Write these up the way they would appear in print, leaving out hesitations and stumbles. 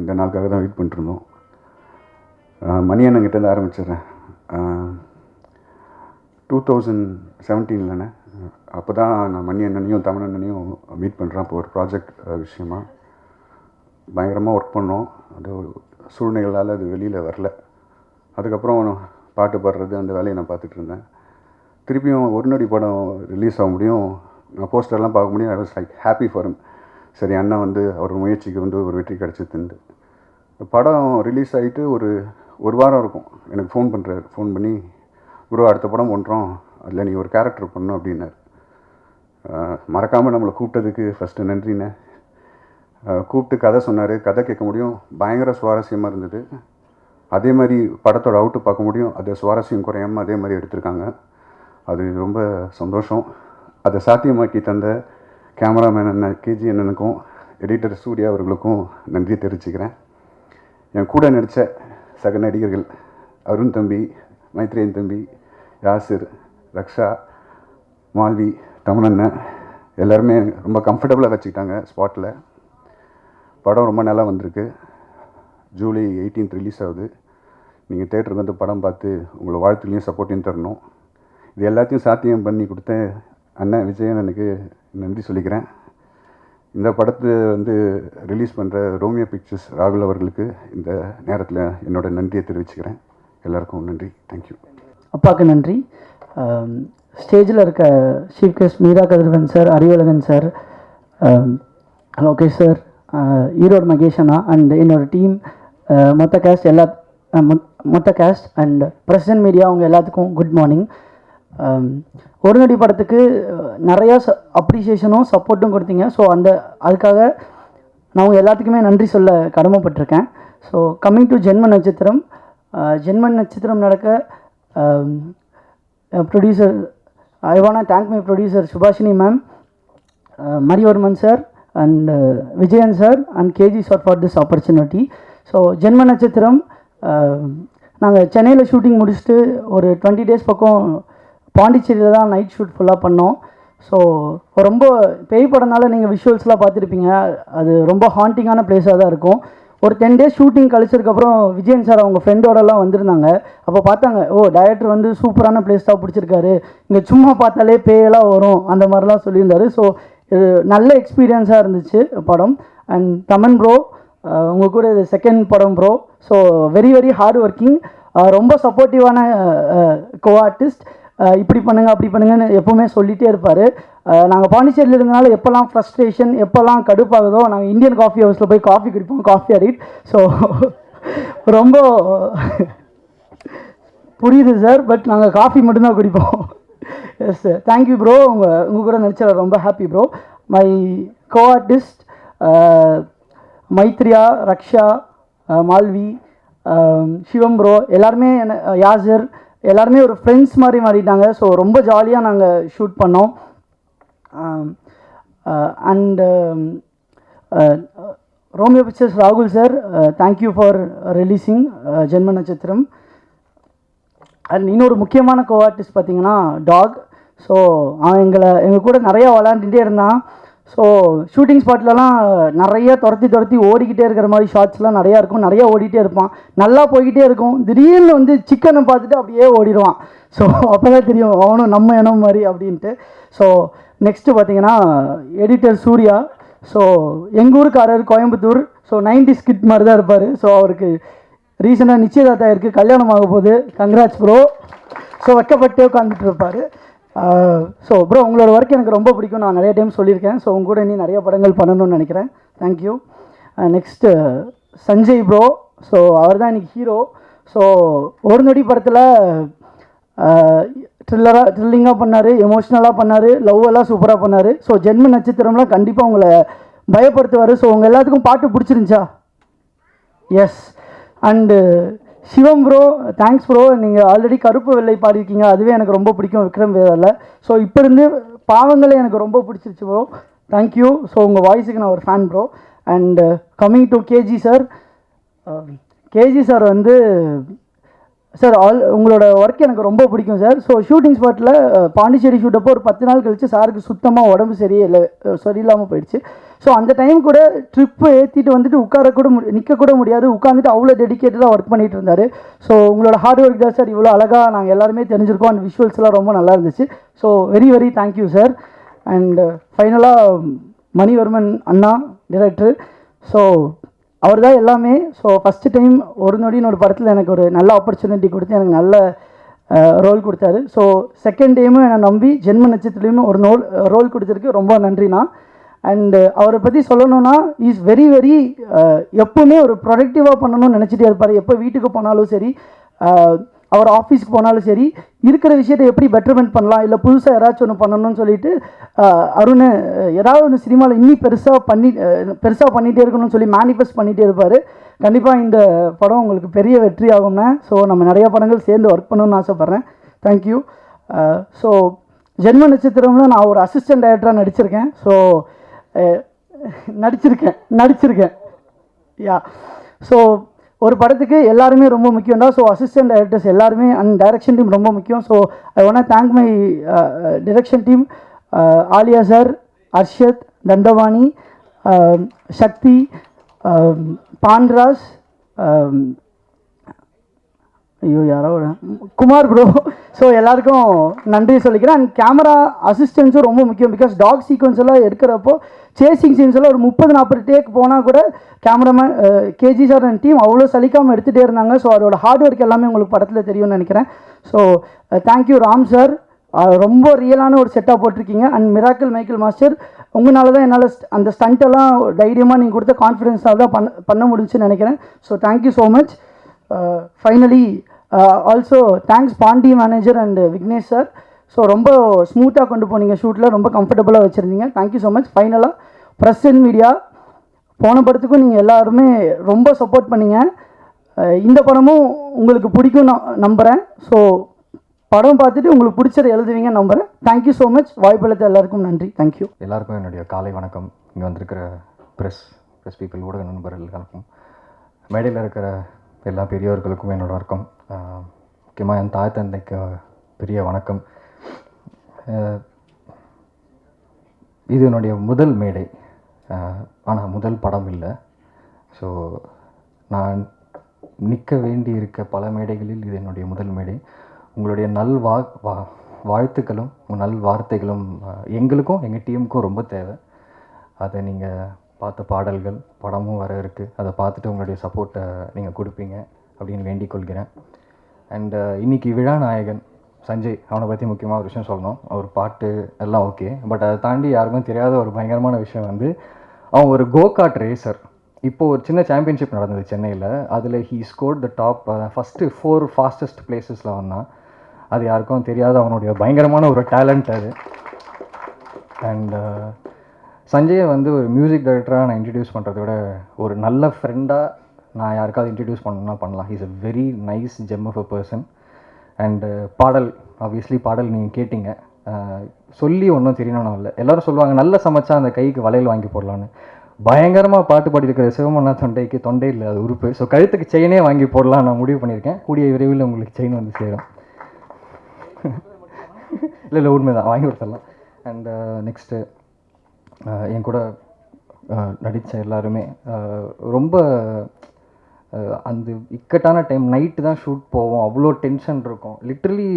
இந்த நாளுக்காக தான் வெயிட் பண்ணிட்டுருந்தோம். மணி அண்ணங்கிட்டேருந்து ஆரம்பிச்சிடுறேன். 2017 அப்போ தான் நான் மணி அண்ணனையும் தமிழ் அண்ணனையும் மீட் பண்ணுறேன். அப்போ ஒரு ப்ராஜெக்ட் விஷயமாக பயங்கரமாக ஒர்க் பண்ணோம். அது சூழ்நிலைகளால் அது வெளியில் வரல. அதுக்கப்புறம் பாட்டு பாடுறது அந்த வேலையை நான் பார்த்துட்டு இருந்தேன். திருப்பியும் ஒரு நொடி படம் ரிலீஸ் ஆக முடியும், நான் போஸ்டர்லாம் பார்க்க முடியும். I was like happy for him. சரி, அண்ணா வந்து அவர் முயற்சிக்கு வந்து ஒரு வெற்றி கிடச்சிதுண்டு. படம் ரிலீஸ் ஆகிட்டு ஒரு வாரம் இருக்கும், எனக்கு ஃபோன் பண்ணுறாரு. ஃபோன் பண்ணி, ப்ரோ அடுத்த படம் பண்ணுறோம், அதில் நீ ஒரு கேரக்டர் பண்ணணும் அப்படின்னாரு. மறக்காமல் நம்மளை கூப்பிட்டதுக்கு ஃபஸ்ட்டு நன்றிண்ணே. கூப்பிட்டு கதை சொன்னார். கதை கேட்க முடியும், பயங்கர சுவாரஸ்யமாக இருந்தது. அதே மாதிரி படத்தோட அவுட்டு பார்க்க முடியும், அது சுவாரஸ்யம் குறையாமல் அதே மாதிரி எடுத்திருக்காங்க. அது ரொம்ப சந்தோஷம். அதை சாத்தியமாக்கி தந்த கேமராமேன் அண்ணன் கேஜி அண்ணனுக்கும் எடிட்டர் சூர்யா அவர்களுக்கும் நன்றி தெரிவிச்சுக்கிறேன். என் கூட நடித்த சக நடிகர்கள் அருண் தம்பி, மைத்ரேயன் தம்பி, யாசிர், ரக்ஷா, மால்வி, தமிழண்ணன் எல்லாருமே ரொம்ப கம்ஃபர்டபுளாக வச்சுக்கிட்டாங்க ஸ்பாட்டில். படம் ரொம்ப நல்லா வந்திருக்கு. ஜூலை 18 ரிலீஸ் ஆகுது. நீங்கள் தேட்டருக்கு வந்து படம் பார்த்து உங்களை வாழ்த்துலையும் சப்போர்ட்டையும் தரணும். இது எல்லாத்தையும் சாத்தியம் பண்ணி கொடுத்த அண்ணன் விஜயன் எனக்கு நன்றி சொல்லிக்கிறேன். இந்த படத்தை வந்து ரிலீஸ் பண்ணுற ரோமியோ பிக்சர்ஸ் ராகுல் அவர்களுக்கு இந்த நேரத்தில் என்னோடய நன்றியை தெரிவிச்சுக்கிறேன். எல்லாருக்கும் நன்றி. தேங்க்யூ. அப்பாவுக்கு நன்றி. ஸ்டேஜில் இருக்க chief guest Meera Kathiravan sir, Arivazhagan sir, Lokesh sir, Erode Mahesh Anna and என்னோட டீம், மொத்த கேஸ்ட் அண்ட் பிரசன்ட் மீடியா, அவங்க எல்லாத்துக்கும் குட் மார்னிங். ஒரு நொடி படத்துக்கு நிறையா அப்ரிசியேஷனும் சப்போர்ட்டும் கொடுத்தீங்க. ஸோ அதுக்காக நான் அவங்க எல்லாத்துக்குமே நன்றி சொல்ல கடமைப்பட்டிருக்கேன். ஸோ கம்மிங் டு ஜென்ம நட்சத்திரம். ஜென்ம நட்சத்திரம் நடக்க producer, I want to thank my producer Subashini ma'am, Mariyavarman sir and Vijayan sir and KG sir for this opportunity. So Jenma Natchathiram நாங்கள் சென்னையில் ஷூட்டிங் முடிச்சுட்டு ஒரு 20 days பக்கம் பாண்டிச்சேரியில் தான் நைட் ஷூட் ஃபுல்லாக பண்ணோம். ஸோ ரொம்ப பேய் படம்னால நீங்கள் விஷுவல்ஸ்லாம் பார்த்துருப்பீங்க, அது ரொம்ப ஹாண்டிங்கான பிளேஸாக தான் இருக்கும். ஒரு 10 days ஷூட்டிங் கழிச்சதுக்கப்புறம் விஜயன் சார் அவங்க ஃப்ரெண்டோடலாம் வந்திருந்தாங்க. அப்போ பார்த்தாங்க, ஓ டைரக்டர் வந்து சூப்பரான பிளேஸ் தான் பிடிச்சிருக்காரு, இங்கே சும்மா பார்த்தாலே பேயெல்லாம் வரும் அந்த மாதிரிலாம் சொல்லியிருந்தாரு. ஸோ இது நல்ல எக்ஸ்பீரியன்ஸாக இருந்துச்சு படம். அண்ட் தமன் ப்ரோ, உங்கள் கூட இது செகண்ட் படம் bro. So very very hard working, ரொம்ப சப்போர்ட்டிவான கோ ஆர்டிஸ்ட். இப்படி பண்ணுங்கள் அப்படி பண்ணுங்கன்னு எப்போவுமே சொல்லிகிட்டே இருப்பார். நாங்கள் பாண்டிச்சேரியில் இருந்தனால எப்போல்லாம் ஃப்ரஸ்ட்ரேஷன், எப்போல்லாம் கடுப்பாகுதோ நாங்கள் இந்தியன் காஃபி ஹவுஸில் போய் காஃபி குடிப்போம், காஃபி அடிக்ட். ஸோ ரொம்ப புரியுது சார், பட் நாங்கள் காஃபி மட்டும்தான் குடிப்போம். Yes sir, thank you bro. உங்கள் கூட நடிச்ச ரொம்ப happy bro. My co artist Maithriya, Raksha, Malvi, Shivam bro, எல்லாருமே யாசர், எல்லாருமே ஒரு ஃப்ரெண்ட்ஸ் மாதிரி மாறிட்டாங்க. ஸோ ரொம்ப ஜாலியாக நாங்கள் ஷூட் பண்ணோம். அண்ட் ரோமியோ பிக்சர்ஸ் ராகுல் சார், தேங்க்யூ ஃபார் ரிலீஸிங் ஜென்ம நட்சத்திரம். அண்ட் இன்னொரு முக்கியமான கோ ஆர்டிஸ்ட் பார்த்தீங்கன்னா டாக். ஸோ அவன் எங்கள் கூட நிறையா விளாண்டுட்டே இருந்தான். ஸோ ஷூட்டிங் ஸ்பாட்லலாம் நிறைய துரத்தி ஓடிக்கிட்டே இருக்கிற மாதிரி ஷார்ட்ஸ்லாம் நிறையா இருக்கும். நிறையா ஓடிட்டே இருப்பான், நல்லா போய்கிட்டே இருக்கும். திடீர்னு வந்து சிக்கனை பார்த்துட்டு அப்படியே ஓடிடுவான். ஸோ அப்போ தான் தெரியும் அவனும் நம்ம இனம் மாதிரி அப்படின்ட்டு. ஸோ நெக்ஸ்ட்டு பார்த்தீங்கன்னா எடிட்டர் சூர்யா. ஸோ எங்கள் ஊருக்காரர் கோயம்புத்தூர். ஸோ 90s கிட் மாதிரி தான் இருப்பார். ஸோ அவருக்கு ரீசெண்டாக நிச்சயதார்த்தம் இருக்குது, கல்யாணம் ஆக போகுது. Congrats bro. ஸோ வெக்கப்பட்டே உட்காந்துட்டு இருப்பார். ஸோ ப்ரோ, உங்களோட ஒர்க் எனக்கு ரொம்ப பிடிக்கும், நான் நிறைய டைம் சொல்லியிருக்கேன். ஸோ உங்க கூட இன்னும் நிறைய படங்கள் பண்ணணும்னு நினைக்கிறேன். Thank you. Next Sanjay bro. So அவர் தான் இன்றைக்கி ஹீரோ. ஸோ ஒரு நொடி படத்தில் த்ரில்லிங்காக பண்ணார், எமோஷ்னலாக பண்ணார், லவ்வெல்லாம் சூப்பராக பண்ணார். ஸோ ஜென்ம நட்சத்திரம்லாம் கண்டிப்பாக உங்களை பயப்படுத்துவார். ஸோ உங்கள் எல்லாத்துக்கும் பாட்டு பிடிச்சிருந்துச்சா? Yes. And Shivam bro, thanks bro. நீங்கள் ஆல்ரெடி கருப்பு வெள்ளை பாடியிருக்கீங்க, அதுவே எனக்கு ரொம்ப பிடிக்கும் விக்ரம் வேதாவில். ஸோ இப்போ இருந்து பாவங்களே எனக்கு ரொம்ப பிடிச்சிருச்சு ப்ரோ, தேங்க்யூ. ஸோ உங்கள் வாய்ஸுக்கு நான் ஒரு fan bro. And coming to KG sir. KG sir வந்து சார் உங்களோட ஒர்க் எனக்கு ரொம்ப பிடிக்கும் சார். ஸோ ஷூட்டிங் ஸ்பாட்டில் பாண்டிச்சேரி ஷூட்டப்போ ஒரு 10 நாள் கழிச்சு சாருக்கு சுத்தமாக உடம்பு சரியில்லாமல் போயிடுச்சு. ஸோ அந்த டைம் கூட ட்ரிப்பு ஏற்றிட்டு வந்துட்டு நிற்கக்கூட முடியாது, உட்காந்துட்டு அவ்வளோ டெடிக்கேட்டடாக ஒர்க் பண்ணிட்டு இருந்தார். ஸோ உங்களோட ஹார்ட் ஒர்க் தான் சார் இவ்வளோ அழகாக நாங்கள் எல்லாருமே தெரிஞ்சிருக்கோம். அண்ட் விஷுவல்ஸ்லாம் ரொம்ப நல்லா இருந்துச்சு. So very very thank you sir. And ஃபைனலாக மணிவர்மன் அண்ணா டிரெக்டர். ஸோ அவர் தான் எல்லாமே. ஸோ ஃபஸ்ட்டு டைம் ஒரு நொடின்னு ஒரு படத்தில் எனக்கு ஒரு நல்ல ஆப்பர்ச்சுனிட்டி கொடுத்து எனக்கு நல்ல ரோல் கொடுத்தாரு. ஸோ செகண்ட் டைமும் என்னை நம்பி ஜென்ம நட்சத்திரத்துலேயும் ஒரு ரோல் கொடுத்துருக்கு. ரொம்ப நன்றிண்ணா. அண்டு அவரை பற்றி சொல்லணுன்னா இஸ் வெரி வெரி எப்போவுமே ஒரு ப்ரொடக்டிவாக பண்ணணும்னு நினச்சிட்டே இருப்பார். எப்போ வீட்டுக்கு போனாலும் சரி, அவர் ஆஃபீஸ்க்கு போனாலும் சரி, இருக்கிற விஷயத்தை எப்படி பெட்டர்மெண்ட் பண்ணலாம், இல்லை புதுசாக யாராச்சும் ஒன்று பண்ணணும்னு சொல்லிட்டு அருண் ஏதாவது ஒன்று சினிமாவில் இன்னும் பெருசாக பண்ணிகிட்டே இருக்கணும்னு சொல்லி மேனிஃபெஸ்ட் பண்ணிகிட்டே இருப்பார். கண்டிப்பாக இந்த படம் உங்களுக்கு பெரிய வெற்றி ஆகும்னா. ஸோ நம்ம நிறையா படங்கள் சேர்ந்து ஒர்க் பண்ணணும்னு ஆசைப்பட்றேன். தேங்க்யூ. ஸோ ஜென்ம நட்சத்திரம்ல நான் ஒரு அசிஸ்டன்ட் டைரக்டராக நடிச்சிருக்கேன். ஸோ நடிச்சிருக்கேன் யா. ஸோ ஒரு படத்துக்கு எல்லாருமே ரொம்ப முக்கியம் தான். ஸோ அசிஸ்டன்ட் டைரக்டர்ஸ் எல்லாருமே அண்ட் டைரக்ஷன் டீம் ரொம்ப முக்கியம். So I want thank my direction team, Aliya sir, Arshad, Thandavani, Shakti, Panraj, ஐயோ யாரோ குமார் ப்ரோ. ஸோ எல்லாருக்கும் நன்றி சொல்லிக்கிறேன். அண்ட் கேமரா அசிஸ்டன்ஸும் ரொம்ப முக்கியம். பிகாஸ் டாக் சீக்வன்ஸ் எல்லாம் எடுக்கிறப்போ சேசிங் சீன்ஸ் எல்லாம் ஒரு 30-40 டேக் போனால் கூட cameraman KG sir and team அவ்வளோ சலிக்காமல் எடுத்துகிட்டே இருந்தாங்க. ஸோ அதோட ஹார்ட் ஒர்க் எல்லாமே உங்களுக்கு படத்தில் தெரியும்னு நினைக்கிறேன். ஸோ தேங்க்யூ ராம் சார், ரொம்ப ரியலான ஒரு செட்டாக போட்டிருக்கீங்க. அண்ட் மிராக்கிள் மைக்கேல் மாஸ்டர், உங்களால் தான் என்னால் அந்த ஸ்டண்ட்டெல்லாம் தைரியமாக நீங்கள் கொடுத்த கான்ஃபிடென்ஸால் தான் பண்ண முடிஞ்சுன்னு நினைக்கிறேன். So thank you so much. Finally also thanks Pandi manager and Vignesh sir. So ரொம்ப ஸ்மூத்தாக கொண்டு போனீங்க ஷூட்டில், ரொம்ப கம்ஃபர்டபுளாக வச்சுருந்தீங்க. Thank you so much. ஃபைனலாக ப்ரெஸ் அண்ட் மீடியா, போன படத்துக்கும் நீங்கள் எல்லாருமே ரொம்ப சப்போர்ட் பண்ணீங்க. இந்த படமும் உங்களுக்கு பிடிக்கும் நம்புகிறேன். ஸோ படம் பார்த்துட்டு உங்களுக்கு பிடிச்சதை எழுதுவீங்கன்னு நம்புகிறேன். Thank you so much. வாய்ப்பளித்த எல்லாருக்கும் நன்றி. தேங்க்யூ. எல்லாருக்கும் என்னுடைய காலை வணக்கம். இங்கே வந்திருக்கிற ப்ரெஸ் பீப்புள், ஊடக நண்பர்களுக்கும், மேடையில் இருக்கிற எல்லா பெரியவர்களுக்கும் என்னோட வணக்கம். முக்கியமாக என் தாய் தந்தைக்கு பெரிய வணக்கம். இது என்னுடைய முதல் மேடை, ஆனால் முதல் படம் இல்லை. ஸோ நான் நிற்க வேண்டி இருக்க பல மேடைகளில் இது என்னுடைய முதல் மேடை. உங்களுடைய வாழ்த்துக்களும் நல் வார்த்தைகளும் எங்களுக்கும் எங்கள் டீமுக்கும் ரொம்ப தேவை. அதை நீங்கள் பார்த்த பாடல்கள், படமும் வர இருக்குது, அதை பார்த்துட்டு உங்களுடைய சப்போர்ட்டை நீங்கள் கொடுப்பீங்க அப்படின்னு வேண்டிக் கொள்கிறேன். அண்ட் இன்றைக்கி விழா நாயகன் சஞ்சய், அவனை பற்றி முக்கியமாக ஒரு விஷயம் சொல்லணும். அவர் பாட்டு எல்லாம் ஓகே, பட் அதை தாண்டி யாருக்கும் தெரியாத ஒரு பயங்கரமான விஷயம் வந்து அவன் ஒரு கோகார்ட் ரேசர். இப்போது ஒரு சின்ன சாம்பியன்ஷிப் நடந்தது சென்னையில், அதில் he scored the top first 4 fastest பிளேஸஸில் வந்தான். அது யாருக்கும் தெரியாத அவனுடைய பயங்கரமான ஒரு டேலண்ட் அது. அண்ட் சஞ்சயை வந்து ஒரு மியூசிக் டைரக்டராக நான் இன்ட்ரடியூஸ் பண்ணுறத விட ஒரு நல்ல ஃப்ரெண்டாக நான் யாருக்காவது இன்ட்ரடியூஸ் பண்ணணும்னா பண்ணலாம். He's a very nice gem of a person. And பாடல், ஆப்வியஸ்லி பாடல் நீங்கள் கேட்டிங்க, சொல்லி ஒன்றும் தெரியணும்னு இல்லை. எல்லோரும் சொல்லுவாங்க நல்ல சமைச்சா அந்த கைக்கு வளையல் வாங்கி போடலான்னு. பயங்கரமாக பாட்டு பாடியிருக்கிற சிவமண்ணா தொண்டை இல்லை, அது உறுப்பு. ஸோ கழுத்துக்கு செயினே வாங்கி போடலாம் நான் முடிவு பண்ணியிருக்கேன். கூடிய விரைவில் உங்களுக்கு செயின் வந்து சேரும். இல்லை உண்மைதான், வாங்கி கொடுத்துடலாம். அண்டு நெக்ஸ்ட்டு என் கூட நடித்த எல்லாருமே ரொம்ப அந்த இக்கட்டான டைம், நைட்டு தான் ஷூட் போவோம், அவ்வளோ டென்ஷன் இருக்கும். லிட்ரலி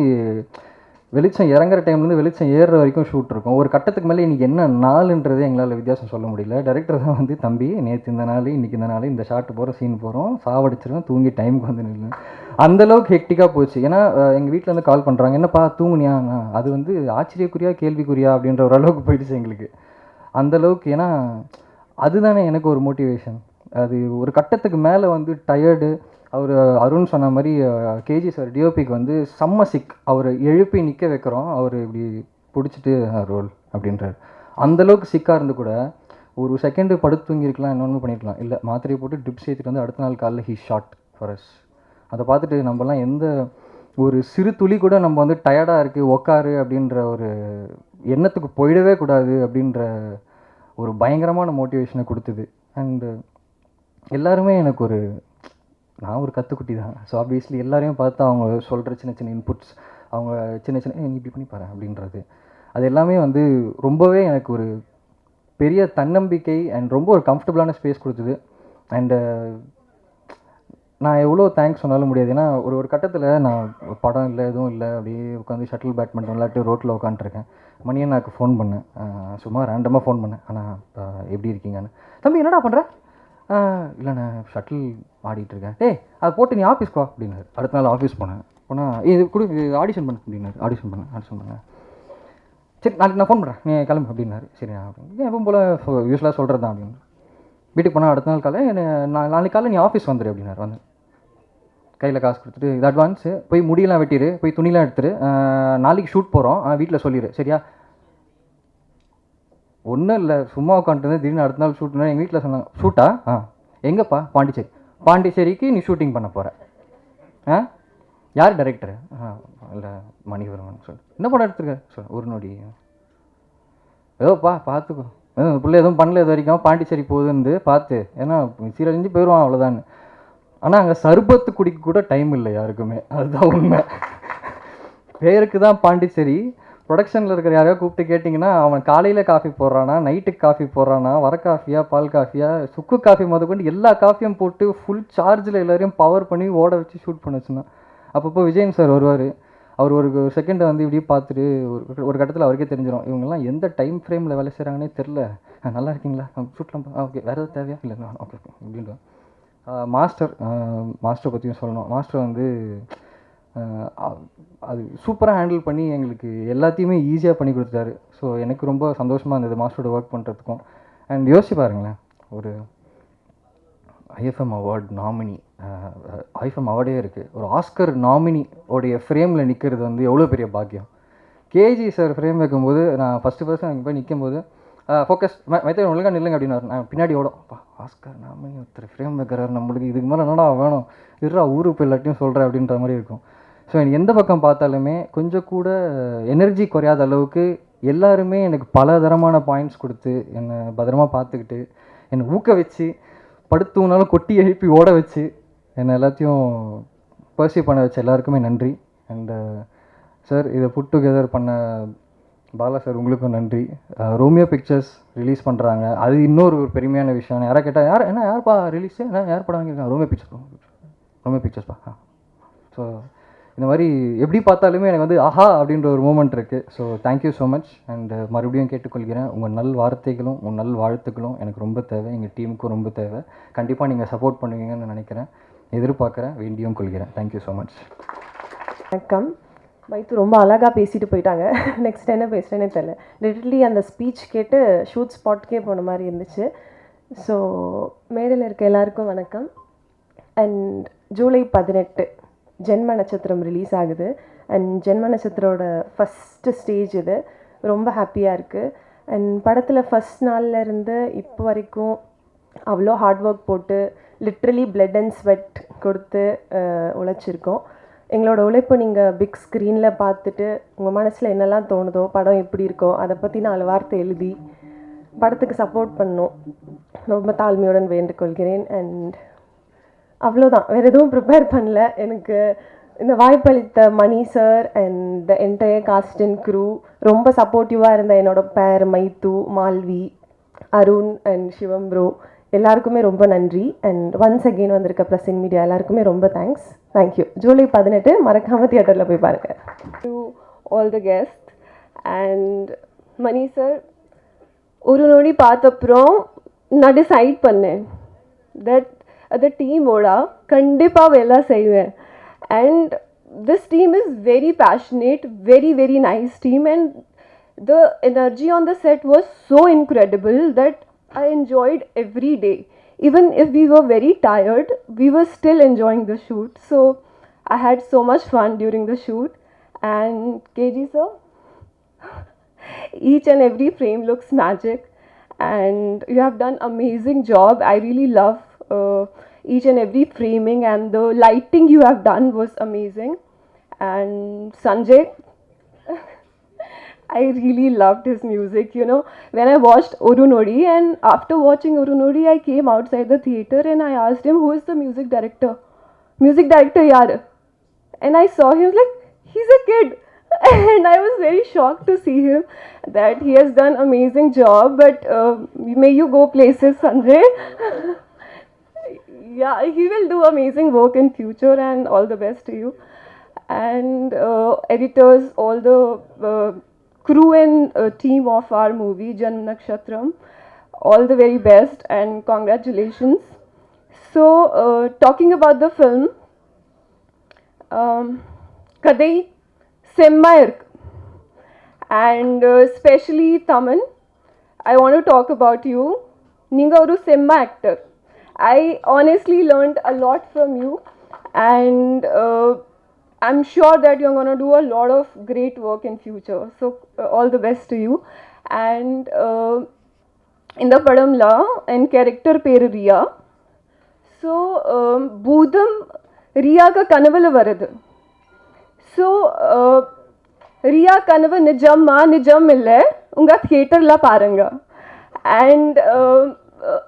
வெளிச்சம் இறங்குற டைம்லேருந்து வெளிச்சம் ஏறுற வரைக்கும் ஷூட் இருக்கும். ஒரு கட்டத்துக்கு மேலே இன்றைக்கி என்ன நாளுன்றதே எங்களால் வித்தியாசம் சொல்ல முடியல. டைரக்டர் தான் வந்து, தம்பி நேற்று இந்த நாள், இன்றைக்கி இந்த நாள், இந்த ஷாட்டு போகிறோம், சீன் போகிறோம், சாவடிச்சிடும், தூங்கி டைமுக்கு வந்து நின்று. அந்தளவுக்கு ஹெக்டிக்காக போச்சு. ஏன்னா எங்கள் வீட்டில் வந்து கால் பண்ணுறாங்க, என்னப்பா தூங்குனியாண்ணா, அது வந்து ஆச்சரியக்குறியா கேள்விக்குறியா அப்படின்ற ஒரு அளவுக்கு போயிடுச்சு எங்களுக்கு. அந்தளவுக்கு, ஏன்னா அதுதானே எனக்கு ஒரு மோட்டிவேஷன். அது ஒரு கட்டத்துக்கு மேலே வந்து டயர்டு. அவர் அருண் சொன்ன மாதிரி கேஜி சார் டிஓபிக்கு வந்து செம்ம சிக். அவர் எழுப்பி நிற்க வைக்கிறோம், அவர் இப்படி பிடிச்சிட்டு ரோல் அப்படின்றார். அந்தளவுக்கு சிக்காக இருந்து கூட ஒரு செகண்டு படுத்து தூங்கியிருக்கலாம், இன்னொன்று பண்ணியிருக்கலாம். இல்லை, மாத்திரையை போட்டு ட்ரிப்ஸ் ஏற்றிட்டு வந்து அடுத்த நாள் காலையில் ஹீ ஷாட் ஃபார் அஸ். அதை பார்த்துட்டு நம்மலாம் எந்த ஒரு சிறு துளி கூட நம்ம வந்து டயர்டாக இருக்குது உக்காரு அப்படின்ற ஒரு எண்ணத்துக்கு போயிடவே கூடாது அப்படின்ற ஒரு பயங்கரமான மோட்டிவேஷனை கொடுத்தது. அண்டு எல்லாருமே எனக்கு ஒரு நான் ஒரு கத்துக்குட்டி தான். ஸோ ஆப்வியஸ்லி எல்லாரையும் பார்த்து அவங்க சொல்கிற சின்ன சின்ன இன்புட்ஸ், அவங்க சின்ன சின்ன நீ இப்படி பண்ணி பாரு அப்படின்றது, அது எல்லாமே வந்து ரொம்பவே எனக்கு ஒரு பெரிய தன்னம்பிக்கை அண்ட் ரொம்ப ஒரு கம்ஃபர்டபுளான ஸ்பேஸ் கொடுத்தது. அண்டு நான் எவ்வளோ தேங்க்ஸ் சொன்னாலும் முடியாது. ஏன்னா ஒரு கட்டத்தில் நான் படம் இல்லை எதுவும் இல்லை, அப்படியே உட்காந்து ஷட்டில் பேட்மிண்டன் விளையாட்டு ரோட்டில் உட்காந்துருக்கேன். மணியண்ணாக்கு ஃபோன் பண்ணேன், சும்மா ரேண்டமாக ஃபோன் பண்ணேன், ஆனால் எப்படி இருக்கீங்கன்னு. தம்பி என்னடா பண்ணுற? இல்லை நான் ஷட்டில் ஆடிட்டுருக்கேன். டேய் அதை போட்டு நீ ஆஃபீஸ்க்கு வா அப்படின்னாரு. அடுத்த நாள் ஆஃபீஸ் போனேன். போனால் இது கொடு, ஆடிஷன் பண்ணு அப்படின்னாரு. ஆடிஷன் பண்ணேன். சரி நாளைக்கு நான் ஃபோன் பண்ணுறேன், நீ கிளம்பு அப்படின்னாரு. சரி அப்படின்னு எப்பவும் போல் யூஸ்வலாக சொல்கிறது தான் அப்படின்னு. வீட்டுக்கு போனால் அடுத்த நாள் காலை நாளைக்கு காலை நீ ஆஃபீஸ் வந்துடு அப்படின்னாரு. வந்து கையில் காசு கொடுத்துட்டு இது அட்வான்ஸு, போய் முடியெல்லாம் வெட்டிடு, போய் துணிலாம் எடுத்துரு, நாளைக்கு ஷூட் போகிறோம், வீட்டில் சொல்லிடு சரியா. ஒன்றும் இல்லை, சும்மா உட்காந்துட்டு திடீர்னு அடுத்த நாள் ஷூட்னா எங்கள் வீட்டில் சொன்னாங்க. ஷூட்டா? எங்கேப்பா? பாண்டிச்சேரிக்கு நீ ஷூட்டிங் பண்ண போகிற. யார் டைரக்டரு? இல்லை மணிவர்மன். சொல்லு என்ன படம் எடுத்துருக்க? சொல் ஒரு நொடி. ஏதோப்பா பார்த்துக்கோ, பிள்ளை எதுவும் பண்ணல இது வரைக்கும், பாண்டிச்சேரி போகுதுன்னு பார்த்து, ஏன்னா சீரழிஞ்சு போயிடுவான் அவ்வளோதான். ஆனால் அங்கே சர்பத்து குடிக்க கூட டைம் இல்லை யாருக்குமே, அதுதான் உண்மை. பேருக்கு தான் பாண்டிச்சேரி. ப்ரொடக்ஷனில் இருக்கிற யாரையோ கூப்பிட்டு கேட்டிங்கன்னா அவன் காலையில் காஃபி போடுறானா, நைட்டுக்கு காஃபி போடுறானா, வர காஃபியா பால் காஃபியா சுக்கு காஃபி முதற்கொண்டு எல்லா காஃபியும் போட்டு ஃபுல் சார்ஜில் எல்லோரையும் பவர் பண்ணி ஓட வச்சு ஷூட் பண்ண வச்சுருந்தான். அப்பப்போ விஜயன் சார் வருவார். அவர் ஒரு செகண்டை வந்து இப்படியே பார்த்துட்டு ஒரு கட்டத்தில் அவருக்கே தெரிஞ்சிடும் இவங்கெல்லாம் எந்த டைம் ஃப்ரேமில் வேலை செய்கிறாங்கன்னே தெரில. நல்லா இருக்கீங்களா? ஷூட்லாம் ஓகே, வேறு எதாவது தேவையா? இல்லை ஓகே அப்படின்ட்டு. மாஸ்டர் பற்றியும் சொல்லணும். மாஸ்டர் வந்து அது சூப்பராக ஹேண்டில் பண்ணி எங்களுக்கு எல்லாத்தையுமே ஈஸியாக பண்ணி கொடுத்துட்டாரு. ஸோ எனக்கு ரொம்ப சந்தோஷமாக இருந்தது மாஸ்டரோட ஒர்க் பண்ணுறதுக்கும். அண்ட் யோசிச்சு பாருங்களேன், ஒரு ஐஎஃப்எம் அவார்ட் நாமினி, ஐஎஃப்எம் அவார்டே இருக்குது, ஒரு ஆஸ்கர் நாமினி உடைய ஃப்ரேமில் நிற்கிறது வந்து எவ்வளோ பெரிய பாக்கியம். கேஜி சார் ஃப்ரேம் வைக்கும்போது நான் ஃபஸ்ட்டு அங்கே போய் நிற்கும்போது ஃபோக்கஸ் மைத்தன் ஒழுங்காக நில்லுங்க அப்படின்னாரு. நான் பின்னாடி ஓடும், ஆஸ்கர் நாமினி ஒருத்தர் ஃப்ரேம் வைக்கிறாரு, நம்மளுக்கு இதுக்கு மேலே என்னடா வேணும், இருறா ஊருக்கு போய் எல்லாத்தையும் சொல்கிறேன் அப்படின்ற மாதிரி இருக்கும். ஸோ எனக்கு எந்த பக்கம் பார்த்தாலுமே கொஞ்சம் கூட எனர்ஜி குறையாத அளவுக்கு எல்லாருமே எனக்கு பல தரமான பாயிண்ட்ஸ் கொடுத்து என்னை பத்திரமா பார்த்துக்கிட்டு என்னை ஊக்க வச்சு படுத்துனாலும் கொட்டி எழுப்பி ஓட வச்சு என்னை எல்லாத்தையும் பர்சீவ் பண்ண வச்ச எல்லாருக்குமே நன்றி. அண்டு சார் இதை புட் டுகெதர் பண்ண பாலா சார் உங்களுக்கும் நன்றி. ரோமியோ பிக்சர்ஸ் ரிலீஸ் பண்ணுறாங்க, அது இன்னொரு ஒரு பெருமையான விஷயம். யாராக கேட்டால் யார்ப்பா ரிலீஸு, யார் படம் வாங்கியிருக்காங்க? ரோமியோ பிக்சர்ஸ்ப்பா. ஸோ இந்த மாதிரி எப்படி பார்த்தாலுமே எனக்கு வந்து ஆஹா அப்படின்ற ஒரு மூமெண்ட் இருக்குது. So thank you so much. And மறுபடியும் கேட்டுக்கொள்கிறேன், உங்கள் நல் வார்த்தைகளும் உங்கள் நல் வாழ்த்துக்களும் எனக்கு ரொம்ப தேவை, எங்கள் டீமுக்கும் ரொம்ப தேவை. கண்டிப்பாக நீங்கள் சப்போர்ட் பண்ணுவீங்கன்னு நினைக்கிறேன், எதிர்பார்க்குறேன், வேண்டியும் கொள்கிறேன். Thank you so much. வணக்கம். மைத்து ரொம்ப அழகாக பேசிட்டு போயிட்டாங்க. நெக்ஸ்ட் என்ன பேசுகிறேன்னே தெரியல. லிட்டரலி அந்த ஸ்பீச் கேட்டு ஷூட் ஸ்பாட்கே போன மாதிரி இருந்துச்சு. ஸோ மேடையில் இருக்க எல்லாருக்கும் வணக்கம். அண்ட் ஜூலை 18 ஜென்ம நட்சத்திரம் ரிலீஸ் ஆகுது. அண்ட் ஜென்ம நட்சத்திரோட ஃபஸ்ட்டு ஸ்டேஜ் இது. ரொம்ப ஹாப்பியாக இருக்குது. அண்ட் படத்தில் ஃபஸ்ட் நாள்லேருந்து இப்போ வரைக்கும் அவ்வளோ ஹார்ட் ஒர்க் போட்டு லிட்ரலி பிளட் அண்ட் ஸ்வெட் கொடுத்து உழைச்சிருக்கோம். எங்களோட உழைப்பு நீங்கள் பிக் ஸ்க்ரீனில் பார்த்துட்டு உங்கள் மனசில் என்னெல்லாம் தோணுதோ, படம் எப்படி இருக்கோ அதை பற்றி 4 வார்த்தை எழுதி படத்துக்கு சப்போர்ட் பண்ணணும் ரொம்ப தாழ்மையுடன் வேண்டுகொள்கிறேன். அண்ட் அவ்வளோதான், வேறு எதுவும் ப்ரிப்பேர் பண்ணல. எனக்கு இந்த வாய்ப்பளித்த Mani sir and the entire cast and crew, ரொம்ப சப்போர்ட்டிவாக இருந்த என்னோடய பேர் மைத்து, மால்வி, அருண் அண்ட் சிவம் ப்ரோ எல்லாருக்குமே ரொம்ப நன்றி. அண்ட் ஒன்ஸ் அகெயின் வந்திருக்க ப்ரெஸ்ஸிங் மீடியா எல்லாருக்குமே ரொம்ப தேங்க்ஸ். தேங்க்யூ. ஜூலை 18 மறக்காமல் தியேட்டரில் போய் பாருங்கள். To all the guest and Mani sir, ஒரு நொடி பார்த்தப்புறம் நான் டிசைட் பண்ணேன் தட் அந்த டீமோட கண்டிப்பாக வேலை செய்வேன். And this team is very passionate, very nice team. And the energy on the set was so incredible that I enjoyed every day. Even if we were very tired, we were still enjoying the shoot. So I had so much fun during the shoot. And KG sir, each and every frame looks magic. And you have done amazing job. I really love each and every framing, and the lighting you have done was amazing. And Sanjay, I really loved his music, you know. When I watched Oru Nodi, and after watching Oru Nodi, I came outside the theatre and I asked him, who is the music director? music director yaar. And I saw him like, he's a kid. And I was very shocked to see him, that he has done amazing job, but may you go places, Sanjay. Yeah, he will do amazing work in future, and all the best to you. And editors, all the crew and team of our movie Janma Nakshatram, all the very best and congratulations. So talking about the film, Kadai Semma iruk. And especially Taman, I want to talk about you. Ninga oru Semma actor. I honestly learned a lot from you, and I'm sure that you're going to do a lot of great work in future. So all the best to you. And in the padamla and character peru Riya. So Bhoodam Riya ka kanavala varadu. So Riya kanava nijamma nijam ille unga theater la paranga. And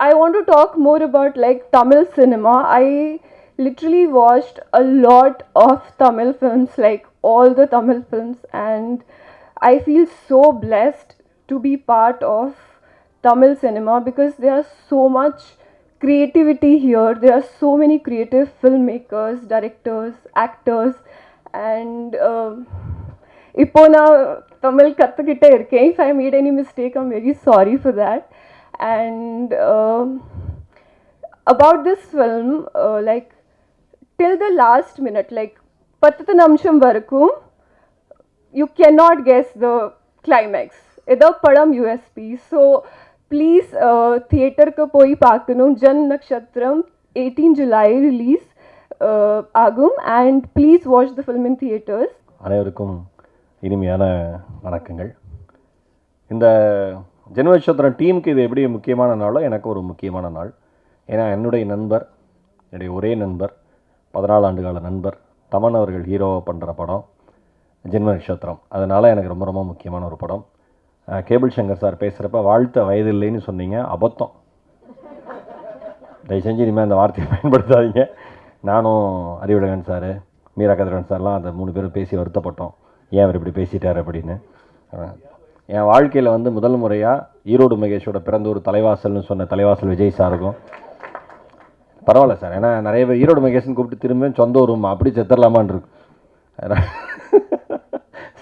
I want to talk more about like Tamil cinema. I literally watched a lot of Tamil films, like all the Tamil films, and I feel so blessed to be part of Tamil cinema because there are so much creativity here. There are so many creative filmmakers, directors, actors, and இப்போ நான் தமிழ் கற்றுக்கிட்டே இருக்கேன். If I made any mistake, I'm very sorry for that. And about this film, like till the last minute, like பத்து நிமிஷம் வரைக்கும் you cannot guess the climax. இதை படம் USP. So please தியேட்டருக்கு போய் பார்க்கணும். ஜன் நக்ஷத்ரம் 18 July release ஆகும், and please watch the film in theaters. அனைவருக்கும் இனிமையான வணக்கங்கள். இந்த ஜென்ம நட்சத்திரம் டீமுக்கு இது எப்படி முக்கியமான நாளோ எனக்கு ஒரு முக்கியமான நாள். ஏன்னா என்னுடைய நண்பர், என்னுடைய ஒரே நண்பர், 14 ஆண்டுகால நண்பர் தமன் அவர்கள் ஹீரோவாக பண்ணுற படம் ஜென்ம நட்சத்திரம். அதனால் எனக்கு ரொம்ப ரொம்ப முக்கியமான ஒரு படம். கேபிள் சங்கர் சார் பேசுகிறப்ப வாழ்த்த வயதில்லைன்னு சொன்னீங்க, அபத்தம். தயவு செஞ்சு இனிமேல் அந்த வார்த்தையை பயன்படுத்தாதீங்க. நானும் அறிவுலகன் சார், மீரா கதிரவன் சார்லாம் அந்த 3 பேரும் பேசி வருத்தப்பட்டோம், ஏன் அவர் இப்படி பேசிட்டார் அப்படின்னு. என் வாழ்க்கையில் வந்து முதல் முறையாக ஈரோடு மகேஷோட பிறந்த ஒரு தலைவாசல்னு சொன்ன தலைவாசல் விஜய் சாருக்கும் பரவாயில்ல சார், ஏன்னா நிறைய பேர் ஈரோடு மகேஷ்னு கூப்பிட்டு திரும்ப சொந்த ஊருமா அப்படி செத்துடலாமான் இருக்கு.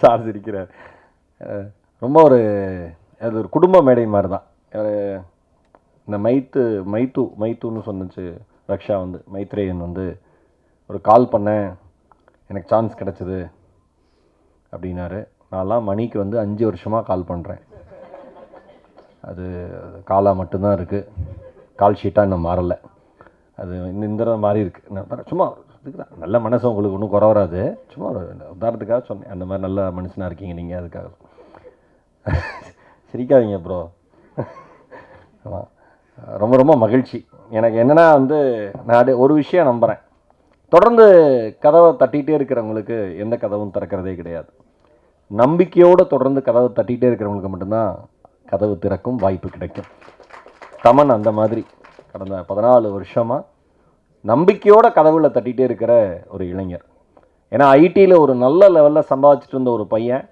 சார் சிரிக்கிறார். ரொம்ப அது ஒரு குடும்ப மேடை மாதிரி தான். இந்த மைத்துன்னு சொன்னிச்சு ரக்ஷா வந்து, மைத்ரேயன் வந்து ஒரு கால் பண்ணேன், எனக்கு சான்ஸ் கிடச்சிது அப்படின்னாரு. நான்லாம் மணிக்கு வந்து 5 வருஷமாக கால் பண்ணுறேன். அது காலாக மட்டும்தான் இருக்குது, கால் ஷீட்டாக இன்னும் மாறலை. அது இந்த மாதிரி இருக்குது. சும்மா இதுக்கு தான் நல்ல மனசு, உங்களுக்கு ஒன்றும் குறை வராது. சும்மா ஒரு உதாரணத்துக்காக சொன்னேன். அந்த மாதிரி நல்ல மனுஷனாக இருக்கீங்க நீங்கள், அதுக்காக. சிரிக்காதீங்க ப்ரோ. ஆமாம், ரொம்ப ரொம்ப மகிழ்ச்சி. எனக்கு என்னென்னா வந்து நான் ஒரு விஷயம் நம்புகிறேன், தொடர்ந்து கதவை தட்டிகிட்டே இருக்கிறவங்களுக்கு எந்த கதவும் திறக்கிறதே கிடையாது. நம்பிக்கையோடு தொடர்ந்து கதவை தட்டிகிட்டே இருக்கிறவங்களுக்கு மட்டும்தான் கதவு திறக்கும் வாய்ப்பு கிடைக்கும். தமன் அந்த மாதிரி கடந்த 14 வருஷமாக நம்பிக்கையோட கதவுல தட்டிகிட்டே இருக்கிற ஒரு இளைஞர். ஏன்னா ஐடியில் ஒரு நல்ல லெவலில் சம்பாதிச்சுட்டு இருந்த ஒரு பையன்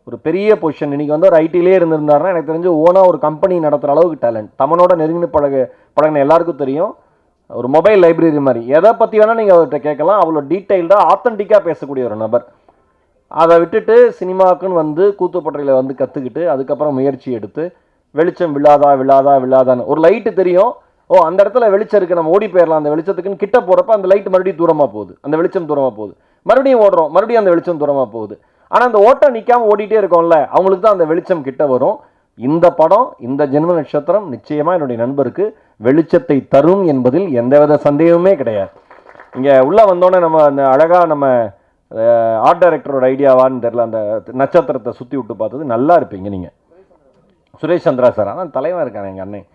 ஒரு பெரிய பொசிஷன், இன்றைக்கி வந்து ஒரு ஐடியிலே இருந்திருந்தாருன்னா எனக்கு தெரிஞ்சு ஓனாக ஒரு கம்பெனி நடத்துகிற அளவுக்கு டேலண்ட். தமனோட நெருங்கி பழகின எல்லாருக்கும் தெரியும். ஒரு மொபைல் லைப்ரரி மாதிரி எதை பற்றி வேணால் நீங்கள் அவர்கிட்ட கேட்கலாம். அவ்வளோ டீட்டெயில்டாக ஆத்தென்டிக்காக பேசக்கூடிய ஒரு நபர். அதை விட்டுட்டு சினிமாவுக்குன்னு வந்து கூத்துப்பட்றையில் வந்து கற்றுக்கிட்டு அதுக்கப்புறம் முயற்சி எடுத்து வெளிச்சம் விழாதான்னு ஒரு லைட்டு தெரியும், ஓ அந்த இடத்துல வெளிச்சம் இருக்குது, நம்ம ஓடி போயிடலாம் அந்த வெளிச்சத்துக்குன்னு கிட்ட போகிறப்ப அந்த லைட்டு மறுபடியும் தூரமாக போகுது, அந்த வெளிச்சம் தூரமாக போகுது, மறுபடியும் ஓடுறோம், மறுபடியும் அந்த வெளிச்சம் தூரமாக போகுது. ஆனால் அந்த ஓட்டம் நிற்காமல் ஓடிட்டே இருக்கோம்ல, அவங்களுக்கு தான் அந்த வெளிச்சம் கிட்ட வரும். இந்த படம், இந்த ஜென்ம நட்சத்திரம் நிச்சயமாக என்னுடைய நண்பருக்கு வெளிச்சத்தை தரும் என்பதில் எந்தவித சந்தேகமே கிடையாது. இங்கே உள்ளே வந்தோடனே நம்ம அந்த அழகாக நம்ம ஆர்ட் டைரக்டரோட ஐடியாவான்னு தெரில, அந்த நட்சத்திரத்தை சுற்றி விட்டு பார்த்தது. நல்லா இருப்பீங்க நீங்கள். சுரேஷ் சந்திரா சார், ஆனால் தலைவன் இருக்காங்க எங்கள் அண்ணன்,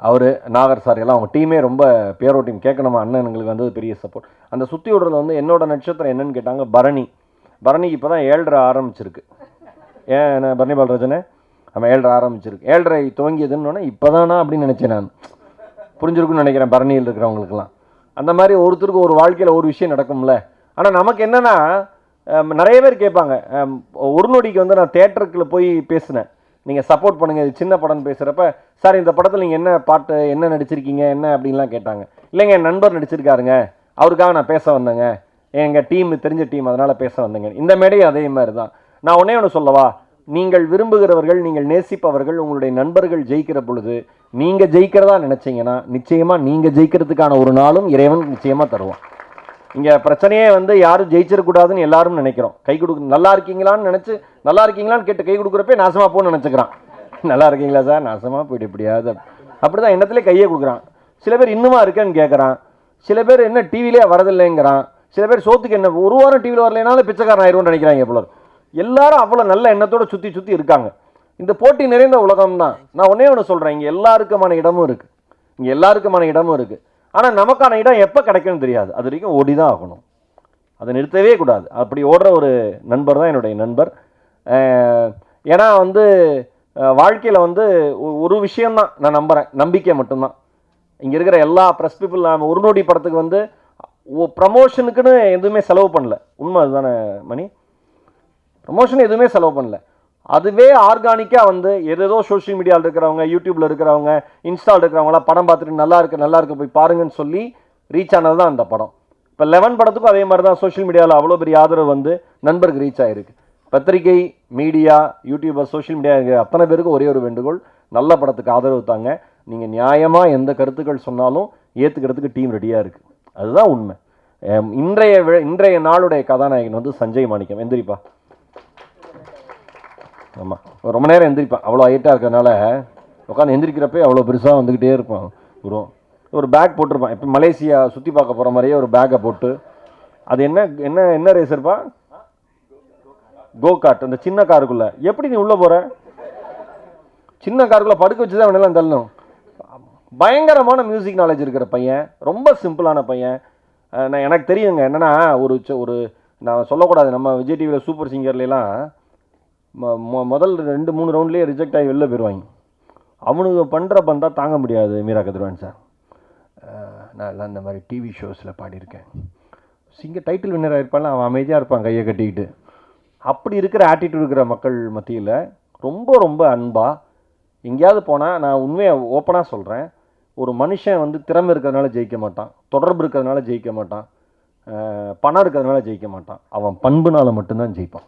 அவர் நாகர் சார் எல்லாம் அவங்க டீமே ரொம்ப பேரோ டீம். கேட்கணுமா அண்ணனுங்களுக்கு வந்து பெரிய சப்போர்ட். அந்த சுற்றி விடுறதுல வந்து என்னோட நட்சத்திரம் என்னன்னு கேட்டாங்க, பரணிக்கு இப்போ தான் 7:30 ஆரம்பிச்சிருக்கு. ஏன் என்ன பரணி பாலராஜனே, நம்ம 7:30 ஆரம்பிச்சிருக்கு. 7:30 துவங்கியதுன்னு இப்போ தானா அப்படின்னு நினச்சேன் நான். புரிஞ்சிருக்குன்னு நினைக்கிறேன் பரணியில் இருக்கிறவங்களுக்குலாம். அந்த மாதிரி ஒருத்தருக்கு ஒரு வாழ்க்கையில் ஒரு விஷயம் நடக்கும்ல. ஆனால் நமக்கு என்னென்னா நிறைய பேர் கேட்பாங்க, ஒரு நொடிக்கு வந்து நான் தேட்டருக்குள்ள போய் பேசினேன், நீங்கள் சப்போர்ட் பண்ணுங்கள் சின்ன படம்னு பேசுகிறப்ப, சார் இந்த படத்தில் நீங்கள் என்ன பாட்டு என்ன நடிச்சிருக்கீங்க என்ன அப்படின்லாம் கேட்டாங்க. இல்லைங்க என் நண்பர் நடிச்சிருக்காருங்க, அவருக்காக நான் பேச வந்தேங்க, எங்கள் டீம் தெரிஞ்ச டீம் அதனால் பேச வந்தேங்க. இந்த மேடையும் அதே மாதிரி தான். நான் ஒன்றே ஒன்று சொல்லவா, நீங்கள் விரும்புகிறவர்கள் நீங்கள் நேசிப்பவர்கள் உங்களுடைய நண்பர்கள் ஜெயிக்கிற பொழுது நீங்கள் ஜெயிக்கிறதா நினச்சிங்கன்னா நிச்சயமாக நீங்கள் ஜெயிக்கிறதுக்கான ஒரு நாளும் இறைவன் நிச்சயமாக தருவான். இங்கே பிரச்சனையே வந்து யாரும் ஜெயிச்சிடக்கூடாதுன்னு எல்லாரும் நினைக்கிறோம். கை கொடுக்க நல்லா இருக்கீங்களான்னு நினச்சி நல்லா இருக்கீங்களான்னு கேட்டு கை கொடுக்குறப்ப நாசமாக போன்னு நினச்சிக்கிறான். நல்லா இருக்கீங்களா சார், நாசமாக போய்ட்டு இப்படியாவது அப்படி தான் எண்ணத்துலேயே கையே கொடுக்குறான். சில பேர் இன்னுமா இருக்கேன்னு கேட்குறான், சில பேர் என்ன டிவிலே வரதில்லைங்கிறான், சில பேர் சோத்துக்கு என்ன ஒரு வாரம் டிவியில் வரலைனாலும் பிச்சைக்காரன் ஆயிடும்னு நினைக்கிறாங்க போல. எல்லாரும் அவ்வளோ நல்ல எண்ணத்தோடு சுற்றி இருக்காங்க. இந்த போட்டி நிறைந்த உலகம் தான். நான் ஒன்றே ஒன்று சொல்கிறேன், இங்கே எல்லாருக்குமான இடமும் இருக்குது, இங்கே எல்லாருக்குமான இடமும் இருக்குது. ஆனால் நமக்கான இடம் எப்போ கிடைக்கும்னு தெரியாது. அது வரைக்கும் ஓடி தான் ஆகணும், அதை நிறுத்தவே கூடாது. அப்படி ஓடுற ஒரு நண்பர் தான் என்னுடைய நண்பர். ஏன்னா வந்து வாழ்க்கையில் வந்து ஒரு விஷயந்தான் நான் நம்புகிறேன், நம்பிக்கை மட்டும்தான். இங்கே இருக்கிற எல்லா ப்ரெஸ் பீப்புள் நாம் ஒரு நொடி படத்துக்கு வந்து ப்ரமோஷனுக்குன்னு எதுவுமே செலவு பண்ணல. உண்மை அதுதானே மணி? ப்ரமோஷன் எதுவுமே செலவு பண்ணல. அதுவே ஆர்கானிக்காக வந்து ஏதேதோ சோஷியல் மீடியாவில் இருக்கிறவங்க, யூடியூப்பில் இருக்கிறவங்க, இன்ஸ்டாவில் இருக்கிறவங்களாம் படம் பார்த்துட்டு நல்லா இருக்கு போய் பாருங்கன்னு சொல்லி ரீச் ஆனது தான் அந்த படம். இப்போ 11 படத்துக்கும் அதே மாதிரி தான் சோஷியல் மீடியாவில் அவ்வளோ பெரிய ஆதரவு வந்து நண்பருக்கு ரீச் ஆகிருக்கு. பத்திரிகை, மீடியா, யூடியூபர், சோஷியல் மீடியா இருக்கிற அத்தனை பேருக்கு ஒரே ஒரு வேண்டுகோள், நல்ல படத்துக்கு ஆதரவு தாங்க. நீங்கள் நியாயமாக எந்த கருத்துக்கள் சொன்னாலும் ஏற்றுக்கிறதுக்கு டீம் ரெடியாக இருக்குது. அதுதான் உண்மை. இன்றைய நாளுடைய கதாநாயகன் வந்து சஞ்சய் மாணிக்கம். எந்திரிப்பா. ஆமாம், ரொம்ப நேரம் எந்திரிப்பான், அவ்வளோ ஹைட்டாக இருக்கிறதுனால உட்காந்து எந்திரிக்கிறப்பே அவ்வளோ பெருசாக வந்துக்கிட்டே இருப்பான். ஒரு பேக் போட்டிருப்பான், இப்போ மலேசியா சுற்றி பார்க்க போகிற மாதிரியே ஒரு பேக்கை போட்டு. அது என்ன என்ன என்ன ரேஸ் இருப்பா? கோ கார்ட். அந்த சின்ன காருக்குள்ளே எப்படி நீ உள்ளே போகிற? சின்ன காருக்குள்ளே படுக்க வச்சு தான் அவனெல்லாம் தள்ளணும். பயங்கரமான மியூசிக் நாலேஜ் இருக்கிற பையன், ரொம்ப சிம்பிளான பையன். நான் எனக்கு தெரியுங்க என்னென்னா, ஒரு நான் சொல்லக்கூடாது, நம்ம விஜய் டிவியில் சூப்பர் சிங்கர்லாம் முதல் 2-3 ரவுண்ட்லேயே ரிஜெக்ட் ஆகி வெளில போயிடுவாங்க. அவனுக்கு பண்ணுற பந்தா தாங்க முடியாது. மீரா கதிரவான் சார், நான் எல்லாம் இந்த மாதிரி டிவி ஷோஸில் பாடியிருக்கேன். சிங்கர் டைட்டில் வின்னர் ஆகிருப்பான், அவன் அமைதியாக இருப்பான் கையை கட்டிக்கிட்டு. அப்படி இருக்கிற ஆட்டிடியூட் இருக்கிற மக்கள் மத்தியில் ரொம்ப ரொம்ப அன்பாக எங்கேயாவது போனால், நான் உண்மையாக ஓப்பனாக சொல்கிறேன், ஒரு மனுஷன் வந்து திறமை இருக்கிறதுனால ஜெயிக்க மாட்டான், தொடர்பு இருக்கிறதுனால ஜெயிக்க மாட்டான், பணம் இருக்கிறதுனால ஜெயிக்க மாட்டான், அவன் பண்புனால மட்டும்தான் ஜெயிப்பான்.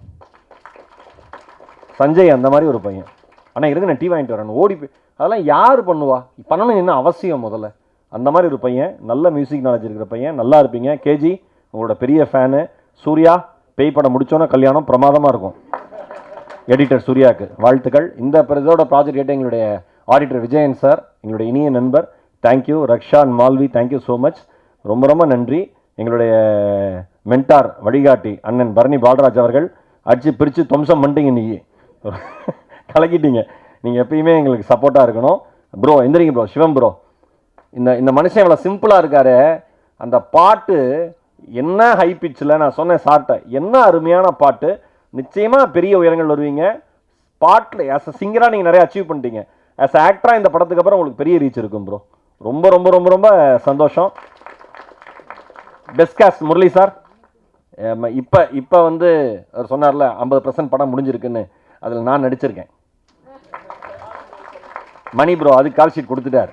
சஞ்சய் அந்த மாதிரி ஒரு பையன். ஆனால் இருக்கு நான் டீ வாங்கிட்டு வரேன் ஓடி போய் அதெல்லாம் யார் பண்ணுவா? பண்ணணும் என்ன அவசியம் முதல்ல? அந்த மாதிரி ஒரு பையன், நல்ல மியூசிக் நாலேஜ் இருக்கிற பையன். நல்லா இருப்பீங்க. கேஜி உங்களோட பெரிய ஃபேனு. சூர்யா பேய் படம் முடிச்சோன்னா கல்யாணம் பிரமாதமாக இருக்கும். எடிட்டர் சூர்யாவுக்கு வாழ்த்துக்கள். இந்த இதோட ப்ராஜெக்ட் கேட்ட எங்களுடைய ஆடிட்டர் விஜயன் சார், எங்களுடைய இனிய நண்பர், thank you. Raksha and Malvi, thank you so much, ரொம்ப ரொம்ப நன்றி. எங்களுடைய மென்டார் வழிகாட்டி அண்ணன் பரணி பாலராஜ் அவர்கள், அடித்து பிரித்து துவம்சம் பண்ணிட்டீங்க, இன்றைக்கி கலக்கிட்டீங்க. நீங்கள் எப்பயுமே எங்களுக்கு சப்போர்ட்டாக இருக்கணும் ப்ரோ. எந்திரிங்க ப்ரோ. சிவம் ப்ரோ, இந்த மனுஷன் இவ்வளோ சிம்பிளாக இருக்காரு. அந்த பாட்டு என்ன ஹை பிச்சில், நான் சொன்னேன் சார்ட்ட, என்ன அருமையான பாட்டு. நிச்சயமாக பெரிய உயரங்கள் வருவீங்க. பாட்டில் ஆஸ் அ சிங்கராக நீங்கள் நிறைய அச்சீவ் பண்ணிட்டீங்க. ஆஸ் அ ஆக்டராக இந்த படத்துக்கு அப்புறம் உங்களுக்கு பெரிய ரீச் இருக்கும் ப்ரோ. ரொம்ப ரொம்ப ரொம்ப ரொம்ப சந்தோஷம். Best cost Murali sir. இப்போ வந்து அவர் சொன்னார்ல 50% படம் முடிஞ்சிருக்குன்னு, அதில் நான் நடிச்சிருக்கேன். மணி ப்ரோ அதுக்கு கால் ஷீட் கொடுத்துட்டார்.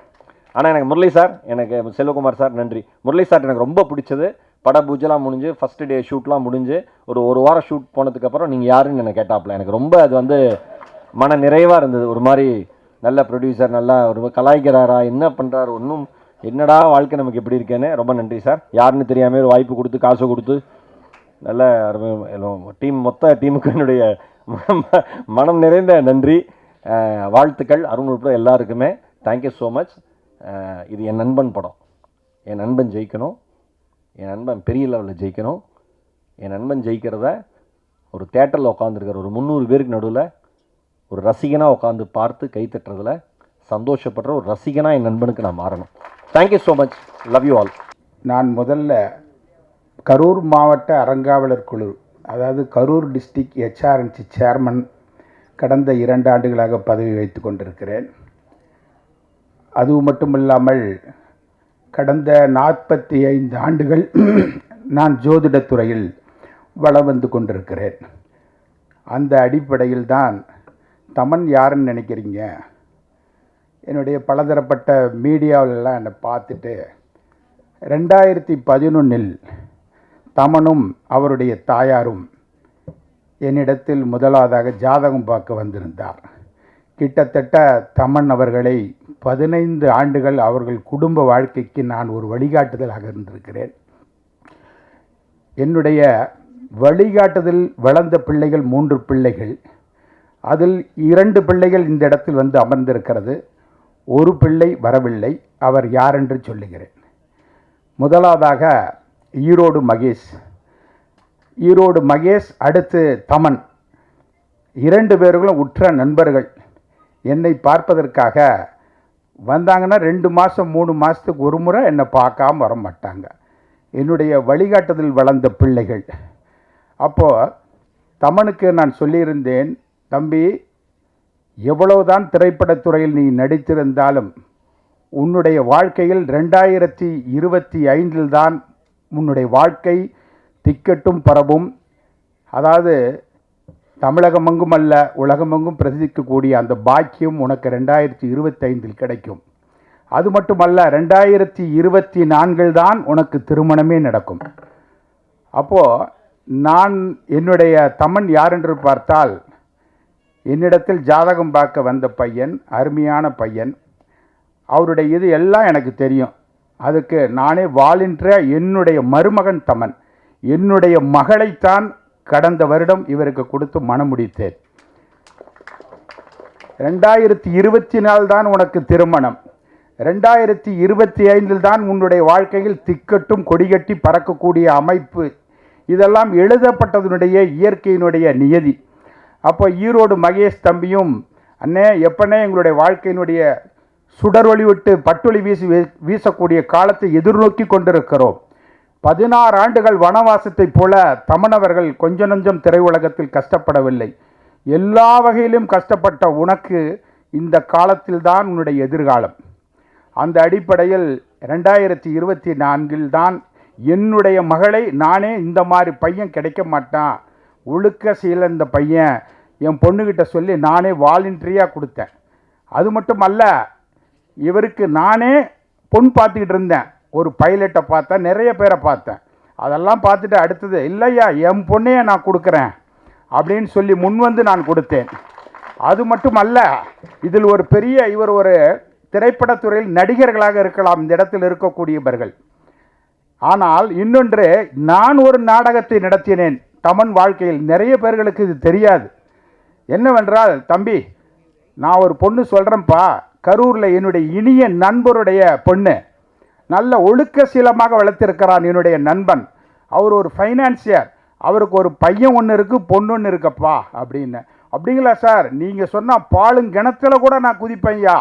ஆனால் எனக்கு முரளி சார், எனக்கு செல்வகுமார் சார் நன்றி. முரளி சார் எனக்கு ரொம்ப பிடிச்சது. பட பூஜைலாம் முடிஞ்சு ஃபஸ்ட்டு டே ஷூட்லாம் முடிஞ்சு ஒரு வாரம் ஷூட் போனதுக்கப்புறம் நீங்கள் யாருன்னு எனக்கு கேட்டாப்புல. எனக்கு ரொம்ப அது வந்து மன நிறைவாக இருந்தது. ஒரு மாதிரி நல்ல ப்ரொடியூசர், நல்லா ஒரு கலாய்க்கிறாரா, என்ன பண்ணுறாரு, ஒன்றும் என்னடா வாழ்க்கை நமக்கு எப்படி இருக்கேன்னு. ரொம்ப நன்றி சார். யாருன்னு தெரியாமல் ஒரு வாய்ப்பு கொடுத்து காசு கொடுத்து நல்ல டீம், மொத்த டீமுக்கு என்னுடைய மனம் நிறைந்த நன்றி, வாழ்த்துக்கள். அருண் உட்பட எல்லாருக்குமே தேங்க்யூ ஸோ மச். இது என் நண்பன் படம். என் நண்பன் ஜெயிக்கணும், என் நண்பன் பெரிய லெவலில் ஜெயிக்கணும். என் நண்பன் ஜெயிக்கிறத ஒரு தேட்டரில் உட்காந்துருக்கிற ஒரு 300 பேருக்கு நடுவில் ஒரு ரசிகனாக உட்காந்து பார்த்து கைத்தட்டுறதுல சந்தோஷப்படுற ஒரு ரசிகனாக என் நண்பனுக்கு நான் மாறணும். Thank you so much. Love you all. நான் முதல்ல கரூர் மாவட்ட அறங்காவலர் குழு, அதாவது கரூர் டிஸ்ட்ரிக்ட் HRNC சேர்மன் கடந்த 2 ஆண்டுகளாக பதவி வைத்து கொண்டிருக்கிறேன். அது மட்டுமில்லாமல் கடந்த 45 ஆண்டுகள் நான் ஜோதிடத் துறையில் வலம் வந்து கொண்டிருக்கிறேன். அந்த அடிப்படையில் தான் தமன் யாருன்னு நினைக்கிறீங்க? என்னுடைய பலதரப்பட்ட மீடியாவிலெல்லாம் என்னை பார்த்துட்டு 2011 தமனும் அவருடைய தாயாரும் என்னிடத்தில் முதலாவதாக ஜாதகம் பார்க்க வந்திருந்தார். கிட்டத்தட்ட தமன் அவர்களை 15 ஆண்டுகள் அவர்கள் குடும்ப வாழ்க்கைக்கு நான் ஒரு வழிகாட்டுதலாக இருந்திருக்கிறேன். என்னுடைய வழிகாட்டுதல் வளர்ந்த பிள்ளைகள் 3 பிள்ளைகள். அதில் 2 பிள்ளைகள் இந்த இடத்தில் வந்து அமர்ந்திருக்கிறது. ஒரு பிள்ளை வரவில்லை. அவர் யார் என்று சொல்லுகிறேன். முதலாவதாக ஈரோடு மகேஷ். ஈரோடு மகேஷ், அடுத்து தமன். 2 பேர்களும் உற்ற நண்பர்கள். என்னை பார்ப்பதற்காக வந்தாங்கன்னா 2 மாதம் 3 மாதத்துக்கு ஒரு முறை என்னை பார்க்காம வர மாட்டாங்க. என்னுடைய வழிகாட்டுதல் வளர்ந்த பிள்ளைகள். அப்போது தமனுக்கு நான் சொல்லியிருந்தேன், தம்பி, எவ்வளவுதான் திரைப்படத்துறையில் நீ நடித்திருந்தாலும் உன்னுடைய வாழ்க்கையில் 2025 தான் உன்னுடைய வாழ்க்கை திக்கட்டும் பரவும். அதாவது தமிழகமெங்கும் அல்ல, உலகமெங்கும் பிரசிக்கக்கூடிய அந்த பாக்கியம் உனக்கு 2025 கிடைக்கும். அது மட்டுமல்ல, 2024 தான் உனக்கு திருமணமே நடக்கும். அப்போது நான் என்னுடைய தமன் யார் என்று பார்த்தால், என்னிடத்தில் ஜாதகம் பார்க்க வந்த பையன், அருமையான பையன். அவருடைய இது எல்லாம் எனக்கு தெரியும். அதுக்கு நானே வாலண்டியராக என்னுடைய மருமகன் தமன், என்னுடைய மகளைத்தான் கடந்த வருடம் இவருக்கு கொடுத்து மனம் முடித்தேன். 2024 தான் உனக்கு திருமணம், 2025 தான் உன்னுடைய வாழ்க்கையில் திக்கட்டும் கொடிகட்டி பறக்கக்கூடிய அமைப்பு. இதெல்லாம் எழுதப்பட்டதனுடைய இயற்கையினுடைய நியதி. அப்போ ஈரோடு மகேஷ் தம்பியும், அண்ணே எப்பனே எங்களுடைய வாழ்க்கையினுடைய சுடரொளி விட்டு பட்டொளி வீசக்கூடிய காலத்தை எதிர்நோக்கி கொண்டிருக்கிறோம். 16 ஆண்டுகள் வனவாசத்தைப் போல தமனவர்கள் கொஞ்ச நஞ்சம் திரையுலகத்தில் கஷ்டப்படவில்லை. எல்லா வகையிலும் கஷ்டப்பட்ட உனக்கு இந்த காலத்தில்தான் உன்னுடைய எதிர்காலம். அந்த அடிப்படையில் 2024 தான் என்னுடைய மகளை நானே, இந்த மாதிரி பையன் கிடைக்க மாட்டான், ஒழுக்க சீல இந்த பையன், என் பொண்ணுக்கிட்ட சொல்லி நானே வாலண்டரியாக கொடுத்தேன். அது மட்டும் அல்ல, இவருக்கு நானே பொண்ணு பார்த்துக்கிட்டு இருந்தேன். ஒரு பைலட்டை பார்த்தேன், நிறைய பேரை பார்த்தேன். அதெல்லாம் பார்த்துட்டு அடுத்தது, இல்லையா என் பொண்ணையே நான் கொடுக்குறேன் அப்படின்னு சொல்லி முன்வந்து நான் கொடுத்தேன். அது மட்டும் அல்ல, இதில் ஒரு பெரிய, இவர் ஒரு திரைப்படத்துறையில் நடிகர்களாக இருக்கலாம் இந்த இடத்தில் இருக்கக்கூடியவர்கள். ஆனால் இன்னொன்று, நான் ஒரு நாடகத்தை நடத்தினேன் தமன் வாழ்க்கையில். நிறைய பேர்களுக்கு இது தெரியாது. என்னவென்றால், தம்பி, நான் ஒரு பொண்ணு சொல்கிறேன்ப்பா, கரூரில் என்னுடைய இனிய நண்பருடைய பொண்ணு, நல்ல ஒழுக்க சீலமாக வளர்த்திருக்கிறான் என்னுடைய நண்பன். அவர் ஒரு ஃபைனான்சியர், அவருக்கு ஒரு பையன் ஒன்று இருக்குது, பொண்ணு ஒன்று இருக்கப்பா அப்படின்னு. அப்படிங்களா சார், நீங்கள் சொன்னால் பாலும் கிணத்துல கூட நான் குதிப்பையா,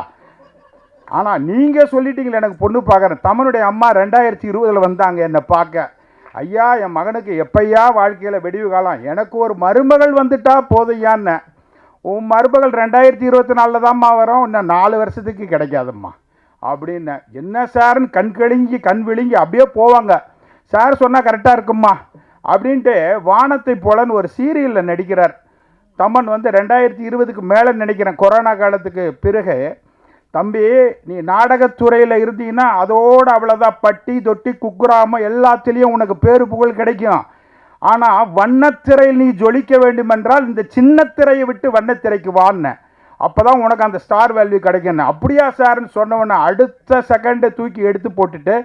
ஆனால் நீங்கள் சொல்லிட்டீங்களே எனக்கு பொண்ணு பார்க்குறேன். தமனுடைய அம்மா 2020 வந்தாங்க என்னை பார்க்க. ஐயா, என் மகனுக்கு எப்பையா வாழ்க்கையில் வெடிவு காலம், எனக்கு ஒரு மருமகள் வந்துட்டா போதையான்னு. உன் மருமகள் 2024 தான்மா வரும், இன்னும் 4 வருஷத்துக்கு கிடைக்காதம்மா அப்படின்னு. என்ன சார்ன்னு கண் விழுங்கி அப்படியே போவாங்க. சார் சொன்னால் கரெக்டாக இருக்கும்மா அப்படின்ட்டு. வானத்தை போலன்னு ஒரு சீரியலில் நடிக்கிறார் தமன். 2020க்கு மேலே நினைக்கிறேன், கொரோனா காலத்துக்கு பிறகு. தம்பி, நீ நாடகத்துறையில் இருந்தீங்கன்னா அதோடு அவ்வளோதான், பட்டி தொட்டி குக்குராமம் எல்லாத்துலேயும் உனக்கு பேரு புகழ் கிடைக்கும். ஆனால் வண்ணத்திரையில் நீ ஜொலிக்க வேண்டுமென்றால் இந்த சின்ன திரையை விட்டு வண்ணத்திரைக்கு வான்னு, அப்போ தான் உனக்கு அந்த ஸ்டார் வேல்யூ கிடைக்கும். அப்படியா சார்ன்னு சொன்னவொன்னே அடுத்த செகண்டை தூக்கி எடுத்து போட்டுட்டு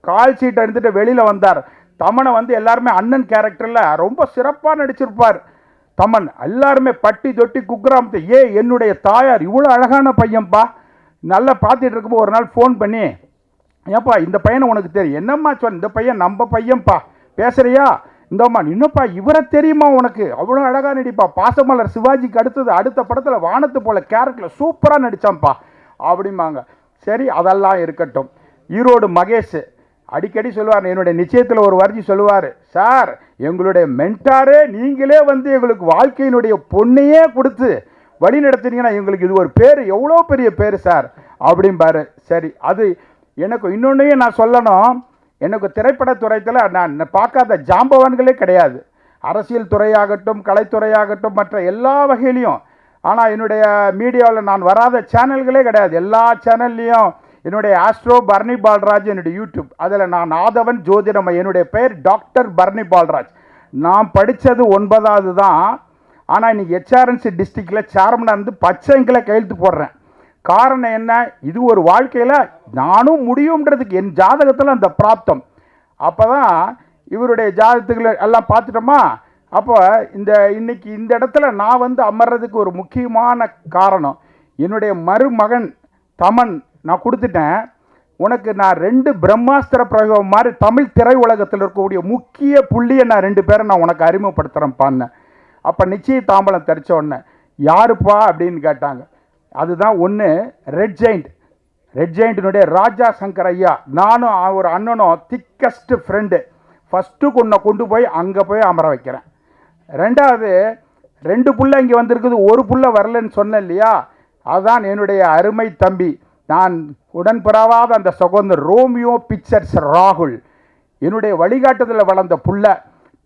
கால் சீட்டை எடுத்துகிட்டு வெளியில் வந்தார். தமனை எல்லாருமே அண்ணன் கேரக்டரில் ரொம்ப சிறப்பாக நடிச்சிருப்பார் தமன். எல்லாருமே பட்டி தொட்டி குக்குராமத்தை, என்னுடைய தாயார் இவ்வளோ அழகான பையன்ப்பா, நல்லா பார்த்துட்டு இருக்கும்போது ஒரு நாள் ஃபோன் பண்ணி, ஏப்பா இந்த பையனை உனக்கு தெரியும்? என்னம்மா சொன்ன, இந்த பையன் நம்ம பையன்ப்பா, பேசுகிறியா? இந்தம்மா, இன்னப்பா இவரை தெரியுமா உனக்கு? அவ்வளோ அழகாக நடிப்பா, பாசமலர் சிவாஜிக்கு அடுத்தது அடுத்த படத்தில் வானத்து போல கேரக்டரில் சூப்பராக நடித்தான்ப்பா அப்படிம்பாங்க. சரி, அதெல்லாம் இருக்கட்டும். ஈரோடு மகேஷ் அடிக்கடி சொல்லுவார், என்னுடைய நிச்சயத்தில் ஒரு வரிஞ்சி சொல்லுவார், சார் எங்களுடைய மென்டாரே நீங்களே எங்களுக்கு வாழ்க்கையினுடைய பொண்ணையே கொடுத்து வழி நடத்தினீங்கன்னா எங்களுக்கு இது ஒரு பேர், எவ்வளோ பெரிய பேர் சார் அப்படிம்பாரு. சரி, அது எனக்கு இன்னொன்றையும் நான் சொல்லணும், எனக்கு திரைப்படத்துறையில் நான் பார்க்காத ஜாம்பவான்களே கிடையாது. அரசியல் துறையாகட்டும், கலைத்துறையாகட்டும், மற்ற எல்லா வகையிலையும். ஆனால் என்னுடைய மீடியாவில் நான் வராத சேனல்களே கிடையாது. எல்லா சேனல்லையும் என்னுடைய ஆஸ்ட்ரோ பர்னி பால்ராஜ், என்னுடைய யூடியூப், அதில் நான் ஆதவன் ஜோதிடம், என்னுடைய பெயர் டாக்டர் பர்னி பால்ராஜ். நான் படித்தது 9வது தான். ஆனால் இன்றைக்கி ஹெச்ஆர்என்சி டிஸ்ட்ரிக்டில் சேர்மனாக இருந்து பச்சைங்கில் கையெழுத்து போடுறேன். காரணம் என்ன? இது ஒரு வாழ்க்கையில் நானும் முடியுன்றதுக்கு என் ஜாதகத்தில் அந்த பிராப்தம். அப்போ தான் இவருடைய ஜாதகத்துகளை எல்லாம் பார்த்துட்டோமா. அப்போ இன்னைக்கு இந்த இடத்துல நான் வந்து அமர்றதுக்கு ஒரு முக்கியமான காரணம், என்னுடைய மருமகன் தமன் நான் கொடுத்துட்டேன். உனக்கு நான் 2 பிரம்மாஸ்திர பிரயோகம் மாதிரி தமிழ் திரை உலகத்தில் இருக்கக்கூடிய முக்கிய புள்ளியை நான் 2 பேரை நான் உனக்கு அறிமுகப்படுத்துகிறேன்ப்பான்னு. அப்போ நிச்சய தாம்பலம் தரிச்ச உடனே யாருப்பா அப்படின்னு கேட்டாங்க. அதுதான் ஒன்று ரெட் ஜெயிண்ட்டினுடைய ராஜா சங்கர் ஐயா. நானும் ஒரு அண்ணனும் திக்கஸ்ட் ஃப்ரெண்டு. ஃபஸ்ட்டு கொண்டு போய் அங்கே போய் அமர வைக்கிறேன். 2வது 2 புள்ள இங்கே வந்திருக்குது, ஒரு புள்ள வரலன்னு சொன்னேன் இல்லையா, அதுதான் என்னுடைய அருமை தம்பி, நான் உடன்பிறவாத அந்த சகோதரர் ரோமியோ பிக்சர்ஸ் ராகுல். என்னுடைய வழிகாட்டுதலில் வளர்ந்த புள்ள.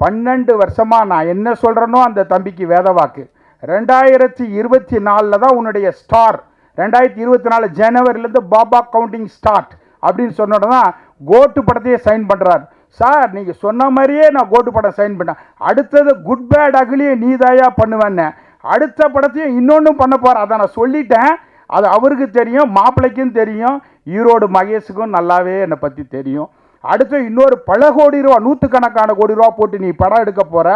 12 வருஷமாக நான் என்ன சொல்கிறேனோ அந்த தம்பிக்கு வேத வாக்கு. 2024 தான் உன்னுடைய ஸ்டார். 2024 ஜனவரிலேருந்து பாபா கவுண்டிங் ஸ்டார்ட் அப்படின்னு சொன்னோட தான் கோட்டு படத்தையே சைன் பண்ணுறார். சார் நீங்கள் சொன்ன மாதிரியே நான் கோட்டு படம் சைன் பண்ணேன். அடுத்தது குட் பேட் அகிலியே நீதாயா பண்ணுவேன்னு. அடுத்த படத்தையும் இன்னொன்றும் பண்ண போகிறேன். அதை நான் சொல்லிட்டேன். அது அவருக்கு தெரியும், மாப்பிள்ளைக்கும் தெரியும், ஈரோடு மகேஷுக்கும் நல்லாவே என்னை பற்றி தெரியும். அடுத்து இன்னொரு பல கோடி ரூபா, 100கணக்கான கோடி ரூபா போட்டு நீ படம் எடுக்க போகிற.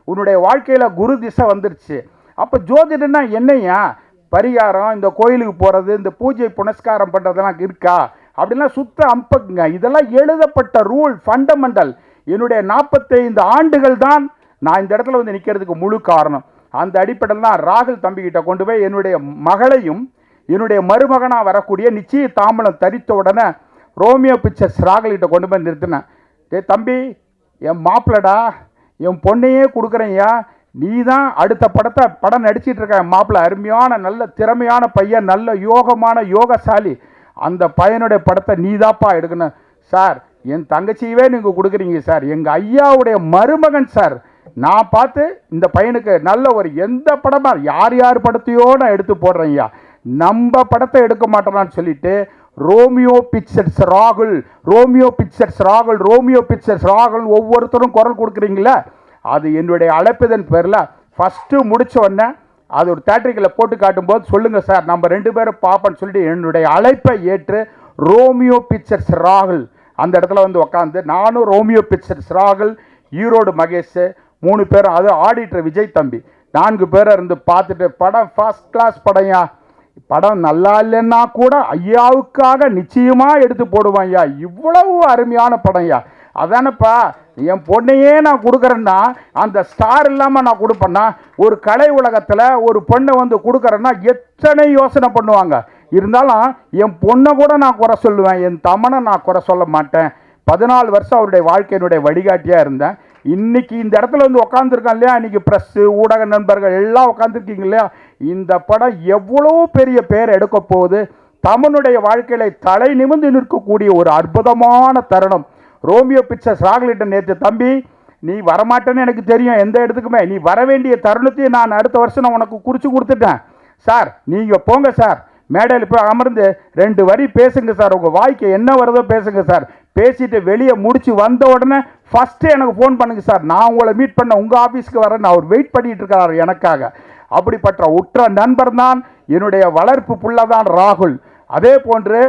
உன்னுடைய வாழ்க்கையில் குரு திசை வந்துருச்சு. அப்போ ஜோதிடன்னா என்னையா பரிகாரம், இந்த கோயிலுக்கு போகிறது, இந்த பூஜை புனஸ்காரம் பண்ணுறதெல்லாம் இருக்கா அப்படிலாம் சுத்த அம்பக்குங்க. இதெல்லாம் எழுதப்பட்ட ரூல், ஃபண்டமெண்டல். என்னுடைய 45 ஆண்டுகள் தான் நான் இந்த இடத்துல வந்து நிற்கிறதுக்கு முழு காரணம். அந்த அடிப்படையில் தான் ராகுல் தம்பிக்கிட்ட கொண்டு போய் என்னுடைய மகளையும் என்னுடைய மருமகனாக வரக்கூடிய நிச்சய தாம்பலம் தரித்த உடனே ரோமியோ பிக்சர்ஸ் ராகுல்கிட்ட கொண்டு போய் நிறுத்தினேன். தம்பி, என் மாப்பிள்ளடா, என் பொண்ணையே கொடுக்குறேன்யா, நீ தான் அடுத்த படம் நடிச்சிட்டு இருக்க. என் மாப்பிள்ளை அருமையான நல்ல திறமையான பையன், நல்ல யோகமான யோகசாலி. அந்த பையனுடைய படத்தை நீ தாப்பா எடுக்கணும். சார், என் தங்கச்சியவே நீங்கள் கொடுக்குறீங்க சார், எங்கள் ஐயாவுடைய மருமகன் சார். நான் பார்த்து இந்த பையனுக்கு நல்ல ஒரு எந்த படமாக யார் படத்தையோ நான் எடுத்து போடுறேன் ஐயா, நம்ம படத்தை எடுக்க மாட்டோம்னு சொல்லிட்டு ரோமியோ பிக்சர்ஸ் ராகுல், ரோமியோ பிக்சர்ஸ் ராகுல், ரோமியோ பிக்சர்ஸ் ராகுல் ஒவ்வொருத்தரும் குரல் கொடுக்குறீங்களா, அது என்னுடைய அழைப்பதன் பேரில் ஃபஸ்ட்டு முடித்த உடனே அது ஒரு தேட்டரிக்கில் போட்டு காட்டும்போது சொல்லுங்கள் சார், நம்ம 2 பேரும் பார்ப்போன்னு சொல்லிட்டு என்னுடைய அழைப்பை ஏற்று ரோமியோ பிக்சர்ஸ் ராகுல் அந்த இடத்துல வந்து உக்காந்து நானும் ரோமியோ பிக்சர்ஸ் ராகுல், ஈரோடு மகேஷ் 3 பேரும், அது ஆடிட்டர் விஜய் தம்பி 4 பேரை இருந்து பார்த்துட்டு படம் ஃபர்ஸ்ட் கிளாஸ் படம்யா, படம் நல்லா இல்லைன்னா கூட ஐயாவுக்காக நிச்சயமாக எடுத்து போடுவான் ஐயா, இவ்வளவு அருமையான படம்யா. அதானப்பா, என் பொண்ணையே நான் கொடுக்குறேன்னா அந்த ஸ்டார் இல்லாமல் நான் கொடுப்பேன்னா, ஒரு கலை உலகத்தில் ஒரு பொண்ணை வந்து கொடுக்குறேன்னா எத்தனை யோசனை பண்ணுவாங்க. இருந்தாலும் என் பொண்ணை கூட நான் குறை சொல்லுவேன், என் தமனை நான் குறை சொல்ல மாட்டேன். 14 வருஷம் அவருடைய வாழ்க்கையினுடைய வழிகாட்டியாக இருந்தேன். இன்றைக்கி இந்த இடத்துல வந்து உட்காந்துருக்கான் இல்லையா, இன்றைக்கி ப்ரெஸ்ஸு ஊடக நண்பர்கள் எல்லாம் உட்காந்துருக்கீங்க இல்லையா, இந்த படம் எவ்வளோ பெரிய பேர் எடுக்க போகுது. தமனுடைய வாழ்க்கையில் தலை நிமிர்ந்து நிற்கக்கூடிய ஒரு அற்புதமான தருணம். ரோமியோ பிக்சர்ஸ் ராகுலிட்ட நேற்று, தம்பி நீ வரமாட்டேன்னு எனக்கு தெரியும், எந்த இடத்துக்குமே நீ வர வேண்டிய தருணத்தையும் நான் அடுத்த வருஷம் நான் உனக்கு குறித்து கொடுத்துட்டேன் சார், நீங்கள் போங்க சார், மேடையில் போய் அமர்ந்து 2 வரி பேசுங்க சார், உங்கள் வாய்க்கு என்ன வருதோ பேசுங்க சார், பேசிட்டு வெளியே முடிச்சு வந்த உடனே ஃபஸ்ட்டு எனக்கு ஃபோன் பண்ணுங்க சார், நான் உங்களை மீட் பண்ண உங்கள் ஆஃபீஸ்க்கு வரேன்னு அவர் வெயிட் பண்ணிகிட்டு இருக்கிறார் எனக்காக. அப்படிப்பட்ட உற்ற நண்பர் தான் என்னுடைய வளர்ப்பு புள்ள தான் ராகுல். அதே போன்று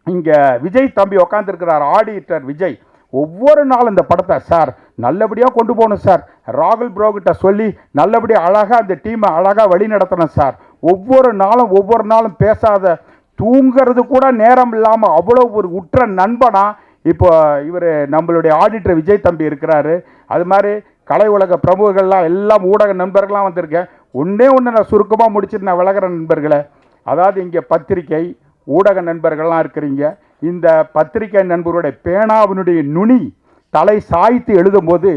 இங்கே விஜய் தம்பி உட்காந்துருக்கிறார், ஆடிட்டர் விஜய். ஒவ்வொரு நாளும் இந்த படத்தை சார் நல்லபடியாக கொண்டு போகணும் சார், ராகுல் ப்ரோக்கிட்ட சொல்லி நல்லபடியாக அழகாக அந்த டீமை அழகாக வழி நடத்தணும் சார். ஒவ்வொரு நாளும் பேசாத, தூங்கிறது கூட நேரம் இல்லாமல் அவ்வளோ ஒரு உற்ற நண்பனா இப்போ இவர் நம்மளுடைய ஆடிட்டர் விஜய் தம்பி இருக்கிறாரு. அது மாதிரி கலை உலக பிரமுகர்கள்லாம் எல்லாம் ஊடக நண்பர்கள்லாம் வந்திருக்கேன். ஒன்றே நான் சுருக்கமாக முடிச்சுட்டு நான் விலகிற நண்பர்களை, அதாவது இங்கே பத்திரிகை ஊடக நண்பர்கள்லாம் இருக்கிறீங்க. இந்த பத்திரிகை நண்பருடைய பேனாவினுடைய நுனி தலை சாய்த்து எழுதும்போது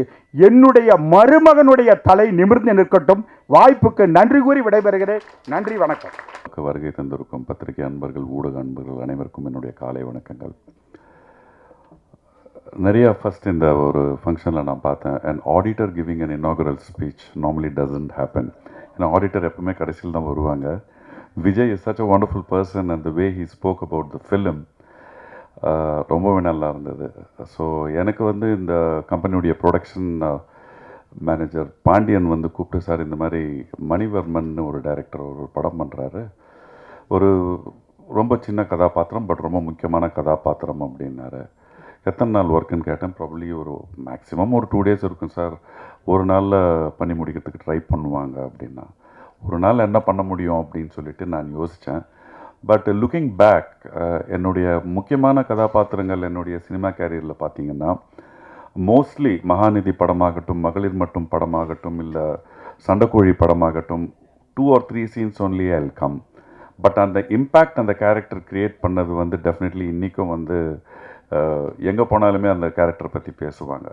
என்னுடைய மருமகனுடைய தலை நிமிர்ந்து நிற்கட்டும். வாய்ப்புக்கு நன்றி கூறி விடைபெறுகிறேன். நன்றி, வணக்கம். வருகை தந்திருக்கும் பத்திரிகை அன்பர்கள், ஊடக அன்பர்கள் அனைவருக்கும் என்னுடைய காலை வணக்கங்கள். நிறைய ஃபஸ்ட் இந்த ஒரு ஃபங்க்ஷனில் நான் பார்த்தேன். And auditor giving an inaugural speech normally doesn't happen. ஏன்னா ஆடிட்டர் எப்பவுமே கடைசியில் தான் வருவாங்க. Vijay is such a wonderful person and the way he spoke about the film ரொம்பவே நல்லா இருந்தது. ஸோ எனக்கு வந்து இந்த கம்பெனியுடைய ப்ரொடக்ஷன் மேனேஜர் பாண்டியன் வந்து கூப்பிட்டு, சார் இந்த மாதிரி மணிவர்மன் ஒரு டைரக்டர் ஒரு படம் பண்ணுறாரு, ஒரு ரொம்ப சின்ன கதாபாத்திரம் பட் ரொம்ப முக்கியமான கதாபாத்திரம் அப்படின்னாரு. எத்தனை நாள் ஒர்க்குன்னு கேட்டேன். ப்ராபப்ளி ஒரு மேக்ஸிமம் ஒரு 2 days இருக்கும் சார், ஒரு நாளில் பண்ணி முடிக்கிறதுக்கு ட்ரை பண்ணுவாங்க அப்படின்னா. ஒரு நாள் என்ன பண்ண முடியும் அப்படின்னு சொல்லிட்டு நான் யோசித்தேன். பட் லுக்கிங் பேக், என்னுடைய முக்கியமான கதாபாத்திரங்கள் என்னுடைய சினிமா கேரியரில் பார்த்தீங்கன்னா மோஸ்ட்லி மகாநிதி படமாகட்டும், மகளிர் மட்டும் படமாகட்டும், இல்லை சண்டைக்கோழி படமாகட்டும், 2 or 3 scenes only I'll come. But அந்த இம்பேக்ட் அந்த கேரக்டர் க்ரியேட் பண்ணது வந்து டெஃபினெட்லி இன்றைக்கும் வந்து எங்கே போனாலுமே அந்த கேரக்டரை பற்றி பேசுவாங்க.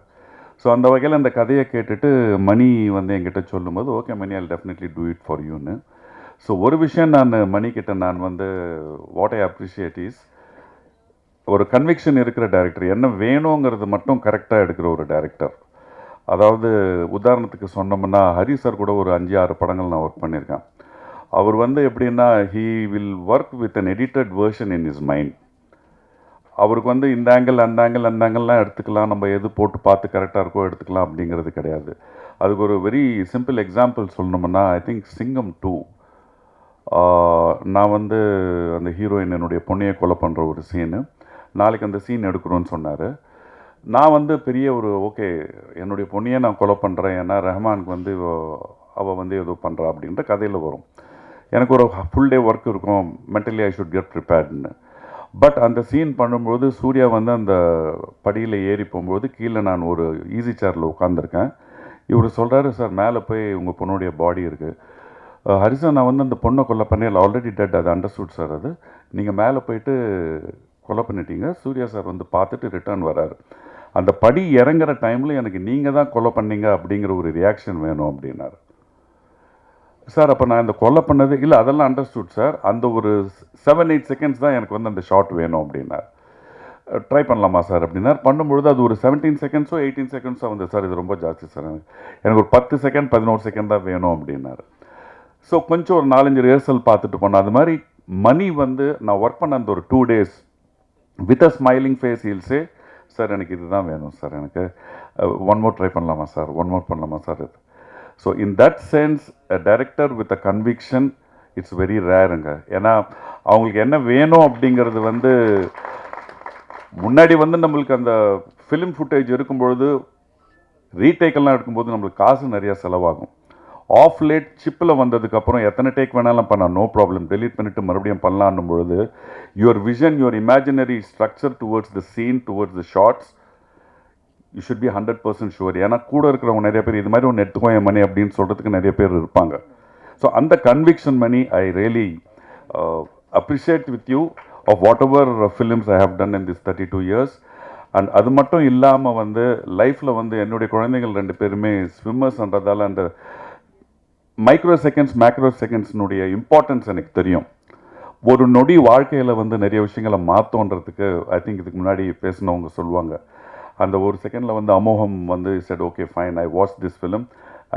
ஸோ அந்த வகையில் அந்த கதையை கேட்டுட்டு மணி வந்து என்கிட்ட சொல்லும்போது, okay Mani, I'll definitely do it for youன்னு. ஸோ ஒரு விஷயம் நான் மணிக்கிட்ட நான் வந்து வாட் ஐ அப்ரிஷியேட் இஸ், ஒரு கன்விக்ஷன் இருக்கிற டைரக்டர், என்ன வேணுங்கிறது மட்டும் கரெக்டாக எடுக்கிற ஒரு டைரக்டர். அதாவது உதாரணத்துக்கு சொன்னோம்னா, ஹரி சார் கூட ஒரு 5-6 படங்கள் நான் ஒர்க் பண்ணியிருக்கேன். அவர் வந்து எப்படின்னா, he will work with an edited version in is mind. அவருக்கு வந்து இந்த ஆங்கிள் அந்த ஆங்கிள் அந்த ஆங்கிள்லாம் எடுத்துக்கலாம், நம்ம எது போட்டு பார்த்து கரெக்டாக இருக்கோ எடுத்துக்கலாம் அப்படிங்கிறது கிடையாது. அதுக்கு ஒரு வெரி சிம்பிள் எக்ஸாம்பிள் சொல்லணும்னா, ஐ திங்க் சிங்கம் 2, நான் வந்து அந்த ஹீரோயின் என்னுடைய பொண்ணையை கொலை பண்ணுற ஒரு சீனு, நாளைக்கு அந்த சீன் எடுக்கிறோன்னு சொன்னார். நான் வந்து பெரிய ஒரு ஓகே என்னுடைய பொண்ணையை நான் கொலை பண்ணுறேன், ஏன்னா ரஹ்மானுக்கு வந்து அவள் வந்து ஏதோ பண்ணுறா அப்படின்ற கதையில் வரும். எனக்கு ஒரு ஃபுல் டே ஒர்க் இருக்கும், மென்டலி ஐ ஷுட் கெட் ப்ரிப்பேர்டுன்னு. பட் அந்த சீன் பண்ணும்போது சூர்யா வந்து அந்த படியில் ஏறி போகும்போது கீழே நான் ஒரு ஈஸி சேரில் உட்காந்துருக்கேன். இவர் சொல்கிறாரு, சார் மேலே போய் உங்கள் பொண்ணுடைய பாடி இருக்குது. ஹரிசன், நான் வந்து அந்த பொண்ணை கொலை பண்ணேன், ஆல்ரெடி டெட், அது அண்டர்ஸ்டுட் சார், அது நீங்கள் மேலே போயிட்டு கொலை பண்ணிட்டீங்க. சூர்யா சார் வந்து பார்த்துட்டு ரிட்டர்ன் வராரு. அந்த படி இறங்குற டைமில் எனக்கு நீங்கள் தான் கொலை பண்ணீங்க அப்படிங்கிற ஒரு ரியாக்ஷன் வேணும் அப்படின்னாரு. சார் அப்போ நான் இந்த கொலை பண்ணது இல்லை, அதெல்லாம் அண்டர்ஸ்டுட் சார், அந்த ஒரு 7-8 seconds தான் எனக்கு வந்து அந்த ஷாட் வேணும் அப்படின்னார். ட்ரை பண்ணலாமா சார் அப்படின்னார். பண்ணும்பொழுது அது ஒரு 17 seconds 18 seconds வந்து, சார் இது ரொம்ப ஜாஸ்தி சார், எனக்கு ஒரு 10 second 11 second தான் வேணும் அப்படின்னாரு. ஸோ கொஞ்சம் ஒரு 4-5 ரிஹர்சல் பார்த்துட்டு போனேன். அது மாதிரி மணி வந்து நான் ஒர்க் பண்ண அந்த ஒரு 2 days with a smiling face ஹீல்ஸே, சார் எனக்கு இதுதான் வேணும் சார், எனக்கு 1 more ட்ரை பண்ணலாமா சார், 1 more பண்ணலாமா சார் இது. So in that sense a director with a conviction it's very ரேருங்க. ஏன்னா அவங்களுக்கு என்ன வேணும் அப்படிங்கிறது வந்து முன்னாடி வந்து நம்மளுக்கு அந்த ஃபிலிம் ஃபுட்டேஜ் இருக்கும்பொழுது ரீடேக்கெல்லாம் எடுக்கும்போது நம்மளுக்கு காசு நிறையா செலவாகும். ஆஃப் லேட் சிப்பில் வந்ததுக்கப்புறம் எத்தனை டேக் வேணாலும் பண்ணலாம், நோ ப்ராப்ளம், டெலீட் பண்ணிவிட்டு மறுபடியும் பண்ணலான்னும் பொழுது your vision, your imaginary structure towards the scene, towards the shots, you should be 100% sure. ஏன்னா கூட இருக்கிறவங்க நிறைய பேர் இது மாதிரி ஒன்று எடுத்துக்கோ என் மணி அப்படின்னு சொல்கிறதுக்கு நிறைய பேர் இருப்பாங்க. ஸோ அந்த conviction Mani I really appreciate with you of whatever films I have done in this 32 years. And அது மட்டும் இல்லாமல் வந்து லைஃப்பில் வந்து என்னுடைய குழந்தைகள் 2 பேருமே ஸ்விம்மர்ஸ்ன்றதால அந்த மைக்ரோ செகண்ட்ஸ் மேக்ரோ செகண்ட்ஸ்னுடைய இம்பார்ட்டன்ஸ் எனக்கு தெரியும். ஒரு நொடி வாழ்க்கையில் வந்து நிறைய விஷயங்களை மாற்றோன்றதுக்கு ஐ திங்க் இதுக்கு முன்னாடி பேசினவங்க சொல்லுவாங்க, அந்த ஒரு செகண்டில் வந்து அமோகம் வந்து said okay fine, I watch this film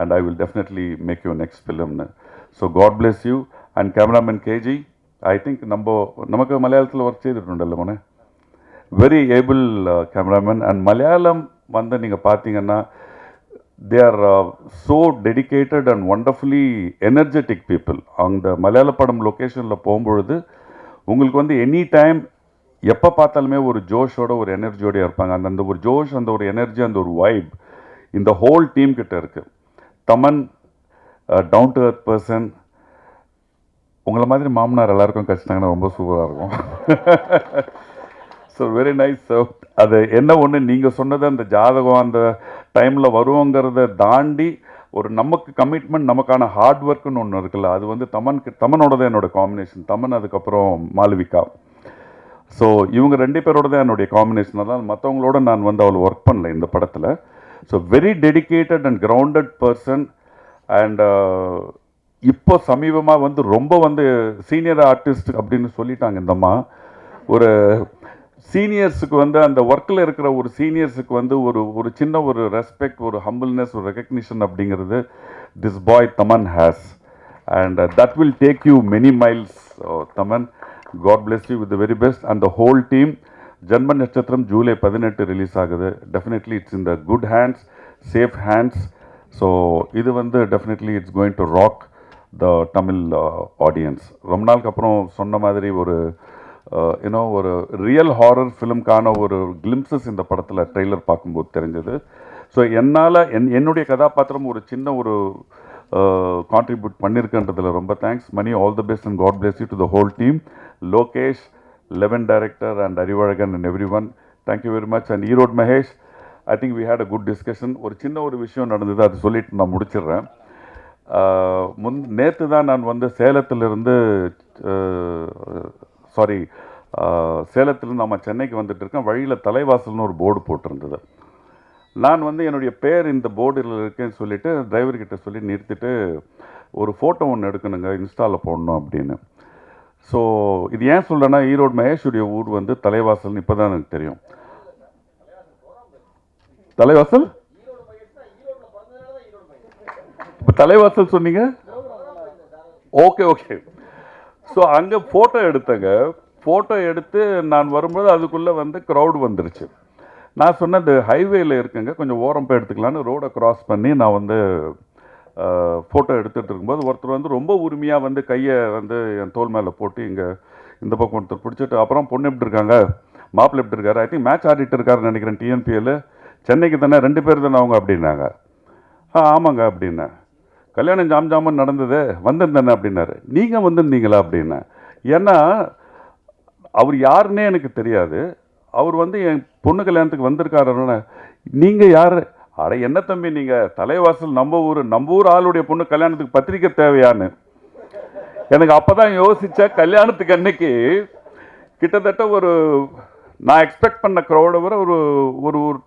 and I will definitely make you next ஃபிலிம்னு. So God bless you. And cameraman KG, I think நமக்கு மலையாளத்தில் ஒர்க் செய்துட்டுண்டல்ல மோனே, very able cameraman. And Malayalam வந்து நீங்கள் பார்த்தீங்கன்னா they are so dedicated and wonderfully energetic people. அந்த மலையாள படம் லொக்கேஷனில் போகும்பொழுது உங்களுக்கு வந்து எனி டைம் எப்போ பார்த்தாலுமே ஒரு ஜோஷோட ஒரு எனர்ஜியோட இருப்பாங்க. அந்த ஒரு ஜோஷ், அந்த ஒரு எனர்ஜி, அந்த ஒரு வைப் இந்த ஹோல் டீம் கிட்ட இருக்குது. Thaman down to earth person. உங்களை மாதிரி மாமனார் எல்லாருக்கும் கழிச்சிட்டாங்கன்னா ரொம்ப சூப்பராக இருக்கும். So very nice. ஸோ அது என்ன ஒன்று நீங்கள் சொன்னது, அந்த ஜாதகம் அந்த டைமில் வருவோங்கிறத தாண்டி ஒரு நமக்கு கமிட்மெண்ட், நமக்கான ஹார்ட் ஒர்க்குன்னு ஒன்று இருக்குல்ல, அது வந்து தமனோட தான் என்னோடய காம்பினேஷன். தமன் அதுக்கப்புறம் மாளவிகா. ஸோ இவங்க 2 பேரோட தான் என்னுடைய காம்பினேஷன். அதனால் மற்றவங்களோட நான் வந்து அவ்வளோ ஒர்க் பண்ணல இந்த படத்தில். So very dedicated and grounded person. And இப்போ சமீபமாக வந்து ரொம்ப வந்து சீனியர் ஆர்டிஸ்ட் அப்படின்னு சொல்லிட்டாங்க இந்தம்மா. ஒரு சீனியர்ஸுக்கு வந்து அந்த ஒர்க்கில் இருக்கிற ஒரு சீனியர்ஸுக்கு வந்து ஒரு சின்ன ஒரு ரெஸ்பெக்ட், ஒரு ஹம்பிள்னஸ், ஒரு ரெகக்னிஷன் அப்படிங்கிறது this boy Thaman has. And that will take you many miles Thaman. God bless you with the very best and the whole team. Jenma Natchathiram July 18 release ஆகுது. Definitely it's in the good hands, safe hands. So இது வந்து definitely it's going to rock the Tamil audience. ரொம்ப நாளுக்கு அப்புறம் சொன்ன மாதிரி ஒரு ஒரு ரியல் ஹாரர் ஃபிலிம்கான ஒரு கிளிம்சஸ் இந்த படத்தில் ட்ரெய்லர் பார்க்கும்போது தெரிஞ்சது. ஸோ என்னால் என்னுடைய கதாபாத்திரம் ஒரு சின்ன ஒரு கான்ட்ரிபியூட் பண்ணியிருக்கன்றதில் ரொம்ப thanks. Mani, all the best and God bless you to the whole team. Lokesh, Levin director and Arivalagan and everyone, thank you very much. And Erode Mahesh, I think we had a good discussion. ஒரு சின்ன ஒரு விஷயம் நடந்தது, அது சொல்லிட்டு நான் முடிச்சிடுறேன். நேற்று தான் நான் வந்து சேலத்திலிருந்து சேலத்திலிருந்து நம்ம சென்னைக்கு வந்துட்டு இருக்கேன். வழியில் தலைவாசல்னு ஒரு போர்டு போட்டிருந்தது. நான் வந்து என்னுடைய பேர் இந்த போர்டில் இருக்கேன்னு சொல்லிவிட்டு டிரைவர்கிட்ட சொல்லி நிறுத்திட்டு ஒரு ஃபோட்டோ ஒன்று எடுக்கணுங்க, இன்ஸ்டாவில் போடணும் அப்படின்னு. ஸோ இது ஏன் சொல்கிறேன்னா, ஈரோடு மகேஷுடைய ஊர் வந்து தலைவாசல்னு இப்போ தான் எனக்கு தெரியும். தலைவாசல் இப்போ தலைவாசல் சொன்னீங்க. Okay okay. ஸோ அங்கே ஃபோட்டோ எடுத்தேங்க. ஃபோட்டோ எடுத்து நான் வரும்போது அதுக்குள்ளே வந்து க்ரௌடு வந்துருச்சு. நான் சொன்னேன், இந்த ஹைவேயில் இருக்குங்க, கொஞ்சம் ஓரம் போய் எடுத்துக்கலான்னு ரோடை க்ராஸ் பண்ணி நான் வந்து ஃபோட்டோ எடுத்துகிட்டு இருக்கும்போது ஒருத்தர் வந்து ரொம்ப உரிமையாக வந்து கையை வந்து என் தோல் மேலே போட்டு இங்கே இந்த பக்கம் ஒருத்தர் பிடிச்சிட்டு, அப்புறம் பொண்ணு எப்படி இருக்காங்க, மாப்பிள்ளை எப்படி இருக்காரு, ஐ திங்க் மேட்ச் ஆடிட்டு இருக்காருன்னு நினைக்கிறேன், டிஎன்பிஎல், சென்னைக்கு தானே, 2 பேர் தானே அவங்க அப்படின்னாங்க. ஆமாங்க அப்படின்னேன். கல்யாணம் ஜாம் நடந்தது, வந்திருந்தேனே அப்படின்னாரு. நீங்கள் வந்திருந்தீங்களா அப்படின்னேன். ஏன்னா அவர் யாருன்னே எனக்கு தெரியாது. அவர் வந்து என் பொண்ணு கல்யாணத்துக்கு வந்திருக்காருன்னு, நீங்கள் யார்? அட என்ன தம்பி, நீங்கள் தலைவாசல் நம்ம ஊர் ஆளுடைய பொண்ணு கல்யாணத்துக்கு பத்திரிக்கை தேவையான்னு. எனக்கு அப்போ தான் யோசித்தேன். கல்யாணத்துக்கு அன்னைக்கு கிட்டத்தட்ட ஒரு நான் எக்ஸ்பெக்ட் பண்ண க்ரௌடை விட ஒரு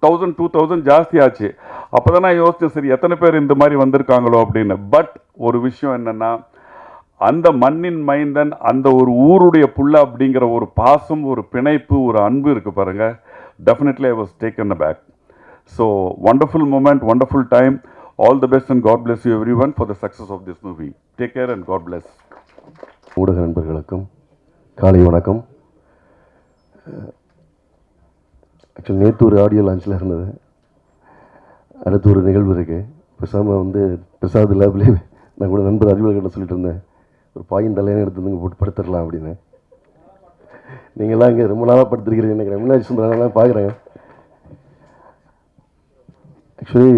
1000-2000 ஜாஸ்தி ஆச்சு. அப்போ தான் நான் யோசித்தேன், சரி எத்தனை பேர் இந்த மாதிரி வந்திருக்காங்களோ அப்படின்னு. பட் ஒரு விஷயம் என்னென்னா, அந்த மண்ணின் மைந்தன், அந்த ஒரு ஊருடைய புள்ள அப்படிங்கிற ஒரு பாசம், ஒரு பிணைப்பு, ஒரு அன்பு இருக்குது பாருங்கள். Definitely I was taken aback. So, wonderful moment, wonderful time. All the best and God bless you everyone for the success of this movie. Take care and God bless. ஊடக நண்பர்களுக்கும் காலை வணக்கம். ஆக்சுவலி நேற்று ஒரு ஆடியோ லான்ச்சில் இருந்தது. அடுத்து ஒரு நிகழ்வு இருக்குது. பேசாமல் வந்து பிரசாத் லேப்லேயே நான் கூட நண்பர் அறிவுகிட்ட சொல்லிட்டு இருந்தேன், ஒரு பாயின் தலையான எடுத்து வந்து போட்டு படுத்துடலாம் அப்படின்னு. நீங்கள்லாம் இங்கே ரொம்ப நாளாக படுத்துருக்கிறீங்க நினைக்கிறேன். மீனாட்சி சுந்தரலாம் பார்க்குறேன். ஆக்சுவலி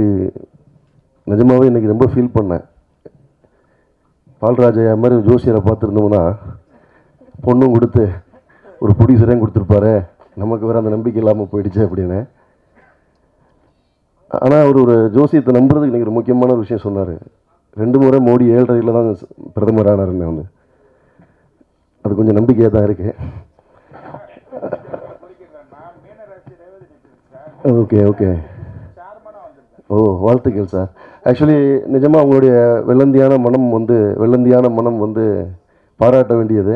நிஜமாகவே இன்றைக்கி ரொம்ப ஃபீல் பண்ணேன். பால்ராஜா மாதிரி ஒரு ஜோசியரை பார்த்துருந்தோம்னா பொண்ணும் கொடுத்து ஒரு ப்ரொடியூசரையும் கொடுத்துருப்பாரு, நமக்கு வேறு அந்த நம்பிக்கை இல்லாமல் போயிடுச்சு அப்படின்னு. ஆனால் அவர் ஒரு ஜோசியத்தை நம்புறதுக்கு இன்றைக்கி ஒரு முக்கியமான ஒரு விஷயம் சொன்னார். 2 முறை மோடி 7.5 தான் பிரதமர் ஆனாருன்னு வந்து அது கொஞ்சம் நம்பிக்கையாக தான் இருக்குது. Okay okay. ஓ, வாழ்த்துக்கள் சார். ஆக்சுவலி நிஜமாக உங்களுடைய வெள்ளந்தியான மனம் வந்து பாராட்ட வேண்டியது.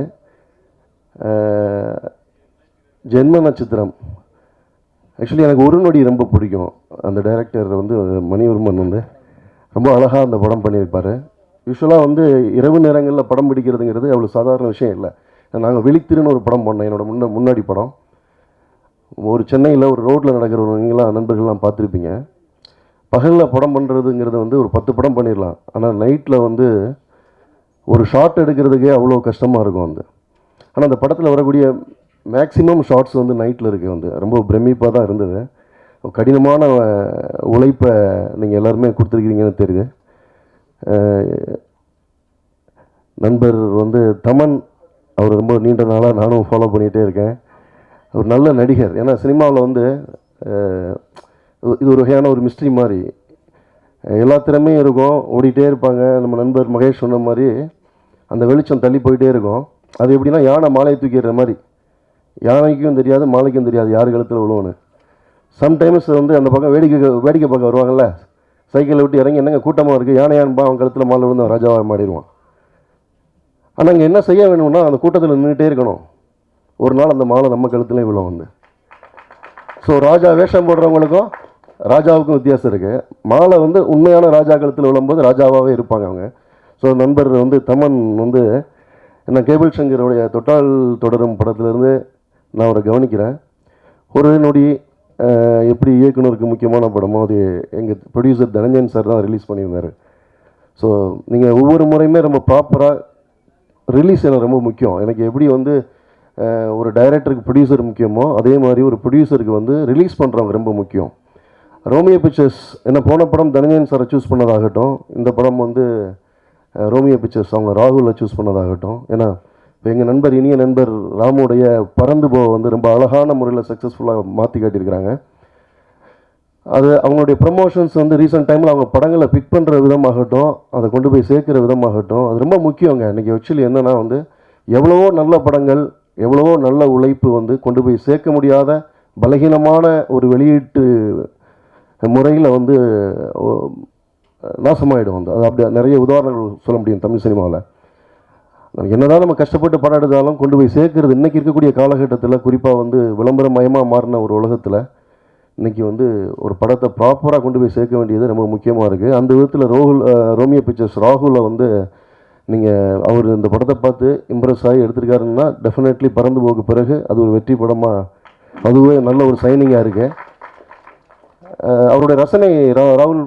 ஜென்ம நட்சத்திரம் ஆக்சுவலி எனக்கு ஒரு நொடி ரொம்ப பிடிக்கும். அந்த டைரக்டர் வந்து மணிவர்மன் வந்து ரொம்ப அழகாக அந்த படம் பண்ணியிருப்பார். யூஸ்வலாக வந்து இரவு நேரங்களில் படம் பிடிக்கிறதுங்கிறது அவ்வளோ சாதாரண விஷயம் இல்லை. நாங்கள் விழித்திருன்னு ஒரு படம் பண்ணோம், என்னோடய முன்னாடி படம். ஒரு சென்னையில் ஒரு ரோட்டில் நடக்கிற நீங்களாம் நண்பர்கள்லாம் பார்த்துருப்பீங்க. பகலில் படம் பண்ணுறதுங்கிறது வந்து ஒரு 10 படம் பண்ணிடலாம். ஆனால் நைட்டில் வந்து ஒரு ஷாட் எடுக்கிறதுக்கே அவ்வளோ கஷ்டமாக இருக்கும் வந்து. ஆனால் அந்த படத்தில் வரக்கூடிய மேக்ஸிமம் ஷார்ட்ஸ் வந்து நைட்டில் இருக்குது. வந்து ரொம்ப பிரமிப்பாக தான் இருந்தது. கடினமான உழைப்பை நீங்கள் எல்லாருமே கொடுத்துருக்கீங்கன்னு தெரியுது. நண்பர் வந்து தமன், அவர் ரொம்ப நீண்ட நாளாக நானும் ஃபாலோ பண்ணிகிட்டே இருக்கேன். ஒரு நல்ல நடிகர். ஏன்னா சினிமாவில் வந்து இது ஒரு வகையான ஒரு மிஸ்ட்ரி மாதிரி, எல்லா திறமையும் இருக்கும், ஓடிட்டே இருப்பாங்க. நம்ம நண்பர் மகேஷ் சொன்ன மாதிரி அந்த வெளிச்சம் தள்ளி போயிட்டே இருக்கும். அது எப்படின்னா யானை மாலையை தூக்கிடுற மாதிரி, யானைக்கும் தெரியாது மாலைக்கும் தெரியாது யார் கழுத்தில் விழுவுன்னு. சம்டைம்ஸ் வந்து அந்த பக்கம் வேடிக்கை பார்க்க வருவாங்கள்ல, சைக்கிளை விட்டு இறங்கி என்னங்க கூட்டமாக இருக்குது, யானையான்பா அவன் கழுத்தில் மாலை விழுந்து ராஜாவாக மாறிடுவான். ஆனால் அங்கே என்ன செய்ய வேணும்னா அந்த கூட்டத்தில் நின்றுட்டே இருக்கணும். ஒரு நாள் அந்த மாலை நம்ம கழுத்துலேயே விழும் வந்து. ஸோ ராஜா வேஷம் போடுறவங்களுக்கும் ராஜாவுக்கும் வித்தியாசம் இருக்குது. மாலை வந்து உண்மையான ராஜா கழுத்தில் விழும்போது ராஜாவாகவே இருப்பாங்க அவங்க. ஸோ நண்பர் வந்து தமன் வந்து என்ன கேபிள் சங்கருடைய தொட்டால் தொடரும் படத்துலேருந்து நான் அவரை கவனிக்கிறேன். ஒரு நொடி எப்படி இயக்குனருக்கு முக்கியமான படமோ அது எங்கள் ப்ரொடியூசர் தனஞ்சயன் சார் தான் ரிலீஸ் பண்ணியிருந்தார். ஸோ நீங்கள் ஒவ்வொரு முறையுமே ரொம்ப ப்ராப்பராக ரிலீஸ் எனக்கு ரொம்ப முக்கியம். எனக்கு எப்படி வந்து ஒரு டைரக்டருக்கு ப்ரொடியூசர் முக்கியமோ அதே மாதிரி ஒரு ப்ரொடியூசருக்கு வந்து ரிலீஸ் பண்ணுறவங்க ரொம்ப முக்கியம். ரோமியோ பிக்சர்ஸ் என்ன போன படம் தனஞ்சயன் சாரை சூஸ் பண்ணதாகட்டும், இந்த படம் வந்து ரோமியோ பிக்சர்ஸ் அவங்க ராகுலை சூஸ் பண்ணதாகட்டும். ஏன்னா இப்போ எங்கள் நண்பர் இனிய நண்பர் ராமுடைய பறந்து போ வந்து ரொம்ப அழகான முறையில் சக்ஸஸ்ஃபுல்லாக மாற்றி காட்டியிருக்கிறாங்க. அது அவங்களுடைய ப்ரமோஷன்ஸ் வந்து ரீசெண்ட் டைமில் அவங்க படங்களை பிக் பண்ணுற விதமாகட்டும், அதை கொண்டு போய் சேர்க்குற விதமாகட்டும், அது ரொம்ப முக்கியங்க. இன்றைக்கி ஆக்சுவலி என்னென்னா வந்து எவ்வளவோ நல்ல படங்கள், எவ்வளவோ நல்ல உழைப்பு வந்து கொண்டு போய் சேர்க்க முடியாத பலகீனமான ஒரு வெளியீட்டு முறையில் வந்து நாசமாகிடும். வந்து அது அப்படி நிறைய உதாரணங்கள் சொல்ல முடியும் தமிழ் சினிமாவில். என்னதான் நம்ம கஷ்டப்பட்டு படம் எடுத்தாலும் கொண்டு போய் சேர்க்கறது இன்றைக்கி இருக்கக்கூடிய காலகட்டத்தில், குறிப்பாக வந்து விளம்பரமயமாக மாறின ஒரு உலகத்தில் இன்றைக்கி வந்து ஒரு படத்தை ப்ராப்பராக கொண்டு போய் சேர்க்க வேண்டியது ரொம்ப முக்கியமாக இருக்குது. அந்த விதத்தில் ரோமியோ பிக்சர்ஸ் ராகுலை வந்து நீங்கள் அவர் இந்த படத்தை பார்த்து இம்ப்ரெஸ் ஆகி எடுத்திருக்காருன்னா டெஃபினெட்லி பறந்து போக பிறகு அது ஒரு வெற்றி படமாக அதுவே நல்ல ஒரு சைனிங்காக இருக்குது. அவருடைய ரசனை ராகுல்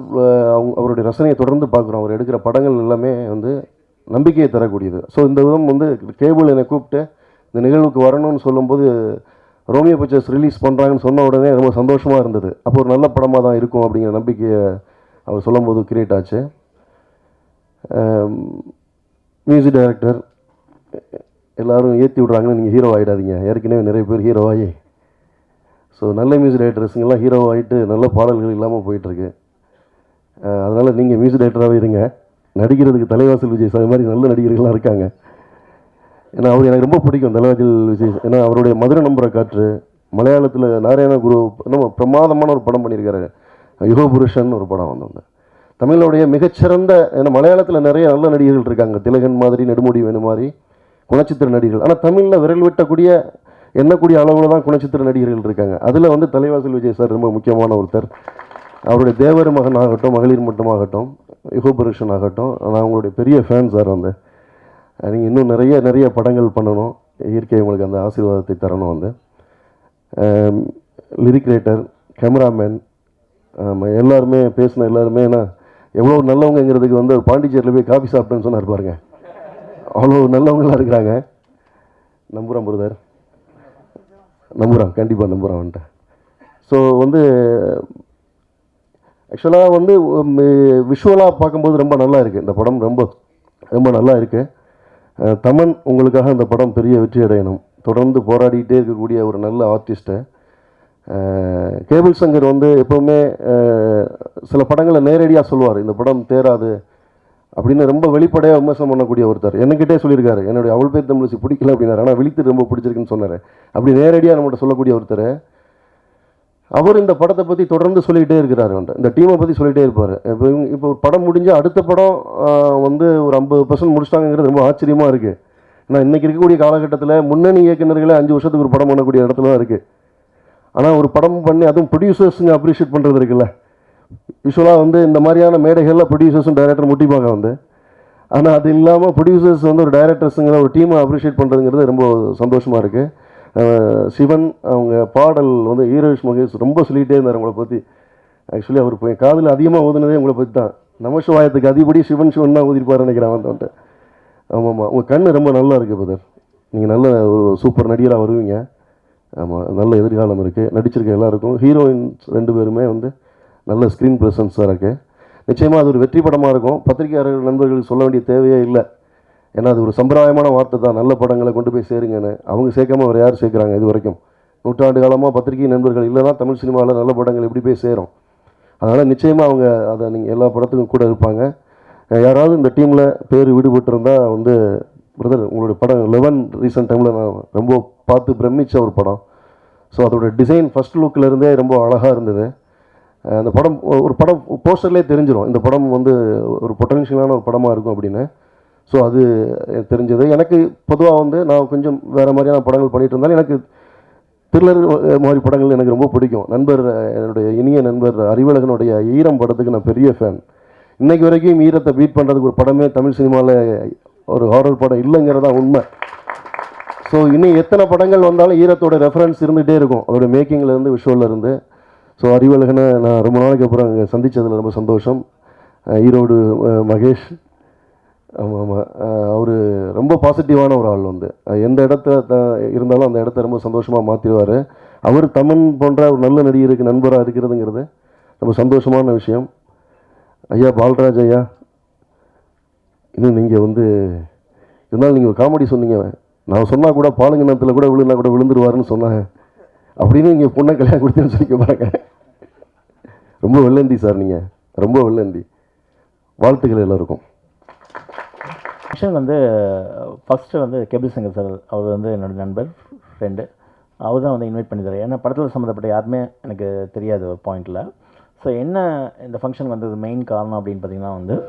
அவருடைய ரசனையை தொடர்ந்து பார்க்குறோம். அவர் எடுக்கிற படங்கள் எல்லாமே வந்து நம்பிக்கையை தரக்கூடியது. ஸோ இந்த விதம் வந்து கேபிள் என்னை கூப்பிட்டு இந்த நிகழ்வுக்கு வரணும்னு சொல்லும்போது ரோமியோ பிக்சர்ஸ் ரிலீஸ் பண்ணுறாங்கன்னு சொன்ன உடனே ரொம்ப சந்தோஷமாக இருந்தது. அப்போ ஒரு நல்ல படமாக தான் இருக்கும் அப்படிங்கிற நம்பிக்கையை அவர் சொல்லும்போது கிரியேட் ஆச்சு. மியூசிக் டைரக்டர் எல்லோரும் ஏற்றி விட்றாங்கன்னு நீங்கள் ஹீரோ ஆகிடாதீங்க. ஏற்கனவே நிறைய பேர் ஹீரோ ஆகி, ஸோ நல்ல மியூசிக் டைரக்டர்ஸுங்கெல்லாம் ஹீரோ ஆகிட்டு நல்ல பாடல்கள் இல்லாமல் போயிட்டுருக்கு. அதனால் நீங்கள் மியூசிக் டைரக்டராகவே இருங்க. நடிக்கிறதுக்கு தலைவாசல் விஜய் சார் மாதிரி நல்ல நடிகர்கள்லாம் இருக்காங்க. ஏன்னா அவர் எனக்கு ரொம்ப பிடிக்கும் தலைவாசல் விஜய். ஏன்னா அவருடைய மதுரை நம்புற காற்று, மலையாளத்தில் நாராயண குரு இன்னும் பிரமாதமான ஒரு படம் பண்ணியிருக்காரு, யுக புருஷன் ஒரு படம் வந்து. தமிழுடைய மிகச்சிறந்த, ஏன்னா மலையாளத்தில் நிறைய நல்ல நடிகர்கள் இருக்காங்க, திலகன் மாதிரி, நெடுமுடி வேணு மாதிரி குணச்சித்திர நடிகர்கள். ஆனால் தமிழில் விரல் வெட்டக்கூடிய எண்ணக்கூடிய அளவில் தான் குணச்சித்திர நடிகர்கள் இருக்காங்க. அதில் வந்து தலைவாசல் விஜய் சார் ரொம்ப முக்கியமான ஒருத்தர். அவருடைய தேவர் மகன் ஆகட்டும், மகளிர் மட்டுமாகட்டும், யுகபுருஷன் ஆகட்டும், நான் உங்களுடைய பெரிய ஃபேன் சார். வந்து நீங்கள் இன்னும் நிறைய படங்கள் பண்ணணும், இயற்கை உங்களுக்கு அந்த ஆசீர்வாதத்தை தரணும். வந்து லிரிக் ரைட்டர், கேமராமேன், எல்லாருமே பேசின எல்லாருமே ஏன்னா எவ்வளோ நல்லவங்கிறதுக்கு வந்து பாண்டிச்சேரியில் போய் காஃபி சாப்பிட்டேன்னு சொன்னார் பாருங்க. அவ்வளோ நல்லவங்களாக இருக்கிறாங்க. நம்புகிறோம் பிரதர், நம்புகிறோம், கண்டிப்பாக நம்புகிறோம் வந்துட்டு. ஸோ வந்து ஆக்சுவலாக வந்து விஷுவலாக பார்க்கும்போது ரொம்ப நல்லா இருக்குது இந்த படம், ரொம்ப ரொம்ப நல்லா இருக்குது. தமன் உங்களுக்காக இந்த படம் பெரிய வெற்றி அடையணும். தொடர்ந்து போராடிக்கிட்டே இருக்கக்கூடிய ஒரு நல்ல ஆர்டிஸ்ட்டு. கேபிள் சங்கர் வந்து எப்போவுமே சில படங்களை நேரடியாக சொல்லுவார், இந்த படம் தேராது அப்படின்னு ரொம்ப வெளிப்படையாக விமர்சனம் பண்ணக்கூடிய ஒருத்தர். என்கிட்டே சொல்லியிருக்காரு, என்னுடைய அவள் பேர் தமிழிசை பிடிக்கல அப்படின்னாரு, ஆனால் விழித்து ரொம்ப பிடிச்சிருக்குன்னு சொன்னார். அப்படி நேரடியாக நம்மகிட்ட சொல்லக்கூடிய ஒருத்தர். அவர் இந்த படத்தை பற்றி தொடர்ந்து சொல்லிகிட்டே இருக்கிறார், இந்த டீமை பற்றி சொல்லிகிட்டே இருப்பார். இப்போ ஒரு படம் முடிஞ்சால் அடுத்த படம் வந்து ஒரு 50% முடிச்சிட்டாங்கிறது ரொம்ப ஆச்சரியமாக இருக்குது. ஏன்னா இன்றைக்கி இருக்கக்கூடிய காலகட்டத்தில் முன்னணி இயக்குநர்களே 5 வருஷத்துக்கு ஒரு படம் பண்ணக்கூடிய இடத்துல தான் இருக்குது. ஆனால் ஒரு படம் பண்ணி அதுவும் ப்ரொடியூசர்ஸுங்க அப்ரிஷியேட் பண்ணுறது இருக்குல்ல, யூஸ்வலாக வந்து இந்த மாதிரியான மேடைகளில் ப்ரொடியூசர்ஸும் டைரக்டர் முட்டிப்பாங்க வந்து. ஆனால் அது இல்லாமல் ப்ரொடியூசர்ஸ் வந்து ஒரு டைரக்டர்ஸுங்கிற ஒரு டீமை அப்ரிஷியேட் பண்ணுறதுங்கிறது ரொம்ப சந்தோஷமாக இருக்குது. சிவன் அவங்க பாடல் வந்து ஈரோஷ் மகேஷ் ரொம்ப சொல்லிகிட்டே இருந்தார் உங்களை பற்றி. ஆக்சுவலி அவர் இப்போ காதில் அதிகமாக ஊதுனதே உங்களை பற்றி தான். நமசிவாயத்துக்கு அதிகப்படி சிவன் தான் ஊதிருப்பார் நினைக்கிறேன் வந்துட்டு. ஆமாம்மா, உங்கள் கண் ரொம்ப நல்லா இருக்குது பிரதர். நீங்கள் நல்ல ஒரு சூப்பர் நடிகராக வருவீங்க. ஆமாம், நல்ல எதிர்காலம் இருக்குது. நடிச்சிருக்க எல்லாருக்கும், ஹீரோயின்ஸ் 2 பேருமே வந்து நல்ல ஸ்க்ரீன் ப்ரெசன்ஸாக இருக்குது. நிச்சயமாக அது ஒரு வெற்றி படமாக இருக்கும். பத்திரிகையாளர்கள் நண்பர்களுக்கு சொல்ல வேண்டிய தேவையே இல்லை. ஏன்னா அது ஒரு சம்பிரதாயமான வார்த்தை தான், நல்ல படங்களை கொண்டு போய் சேருங்கன்னு. அவங்க சேர்க்காம அவர் யார் சேர்க்குறாங்க? இது வரைக்கும் நூற்றாண்டு காலமாக பத்திரிகை நண்பர்கள் இல்லைனா தமிழ் சினிமாவில் நல்ல படங்கள் எப்படி போய் சேரும்? அதனால் நிச்சயமாக அவங்க அதை நீங்கள் எல்லா படத்துக்கும் கூட இருப்பாங்க. யாராவது இந்த டீமில் பேர் விடுபட்டிருந்தால் வந்து பிரதர் உங்களுடைய படம் 11 ரீசெண்ட் டைமில் நான் ரொம்ப பார்த்து பிரமிச்ச ஒரு படம். ஸோ அதோடய டிசைன் ஃபஸ்ட் லுக்கிலேருந்தே ரொம்ப அழகாக இருந்தது. அந்த படம் ஒரு படம் போஸ்டர்லேயே தெரிஞ்சிடும் இந்த படம் வந்து ஒரு பொட்டன்ஷியலான ஒரு படமாக இருக்கும் அப்படின்னு. ஸோ அது தெரிஞ்சது எனக்கு. பொதுவாக வந்து நான் கொஞ்சம் வேறு மாதிரியான படங்கள் பண்ணிகிட்டு இருந்தாலும் எனக்கு த்ரில்லர் மாதிரி படங்கள் எனக்கு ரொம்ப பிடிக்கும். என்னுடைய இனிய நண்பர் அறிவழகனுடைய ஈரம் படத்துக்கு நான் பெரிய ஃபேன். இன்றைக்கு வரைக்கும் ஈரத்தை பீட் பண்ணுறதுக்கு ஒரு படமே தமிழ் சினிமாவில் ஒரு ஹாரர் படம் இல்லைங்கிறதா உண்மை. ஸோ இன்னும் எத்தனை படங்கள் வந்தாலும் ஈரத்தோட ரெஃபரன்ஸ் இருந்துகிட்டே இருக்கும், அதோட மேக்கிங்லேருந்து விஷுவல்லேருந்து. ஸோ அறிவழகனை நான் ரொம்ப நாளைக்கு அப்புறம் அங்கே சந்தித்ததில் ரொம்ப சந்தோஷம். ஈரோடு மகேஷ், ஆமாம், அவர் ரொம்ப பாசிட்டிவான ஒரு ஆள். எந்த இடத்த இருந்தாலும் அந்த இடத்த ரொம்ப சந்தோஷமாக மாற்றிடுவார். அவர் தமன் போன்ற ஒரு நல்ல நடிகருக்கு நண்பராக இருக்கிறதுங்கிறது ரொம்ப சந்தோஷமான விஷயம். ஐயா பால்ராஜ் ஐயா, இன்னும் நீங்கள் இருந்தாலும் நீங்கள் ஒரு காமெடி சொன்னீங்க, நான் சொன்னால் கூட பாலுங்கிணத்தில் கூட விழுந்தா கூட விழுந்துருவாருன்னு சொன்னாங்க, அப்படின்னு நீங்கள் பொண்ணை கல்யாணம் கொடுத்தேன்னு சொல்லிக்க பாருங்க. ரொம்ப வெள்ளந்தி சார், நீங்கள் ரொம்ப வெள்ளந்தி. வாழ்த்துக்கள் எல்லோருக்கும். Function first Cable Sankar sir, அவர் என்னோட நண்பர், ஃப்ரெண்டு. அவர் தான் இன்வைட் பண்ணித்தரார். ஏன்னா படத்தில் சம்மந்தப்பட்ட யாருமே எனக்கு தெரியாது ஒரு பாயிண்டில். ஸோ என்ன இந்த ஃபங்க்ஷன் மெயின் காரணம் அப்படின்னு பார்த்தீங்கன்னா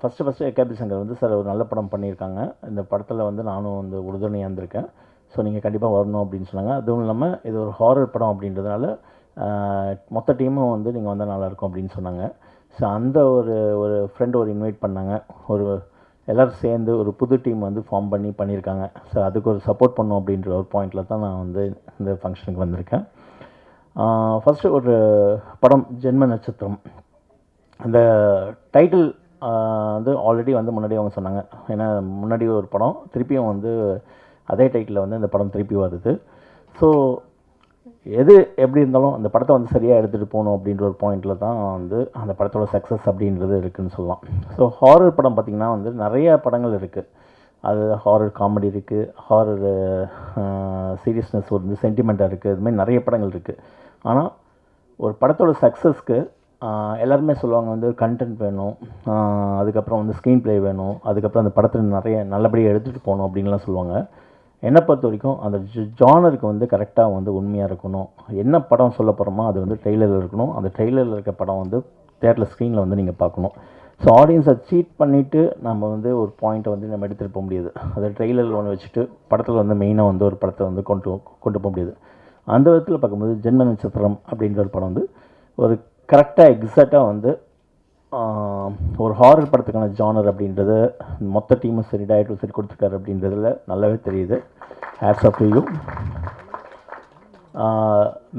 ஃபஸ்ட்டு கேபிள் சங்கர் சார் ஒரு நல்ல படம் பண்ணியிருக்காங்க, இந்த படத்தில் நானும் உறுதுணையாக இருந்திருக்கேன், ஸோ நீங்கள் கண்டிப்பாக வரணும் அப்படின்னு சொன்னாங்க. அதுவும் இல்லாமல் இது ஒரு ஹாரர் படம் அப்படின்றதுனால மொத்த டீமும் நீங்கள் வந்தால் நல்லாயிருக்கும் அப்படின்னு சொன்னாங்க. ஸோ அந்த ஒரு ஃப்ரெண்டு இன்வைட் பண்ணாங்க, எல்லோரும் சேர்ந்து ஒரு புது டீம் ஃபார்ம் பண்ணியிருக்காங்க. ஸோ அதுக்கு ஒரு சப்போர்ட் பண்ணோம் அப்படின்ற ஒரு பாயிண்டில் தான் நான் இந்த ஃபங்க்ஷனுக்கு வந்திருக்கேன். ஃபஸ்ட்டு ஒரு படம் ஜென்ம நட்சத்திரம், அந்த டைட்டில் ஆல்ரெடி முன்னாடி அவங்க சொன்னாங்க. ஏன்னா முன்னாடி ஒரு படம் திருப்பியும் அதே டைட்டிலில் இந்த படம் திருப்பி வருது. ஸோ எது எப்படி இருந்தாலும் அந்த படத்தை சரியாக எடுத்துகிட்டு போகணும் அப்படின்ற ஒரு பாயிண்டில் தான் அந்த படத்தோட சக்ஸஸ் அப்படின்றது இருக்குதுன்னு சொல்லலாம். ஸோ ஹாரர் படம் பார்த்திங்கன்னா நிறைய படங்கள் இருக்குது. அது ஹாரர் காமெடி இருக்குது, ஹாரர் சீரியஸ்னஸ் சென்டிமெண்ட்டாக இருக்குது, இதுமாதிரி நிறைய படங்கள் இருக்குது. ஆனால் ஒரு படத்தோட சக்ஸஸ்க்கு எல்லாருமே சொல்லுவாங்க கண்டென்ட் வேணும், அதுக்கப்புறம் ஸ்க்ரீன் ப்ளே வேணும், அதுக்கப்புறம் அந்த படத்தில் நிறைய நல்லபடியாக எடுத்துகிட்டு போகணும் அப்படின்லாம் சொல்லுவாங்க. என்னை பொறுத்த வரைக்கும் அந்த ஜானருக்கு கரெக்டாக உண்மையாக இருக்கணும். என்ன படம் சொல்ல போகிறோமோ அது ட்ரெய்லரில் இருக்கணும். அந்த ட்ரெய்லரில் இருக்க படம் தேட்டரில் ஸ்க்ரீனில் நீங்கள் பார்க்கணும். ஸோ ஆடியன்ஸை சீட் பண்ணிவிட்டு நம்ம ஒரு பாயிண்ட்டை நம்ம எடுத்துகிட்டு போக முடியாது. அதை ட்ரெய்லரில் ஒன்று வச்சுட்டு படத்தில் மெயினாக ஒரு படத்தை கொண்டு போக முடியாது. அந்த விதத்தில் பார்க்கும்போது ஜென்ம நட்சத்திரம் அப்படின்ற ஒரு படம் ஒரு கரெக்டாக எக்ஸாக்டாக ஒரு ஹாரர் படத்துக்கான ஜானர் அப்படின்றது மொத்த டீமும் சரி, டைரக்டரும் சரி கொடுத்துருக்காரு அப்படின்றதுல நல்லாவே தெரியுது. Hats off to you.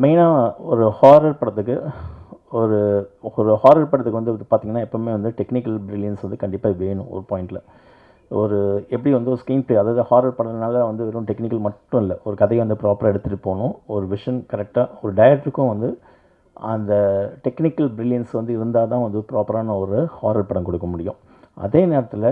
மெயினாக ஒரு ஹாரர் படத்துக்கு ஒரு ஹாரர் படத்துக்கு பார்த்திங்கன்னா எப்போவுமே டெக்னிக்கல் ப்ரில்லியன்ஸ் கண்டிப்பாக வேணும். ஒரு பாயிண்டில் எப்படி ஒரு ஸ்க்ரீன் ப்ளே, அதாவது ஹாரர் படம்னால வெறும் டெக்னிக்கல் மட்டும் இல்லை, ஒரு கதையை ப்ராப்பராக எடுத்துகிட்டு போகணும். ஒரு விஷன் கரெக்டாக ஒரு டைரக்டருக்கும் அந்த டெக்னிக்கல் ப்ரில்லியன்ஸ் இருந்தால் தான் ப்ராப்பரான ஒரு ஹாரர் படம் கொடுக்க முடியும். அதே நேரத்தில்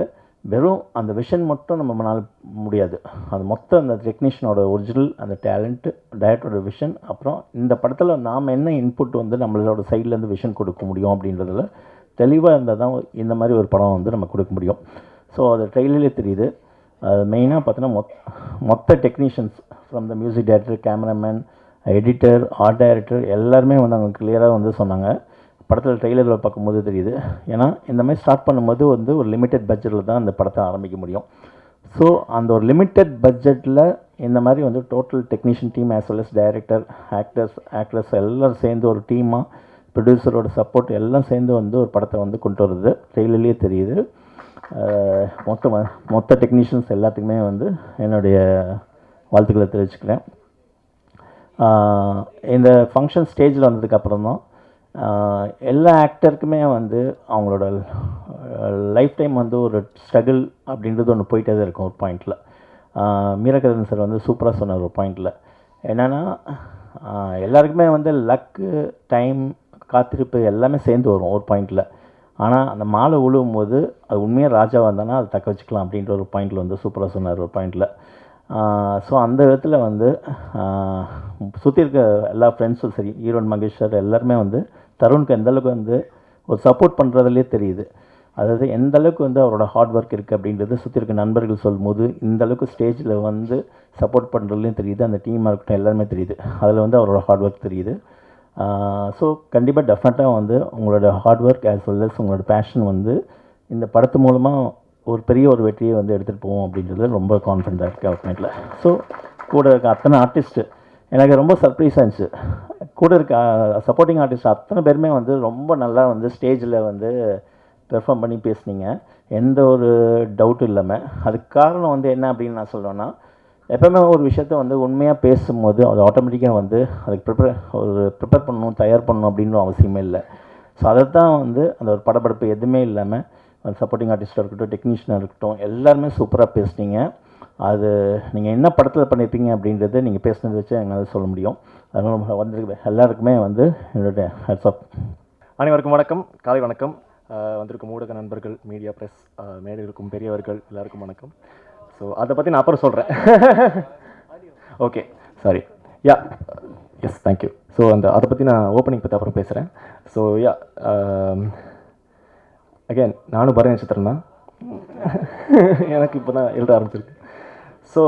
வெறும் அந்த விஷன் மட்டும் நம்மளால் முடியாது. அது மொத்த அந்த டெக்னீஷியனோட ஒரிஜினல் அந்த டேலண்ட்டு, டைரக்டரோட விஷன், அப்புறம் இந்த படத்தில் நாம் என்ன இன்புட் நம்மளோட சைட்லேருந்து விஷன் கொடுக்க முடியும் அப்படின்றதில் தெளிவாக இருந்தால் தான் இந்த மாதிரி ஒரு படம் நம்ம கொடுக்க முடியும். ஸோ அது ட்ரெயிலர்லேயே தெரியுது. அது மெயினாக பார்த்தோன்னா மொத்த technicians from the music director, cameraman, editor, art director எல்லாருமே அவங்க கிளியராக சொன்னாங்க. படத்தில் ட்ரெய்லரில் பார்க்கும்போது தெரியுது. ஏன்னா இந்த மாதிரி ஸ்டார்ட் பண்ணும்போது ஒரு லிமிட்டட் பட்ஜெட்டில் தான் அந்த படத்தை ஆரம்பிக்க முடியும். ஸோ அந்த ஒரு லிமிட்டட் பட்ஜெட்டில் இந்த மாதிரி total technician team as well as director, actress எல்லோரும் சேர்ந்து ஒரு டீமாக, ப்ரொடியூசரோட சப்போர்ட் எல்லாம் சேர்ந்து ஒரு படத்தை கொண்டு வருது. ட்ரெய்லர்லேயே தெரியுது. மொத்த டெக்னீஷியன்ஸ் எல்லாத்துக்குமே என்னுடைய வாழ்த்துக்களை தெரிவிச்சுக்கிறேன். இந்த ஃபங்க்ஷன் ஸ்டேஜில் வந்ததுக்கப்புறம் தான் எல்லா ஆக்டருக்குமே அவங்களோட லைஃப் டைம் ஒரு ஸ்ட்ரகிள் அப்படின்றது ஒன்று போயிட்டே தான் இருக்கும். ஒரு பாயிண்டில் மீரகதன் சார் சூப்பராக சொன்னார் ஒரு பாயிண்டில். என்னென்னா எல்லாருக்குமே லக்கு, டைம், காத்திருப்பு எல்லாமே சேர்ந்து வரும் ஒரு பாயிண்டில். ஆனால் அந்த மாலை உழுவும் போது அது உண்மையாக ராஜாவாக இருந்தானா அதை தக்க வச்சுக்கலாம் அப்படின்ற ஒரு பாயிண்டில் சூப்பராக சொன்னார் ஒரு பாயிண்டில். ஸோ அந்த விதத்தில் சுற்றி இருக்க எல்லா ஃப்ரெண்ட்ஸும் சரி, ஈரோடு மகேஷ் சார் எல்லாருமே தருணுக்கு எந்தளவுக்கு ஒரு சப்போர்ட் பண்ணுறதுலே தெரியுது. அதாவது எந்தளவுக்கு அவரோட ஹார்ட் ஒர்க் இருக்குது அப்படின்றது சுற்றி இருக்க நண்பர்கள் சொல்லும்போது இந்தளவுக்கு ஸ்டேஜில் சப்போர்ட் பண்ணுறதுலேயும் தெரியுது. அந்த டீமாக இருக்கட்டும் எல்லாருமே தெரியுது. அதில் அவரோட ஹார்ட் ஒர்க் தெரியுது. ஸோ கண்டிப்பாக டெஃபினட்டாக உங்களோட hard work as well as உங்களோட பேஷன் இந்த படத்து மூலமாக ஒரு பெரிய ஒரு வெற்றியை எடுத்துகிட்டு போவோம் அப்படின்றதுல ரொம்ப கான்ஃபிடண்ட்டாக இருக்குது அவுட்மேட்டில். ஸோ கூட இருக்க அத்தனை ஆர்டிஸ்ட்டு எனக்கு ரொம்ப சர்ப்ரைஸாக இருந்துச்சு. கூட இருக்க சப்போர்ட்டிங் ஆர்டிஸ்ட் அத்தனை பேருமே வந்து ரொம்ப நல்லா வந்து ஸ்டேஜில் வந்து பெர்ஃபார்ம் பண்ணி பேசுனீங்க, எந்த ஒரு டவுட்டும் இல்லாமல். அதுக்கு காரணம் வந்து என்ன அப்படின்னு நான் சொல்லுவேன்னா, எப்போவுமே ஒரு விஷயத்த வந்து உண்மையாக பேசும்போது அது ஆட்டோமேட்டிக்காக வந்து அதுக்கு ப்ரிப்பேர் பண்ணணும், தயார் பண்ணணும் அப்படின்னு அவசியமே இல்லை. ஸோ அதை தான் வந்து அந்த ஒரு படப்படப்பு எதுவுமே இல்லாமல் சப்போர்ட்டிங் ஆர்டிஸ்ட்டாக இருக்கட்டும், டெக்னீஷியனாக இருக்கட்டும், எல்லாருமே சூப்பராக பேசுனீங்க. அது நீங்கள் என்ன படத்தில் பண்ணியிருப்பீங்க அப்படின்றது நீங்கள் பேசுனது வச்சு என்னால் சொல்ல முடியும். அதனால் வந்திருக்க எல்லாருக்குமே வந்து என்னுடைய ஹேட்ஸ் ஆஃப். அனைவருக்கும் வணக்கம், காலை வணக்கம். வந்திருக்கும் ஊடக நண்பர்கள், மீடியா ப்ரெஸ், மேடையில் இருக்கும் பெரியவர்கள் எல்லாருக்கும் வணக்கம். ஸோ அதை பற்றி நான் அப்புறம் சொல்கிறேன். Okay, sorry. Yeah, yes, thank you. So அதை பற்றி நான் ஓப்பனிங் பற்றி அப்புறம் பேசுகிறேன். ஸோ யா, அகேன் நானும் பரணி நட்சத்திரம் தான். எனக்கு இப்போ தான் எழுத ஆரம்பிச்சிருக்கு. ஸோ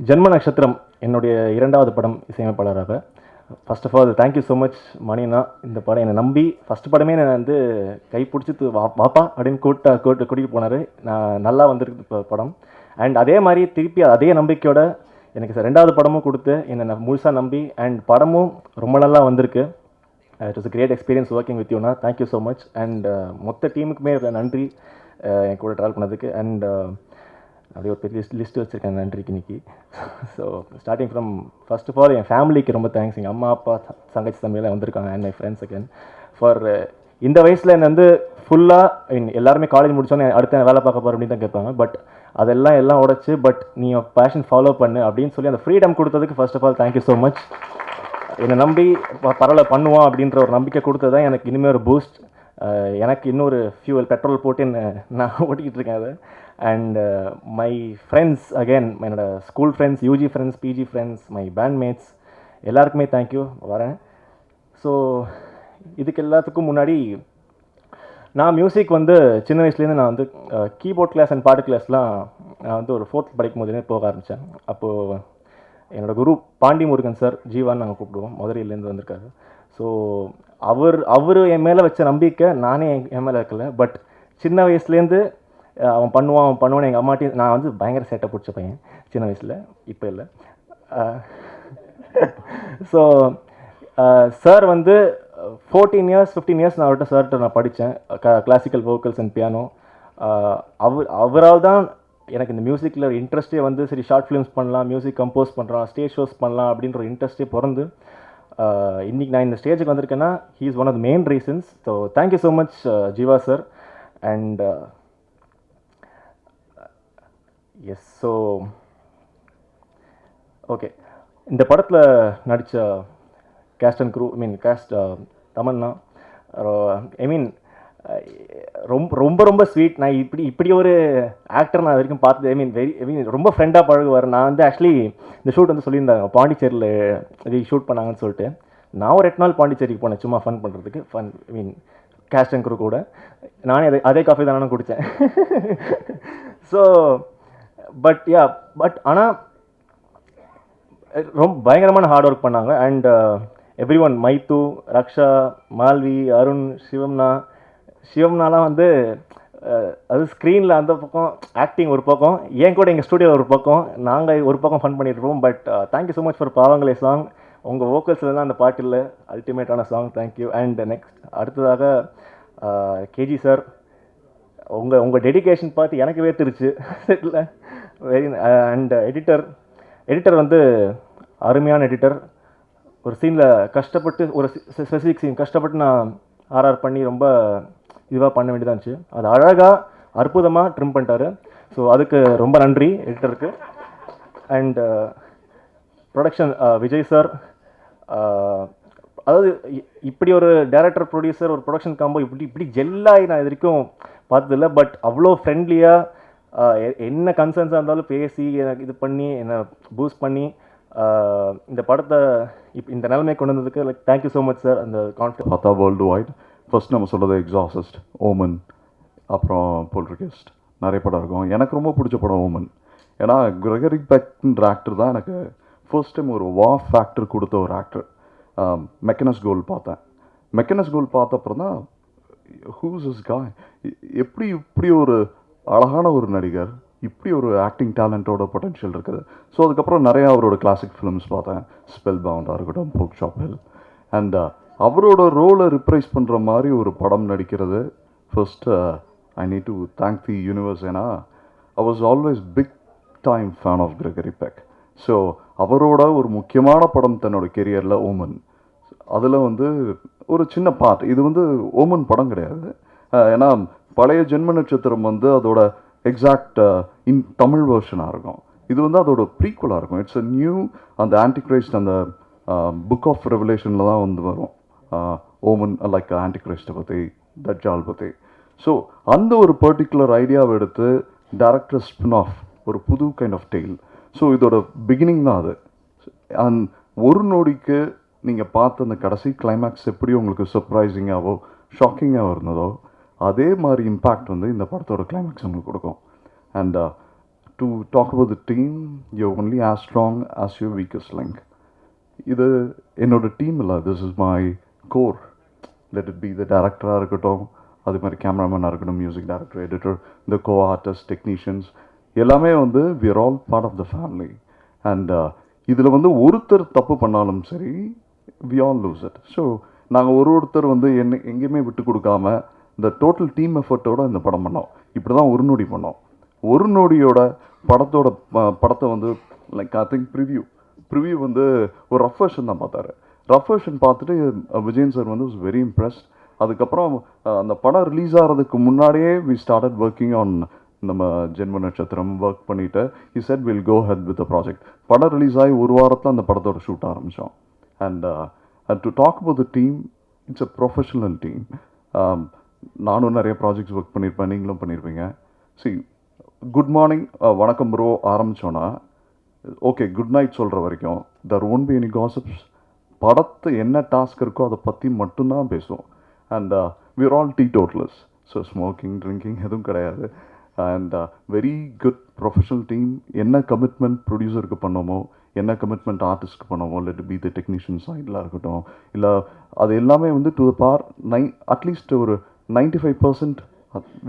ஜென்ம நட்சத்திரம் என்னுடைய 2வது படம் இசையமைப்பாளராக. First of all thank you so much மணினா. இந்த படம் என்னை நம்பி ஃபஸ்ட் படமே என்னை வந்து கைப்பிடிச்சி வாப்பா அப்படின்னு கூட்டிகிட்டு போனார். நான் நல்லா வந்திருக்கு படம். அண்ட் அதே மாதிரி திருப்பி அதே நம்பிக்கையோட எனக்கு 2வது படமும் கொடுத்து என்னை முழுசாக நம்பி அண்ட் படமும் ரொம்ப நல்லா வந்திருக்கு. It was a great experience working with யூனா. Thank you so much. அண்ட் மொத்த டீமுக்குமே நன்றி என் கூட ட்ராவல் பண்ணதுக்கு. அண்ட் அப்படியே ஒரு பெரிய லிஸ்ட்டு வச்சுருக்கேன் நன்றிக்கு இன்னைக்கு. So starting from first of all என் ஃபேமிலிக்கு ரொம்ப தேங்க்ஸ். எங்கள் அம்மா, அப்பா, தங்கச்சி, தம்பியெல்லாம் வந்திருக்காங்க. And my friends again for இந்த வயசில் என்னை வந்து ஃபுல்லாக எல்லாருமே காலேஜ் முடிச்சோன்னே அடுத்த வேலை பார்க்க போகிற அப்படின்னு தான் கேட்பாங்க. பட் அதெல்லாம் உடச்சி பட் நீ பேஷன் ஃபாலோ பண்ணு அப்படின்னு சொல்லி அந்த ஃப்ரீடம் கொடுத்ததுக்கு first of all thank you so much. என்னை நம்பி பரவாயில்ல பண்ணுவான் அப்படின்ற ஒரு நம்பிக்கை கொடுத்தது தான் எனக்கு இனிமேல் ஒரு பூஸ்ட். எனக்கு இன்னொரு ஃபியூவல் பெட்ரோல் போட்டு நான் ஓட்டிக்கிட்டு இருக்கேன் அதை. அண்ட் மை ஃப்ரெண்ட்ஸ் அகேன், என்னோடய school friends, UG friends, PG friends, my bandmates எல்லாருக்குமே தேங்க்யூ. வரேன். ஸோ இதுக்கு எல்லாத்துக்கும் முன்னாடி நான் மியூசிக் வந்து சின்ன வயசுலேருந்து நான் வந்து கீபோர்ட் கிளாஸ் அண்ட் பாட்டு கிளாஸ்லாம் நான் வந்து ஒரு 4th படிக்கும் போதுலேயே போக ஆரம்பித்தேன். அப்போது என்னோடய குரு பாண்டி முருகன் சார், ஜீவான்னு நாங்கள் கூப்பிடுவோம், மதுரையிலேருந்து வந்திருக்காரு. ஸோ அவர் என் மேலே வச்ச நம்பிக்கை நானே என் மேலே இருக்கல. பட் சின்ன வயசுலேருந்து அவன் பண்ணுவான்னு எங்கள் அம்மாட்டையும் நான் வந்து பயங்கர சேட்டை பிடிச்ச பையன் சின்ன வயசில், இப்போ இல்லை. ஸோ சார் வந்து 14 இயர்ஸ் 15 இயர்ஸ் நான் அவர்கிட்ட சார்கிட்ட நான் படித்தேன் கிளாசிக்கல் வோக்கல்ஸ் அண்ட் பியானோ. அவரால் தான் எனக்கு இந்த மியூசிக்கில் இன்ட்ரெஸ்ட்டே வந்து சரி ஷார்ட் ஃபிலிம்ஸ் பண்ணலாம், மியூசிக் கம்போஸ் பண்ணுறான், ஸ்டேஜ் ஷோஸ் பண்ணலாம் அப்படின்ற ஒரு இன்ட்ரெஸ்ட்டே பிறந்து இன்றைக்கி நான் இந்த ஸ்டேஜுக்கு வந்திருக்கேன்னா he is one of the main reasons. So thank you so much Jeeva sir. And yes, so okay, இந்த படத்தில் நடித்த cast and crew, cast Tamannaah, ரொம்ப ரொம்ப ஸ்வீட். நான் இப்படி ஒரு ஆக்டர் நான் வரைக்கும் பார்த்தது. ரொம்ப ஃப்ரெண்டாக பழகுவார். நான் வந்து ஆக்சுவலி இந்த ஷூட் வந்து சொல்லியிருந்தாங்க பாண்டிச்சேரியில் ஷூட் பண்ணாங்கன்னு சொல்லிட்டு. நான் ஒரு 8 நாள் பாண்டிச்சேரிக்கு போனேன் சும்மா ஃபன் பண்ணுறதுக்கு. கேஸ்ட் அண்ட் க்ரூ கூட நானே அதே காஃபி தான் நானும் குடித்தேன். ஸோ பட் ஆனால் ரொம்ப பயங்கரமான ஹார்ட் ஒர்க் பண்ணாங்க. அண்ட் எவ்ரி ஒன், மைத்து, ரக்ஷா, மால்வி, அருண், சிவம்னாலாம் வந்து அது ஸ்க்ரீனில் அந்த பக்கம் ஆக்டிங் ஒரு பக்கம், ஏன் கூட எங்கள் ஸ்டூடியோ ஒரு பக்கம், நாங்கள் ஒரு பக்கம் ஃபன் பண்ணிட்டுருப்போம். But thank you so much for பாவங்களே சாங். உங்கள் வோக்கல்ஸில் தான் அந்த பாட்டு இல்லை, அல்டிமேட்டான சாங். தேங்க்யூ. அண்ட் நெக்ஸ்ட் அடுத்ததாக கேஜி சார், உங்கள் டெடிகேஷன் பார்த்து எனக்கு வேர்த்துருச்சு செட்டில். வெரி. அண்ட் எடிட்டர் வந்து அருமையான எடிட்டர். ஒரு சீனில் கஷ்டப்பட்டு ஒரு ஸ்பெசிஃபிக் சீன் கஷ்டப்பட்டு நான் ஆர்ஆர் பண்ணி ரொம்ப இதுவாக பண்ண வேண்டியதாக இருந்துச்சு. அது அழகாக அற்புதமாக ட்ரிம் பண்ணிட்டாரு. ஸோ அதுக்கு ரொம்ப நன்றி எடிட்டருக்கு. அண்ட் ப்ரொடக்ஷன் விஜய் சார், அதாவது இப்படி ஒரு டைரக்டர் ப்ரொடியூசர் ஒரு ப்ரொடக்ஷன் காம்போ இப்படி ஜெல்லாகி நான் இது வரைக்கும் பார்த்ததில்லை. பட் அவ்வளோ ஃப்ரெண்ட்லியாக என்ன கன்சர்ன்ஸாக இருந்தாலும் பேசி எனக்கு இது பண்ணி என்னை பூஸ்ட் பண்ணி இந்த படத்தை இந்த நிலைமை கொண்டு வந்ததுக்கு தேங்க்யூ ஸோ மச் சார். அந்த கான்ஃபிடன்ஸ் பார்த்தா வேர்ல்டு வைட் ஃபர்ஸ்ட் நம்ம சொல்கிறது எக்ஸாசிஸ்ட், ஓமன், அப்புறம் பொல்ட்ரிகஸ்ட், நிறைய படம் இருக்கும். எனக்கு ரொம்ப பிடிச்ச படம் ஓமன். ஏன்னா கிரெகரி பெக்ன்ற ஆக்டர் தான் எனக்கு ஃபர்ஸ்ட் டைம் ஒரு ஃபேக்டர் கொடுத்த ஒரு ஆக்டர். மெக்கனஸ் கோல் பார்த்தேன். மெக்கனஸ் கோல் பார்த்தப்பறம் தான் ஹூஸ் இஸ் காய், எப்படி இப்படி ஒரு அழகான ஒரு நடிகர், இப்படி ஒரு ஆக்டிங் டேலண்ட்டோட பொட்டென்ஷியல் இருக்குது. ஸோ அதுக்கப்புறம் நிறையா அவரோட கிளாசிக் ஃபிலிம்ஸ் பார்த்தேன். ஸ்பெல் பவுண்டாக இருக்கட்டும், போக் ஷாப் ஹெல். அண்ட் அவரோட ரோலை ரிப்ரைஸ் பண்ணுற மாதிரி ஒரு படம் நடிக்கிறது first I need to thank the universe. ஏன்னா I was always big time fan of Gregory Peck. So அவரோட ஒரு முக்கியமான படம் தன்னோட கெரியரில் ஓமன். அதில் வந்து ஒரு சின்ன பார்ட், இது வந்து ஓமன் படம் கிடையாது. ஏன்னா பழைய ஜென்ம நட்சத்திரம் வந்து அதோட எக்ஸாக்ட் தமிழ் வெர்ஷனாக இருக்கும். இது வந்து அதோட ப்ரீக்குவலாக இருக்கும். இட்ஸ் அ நியூ, அந்த ஆன்டிகிரைஸ்ட் அந்த புக் ஆஃப் ரெவலேஷனில் தான் வந்து வரும் ஓமன், லைக் ஆன்டிகிரைஸ்ட்டை பற்றி, தஜ்ஜால் பற்றி. ஸோ அந்த ஒரு பர்டிகுலர் ஐடியாவை எடுத்து டேரக்டர் ஸ்பின் ஆஃப் ஒரு புது கைண்ட் ஆஃப் டெய்ல். ஸோ இதோட பிகினிங் தான் அது. அண்ட் ஒரு நொடிக்கு நீங்கள் பார்த்த அந்த கடைசி கிளைமேக்ஸ் எப்படி உங்களுக்கு சர்ப்ரைசிங்காகவோ ஷாக்கிங்காக இருந்ததோ அதே மாதிரி இம்பேக்ட் வந்து இந்த படத்தோட கிளைமேக்ஸ் உங்களுக்கு கொடுக்கும். And to talk about the team, you only as strong as your weakest link. இது என்னோட டீம் இல்லை, this is my core. Let it be the டேரக்டராக இருக்கட்டும், அது மாதிரி கேமராமேனாக இருக்கட்டும், மியூசிக் டைரக்டர், எடிட்டர், இந்த கோ ஆர்டிஸ்ட், டெக்னீஷியன்ஸ் எல்லாமே வந்து we are all part of the family. And இதில் வந்து ஒருத்தர் தப்பு பண்ணாலும் சரி, we all lose it. So நாங்கள் ஒருத்தர் வந்து எங்கேயுமே விட்டு கொடுக்காம இந்த டோட்டல் டீம் எஃபர்ட்டோட இந்த படம் பண்ணோம். இப்படி தான் ஒரு நொடி பண்ணோம். ஒரு நொடியோட படத்தை வந்து லைக் ஐ திங்க் ப்ரிவ்யூ வந்து ஒரு ரஃப் வெர்ஷன் தான் பார்த்தாரு. ரஃப் வெர்ஷன் பார்த்துட்டு விஜயன் சார் வந்து வாஸ் வெரி இம்ப்ரெஸ்ட். அதுக்கப்புறம் அந்த படம் ரிலீஸ் ஆகிறதுக்கு முன்னாடியே வி ஸ்டார்டட் ஒர்க்கிங் ஆன் நம்ம ஜென்ம நட்சத்திரம் ஒர்க் பண்ணிவிட்டு he said will go ahead with the project. படம் ரிலீஸ் ஆகி ஒரு வாரத்தில் அந்த படத்தோட ஷூட் ஆரம்பித்தோம். And to talk about the team, it's a professional team. நானும் நிறைய ப்ராஜெக்ட்ஸ் ஒர்க் பண்ணியிருப்பேன், நீங்களும் பண்ணியிருப்பீங்க. சி குட் மார்னிங், வணக்கம் ப்ரோ ஆரம்பித்தோன்னா ஓகே குட் நைட் சொல்கிற வரைக்கும் there won't be any gossips. படத்து என்ன டாஸ்க் இருக்கோ அதை பற்றி மட்டும்தான் பேசுவோம். And we are all teetotallers. So smoking drinking எதுவும் கிடையாது. And very good professional team. என்ன கமிட்மெண்ட் ப்ரொடியூசருக்கு பண்ணோமோ, என்ன கமிட்மெண்ட் ஆர்டிஸ்ட்க்கு பண்ணோமோ, லெட் பி த டெக்னீஷியன் சைடில் இருக்கட்டும், இல்லை அது எல்லாமே வந்து டு த பார் அட்லீஸ்ட் ஒரு 95%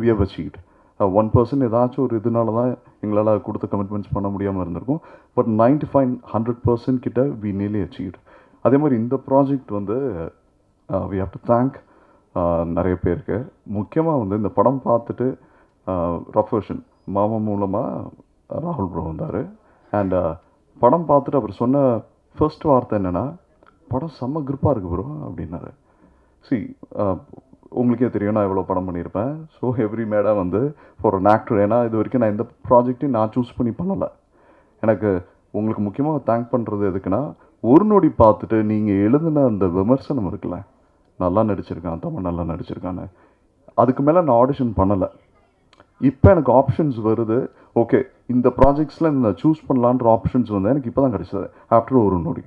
வி ஹவ் அச்சீவ்ட். 1% ஏதாச்சும் ஒரு இதனால தான் எங்களால் கொடுத்த கமிட்மெண்ட்ஸ் பண்ண முடியாமல் இருந்திருக்கும். பட் 95-100% கிட்ட வி நியர்லி அச்சீவ்ட். அதே மாதிரி இந்த ப்ராஜெக்ட் வந்து வி ஹவ் டு தேங்க் நிறைய பேருக்கு. முக்கியமாக வந்து இந்த படம் பார்த்துட்டு ரஃப் வெர்ஷன் மாமா மூலமாக ராகுல் ப்ரோ வந்தார். அண்ட் படம் பார்த்துட்டு அவர் சொன்ன ஃபர்ஸ்ட் வார்த்தை என்னென்னா, படம் செம்ம கிரிப்பாக இருக்குது ப்ரோ அப்படின்னாரு. சி உங்களுக்கே தெரியும் நான் எவ்வளோ படம் பண்ணியிருப்பேன். ஸோ எவ்ரி மேடாக வந்து ஃபார் அன் ஆக்டர், ஏன்னா இது வரைக்கும் நான் எந்த ப்ராஜெக்டையும் நான் சூஸ் பண்ணி பண்ணலை. எனக்கு உங்களுக்கு முக்கியமாக தேங்க் பண்ணுறது எதுக்குன்னா, ஒரு நொடி பார்த்துட்டு நீங்கள் எழுதின அந்த விமர்சனம் இருக்குல்ல, நல்லா நடிச்சிருக்கான் தமிழ், நல்லா நடிச்சிருக்கான்னு, அதுக்கு மேலே நான் ஆடிஷன் பண்ணலை. இப்போ எனக்கு ஆப்ஷன்ஸ் வருது. ஓகே இந்த ப்ராஜெக்ட்ஸில் நான் சூஸ் பண்ணலான்ற ஆப்ஷன்ஸ் வந்து எனக்கு இப்போ தான் கிடைச்சது ஆஃப்டர் ஒரு நொடி.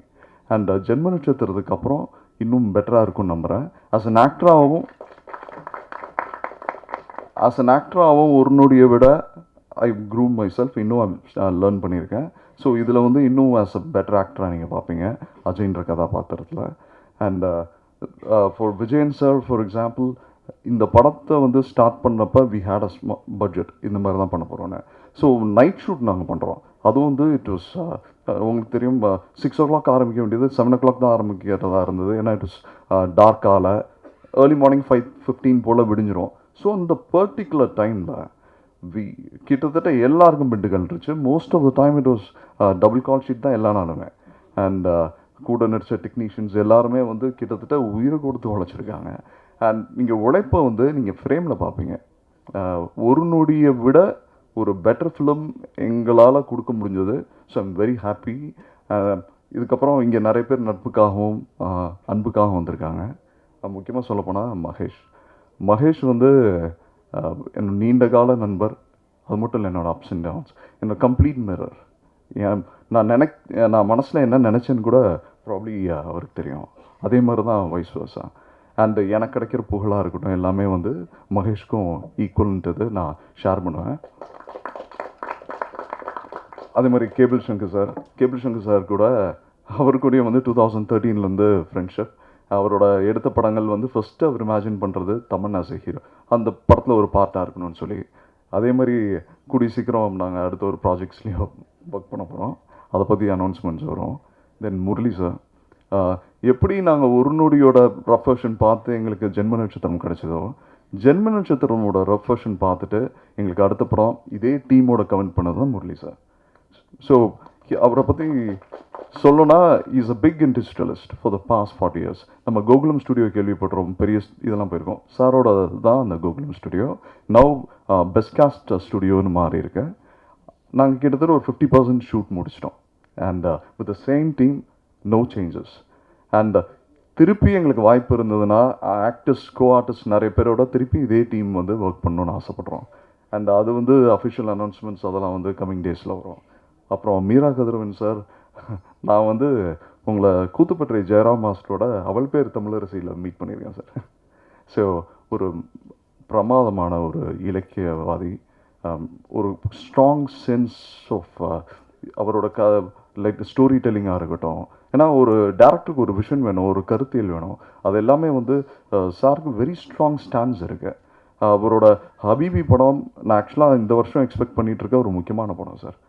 அண்ட் ஜென்ம நட்சத்திரத்துக்கு அப்புறம் இன்னும் பெட்டராக இருக்கும்னு நம்புகிறேன். ஆஸ் அன் ஆக்டராகவும் ஒரு நொடியை விட ஐ க்ரூம் மை செல்ஃப், இன்னும் லேர்ன் பண்ணியிருக்கேன். ஸோ இதில் வந்து இன்னும் ஆஸ் அ பெட்டர் ஆக்டராக நீங்கள் பார்ப்பீங்க அஜய்ன்ற கதாபாத்திரத்தில். And for Vijayan sir for example, இந்த படத்தை வந்து ஸ்டார்ட் பண்ணப்போ வி ஹேட் அ பட்ஜெட், இந்த மாதிரி தான் பண்ண போகிறோன்னு. ஸோ நைட் ஷூட் நாங்கள் பண்ணுறோம். அதுவும் வந்து இட் வாஸ் உங்களுக்கு தெரியும் 6 o'clock ஆரம்பிக்க வேண்டியது 7 o'clock தான் ஆரம்பிக்கிறதா இருந்தது. ஏன்னா இட் வாஸ் டார்க்கால ஏர்லி மார்னிங் 5:15 போல் விடிஞ்சிரும். ஸோ அந்த பர்டிகுலர் டைமில் கிட்டத்தட்ட எல்லாருக்கும் பெண்டு கழிச்சு. Most of the time it was double call sheet தான் எல்லா நாளுமே. அண்ட் கூட நடித்த டெக்னீஷியன்ஸ் எல்லாருமே வந்து கிட்டத்தட்ட உயிரை கொடுத்து உழைச்சிருக்காங்க. அண்ட் நீங்கள் உழைப்பை வந்து நீங்கள் ஃப்ரேமில் பார்ப்பீங்க. ஒரு நொடியை விட ஒரு பெட்டர் ஃபிலிம் எங்களால் கொடுக்க முடிஞ்சது. So I'm very happy. இதுக்கப்புறம் இங்கே நிறைய பேர் நட்புக்காகவும் அன்புக்காகவும் வந்திருக்காங்க. முக்கியமாக சொல்லப்போனால் மகேஷ் வந்து என்னோட நீண்ட கால நண்பர். அது மட்டும் இல்லை, என்னோடய அப்ஸ் அண்ட் டவுன்ஸ், என்னோட கம்ப்ளீட் மிரர். நான் மனசில் என்ன நினச்சேன்னு கூட ப்ராப்ளி அவருக்கு தெரியும். அதே மாதிரி தான் வைஸ் வர்ஸா. அண்டு எனக்கு கிடைக்கிற புகழாக இருக்கட்டும் எல்லாமே வந்து மகேஷ்க்கும் ஈக்குவல்ன்றது நான் ஷேர் பண்ணுவேன். அதே மாதிரி கேபிள் சங்கர் சார் கூட அவருக்கூடயும் வந்து 2013 ஃப்ரெண்ட்ஷிப். அவரோட எடுத்த படங்கள் வந்து ஃபஸ்ட்டு அவர் இமேஜின் பண்ணுறது தமன் ஆஸ் எ ஹீரோ, அந்த படத்தில் ஒரு பார்ட்டாக இருக்கணும்னு சொல்லி. அதே மாதிரி கூடிய சீக்கிரம் நாங்கள் அடுத்த ஒரு ப்ராஜெக்ட்ஸ்லேயும் ஒர்க் பண்ண போகிறோம். அதை பற்றி அனௌன்ஸ்மெண்ட்ஸ் வரும். தென் முரளி சார், எப்படி நாங்கள் ஒரு நொடியோட ரஃப் வெர்ஷன் பார்த்து எங்களுக்கு ஜென்ம நட்சத்திரம் கிடைச்சதோ, ஜென்ம நட்சத்திரமோட ரஃப் வெர்ஷன் பார்த்துட்டு எங்களுக்கு அடுத்த படம் இதே டீமோட கமெண்ட் பண்ணது தான் முரளி சார். ஸோ அவரை பற்றி சொல்லணும்னா is a big industrialist for the past 40 years. நம்ம கோகுலம் ஸ்டுடியோ கேள்விப்பட்டிருக்கோம், பெரிய இதெல்லாம் போயிருக்கோம். சாரோட தான் அந்த Gokulam studio now best cast ஸ்டுடியோன்னு மாறி இருக்கு. நாங்கள் கிட்டத்தட்ட ஒரு 50% ஷூட் முடிச்சிட்டோம். And with the same team, no changes. And திருப்பி எங்களுக்கு வாய்ப்பு இருந்ததுன்னா ஆக்டர்ஸ், ஆர்டிஸ்ட் நிறைய பேரோட திருப்பி இதே டீம் வந்து ஒர்க் பண்ணணும்னு ஆசைப்பட்றோம். அண்ட் அது வந்து அஃபிஷியல் அனௌன்ஸ்மெண்ட்ஸ் அதெல்லாம் வந்து கம்மிங் டேஸில் வரும். அப்புறம் மீரா கதிரவன் சார், நான் வந்து உங்களை கூத்துப்பற்றை ஜெயராம் மாஸ்டரோட அவள் பேர் தமிழரசியில் மீட் பண்ணியிருக்கேன் சார். ஸோ ஒரு பிரமாதமான ஒரு இலக்கியவாதி, ஒரு ஸ்ட்ராங் சென்ஸ் ஆஃப் அவரோட லைக் ஸ்டோரி டெல்லிங்காக இருக்கட்டும். ஏன்னா ஒரு டேரக்டருக்கு ஒரு விஷன் வேணும், ஒரு கருத்தியல் வேணும். அது எல்லாமே வந்து சாருக்கு வெரி ஸ்ட்ராங் ஸ்டாண்ட்ஸ் இருக்குது. அவரோட ஹபீபி படம் நான் ஆக்சுவலாக இந்த வருஷம் எக்ஸ்பெக்ட் பண்ணிகிட்டு இருக்க ஒரு முக்கியமான படம் சார்.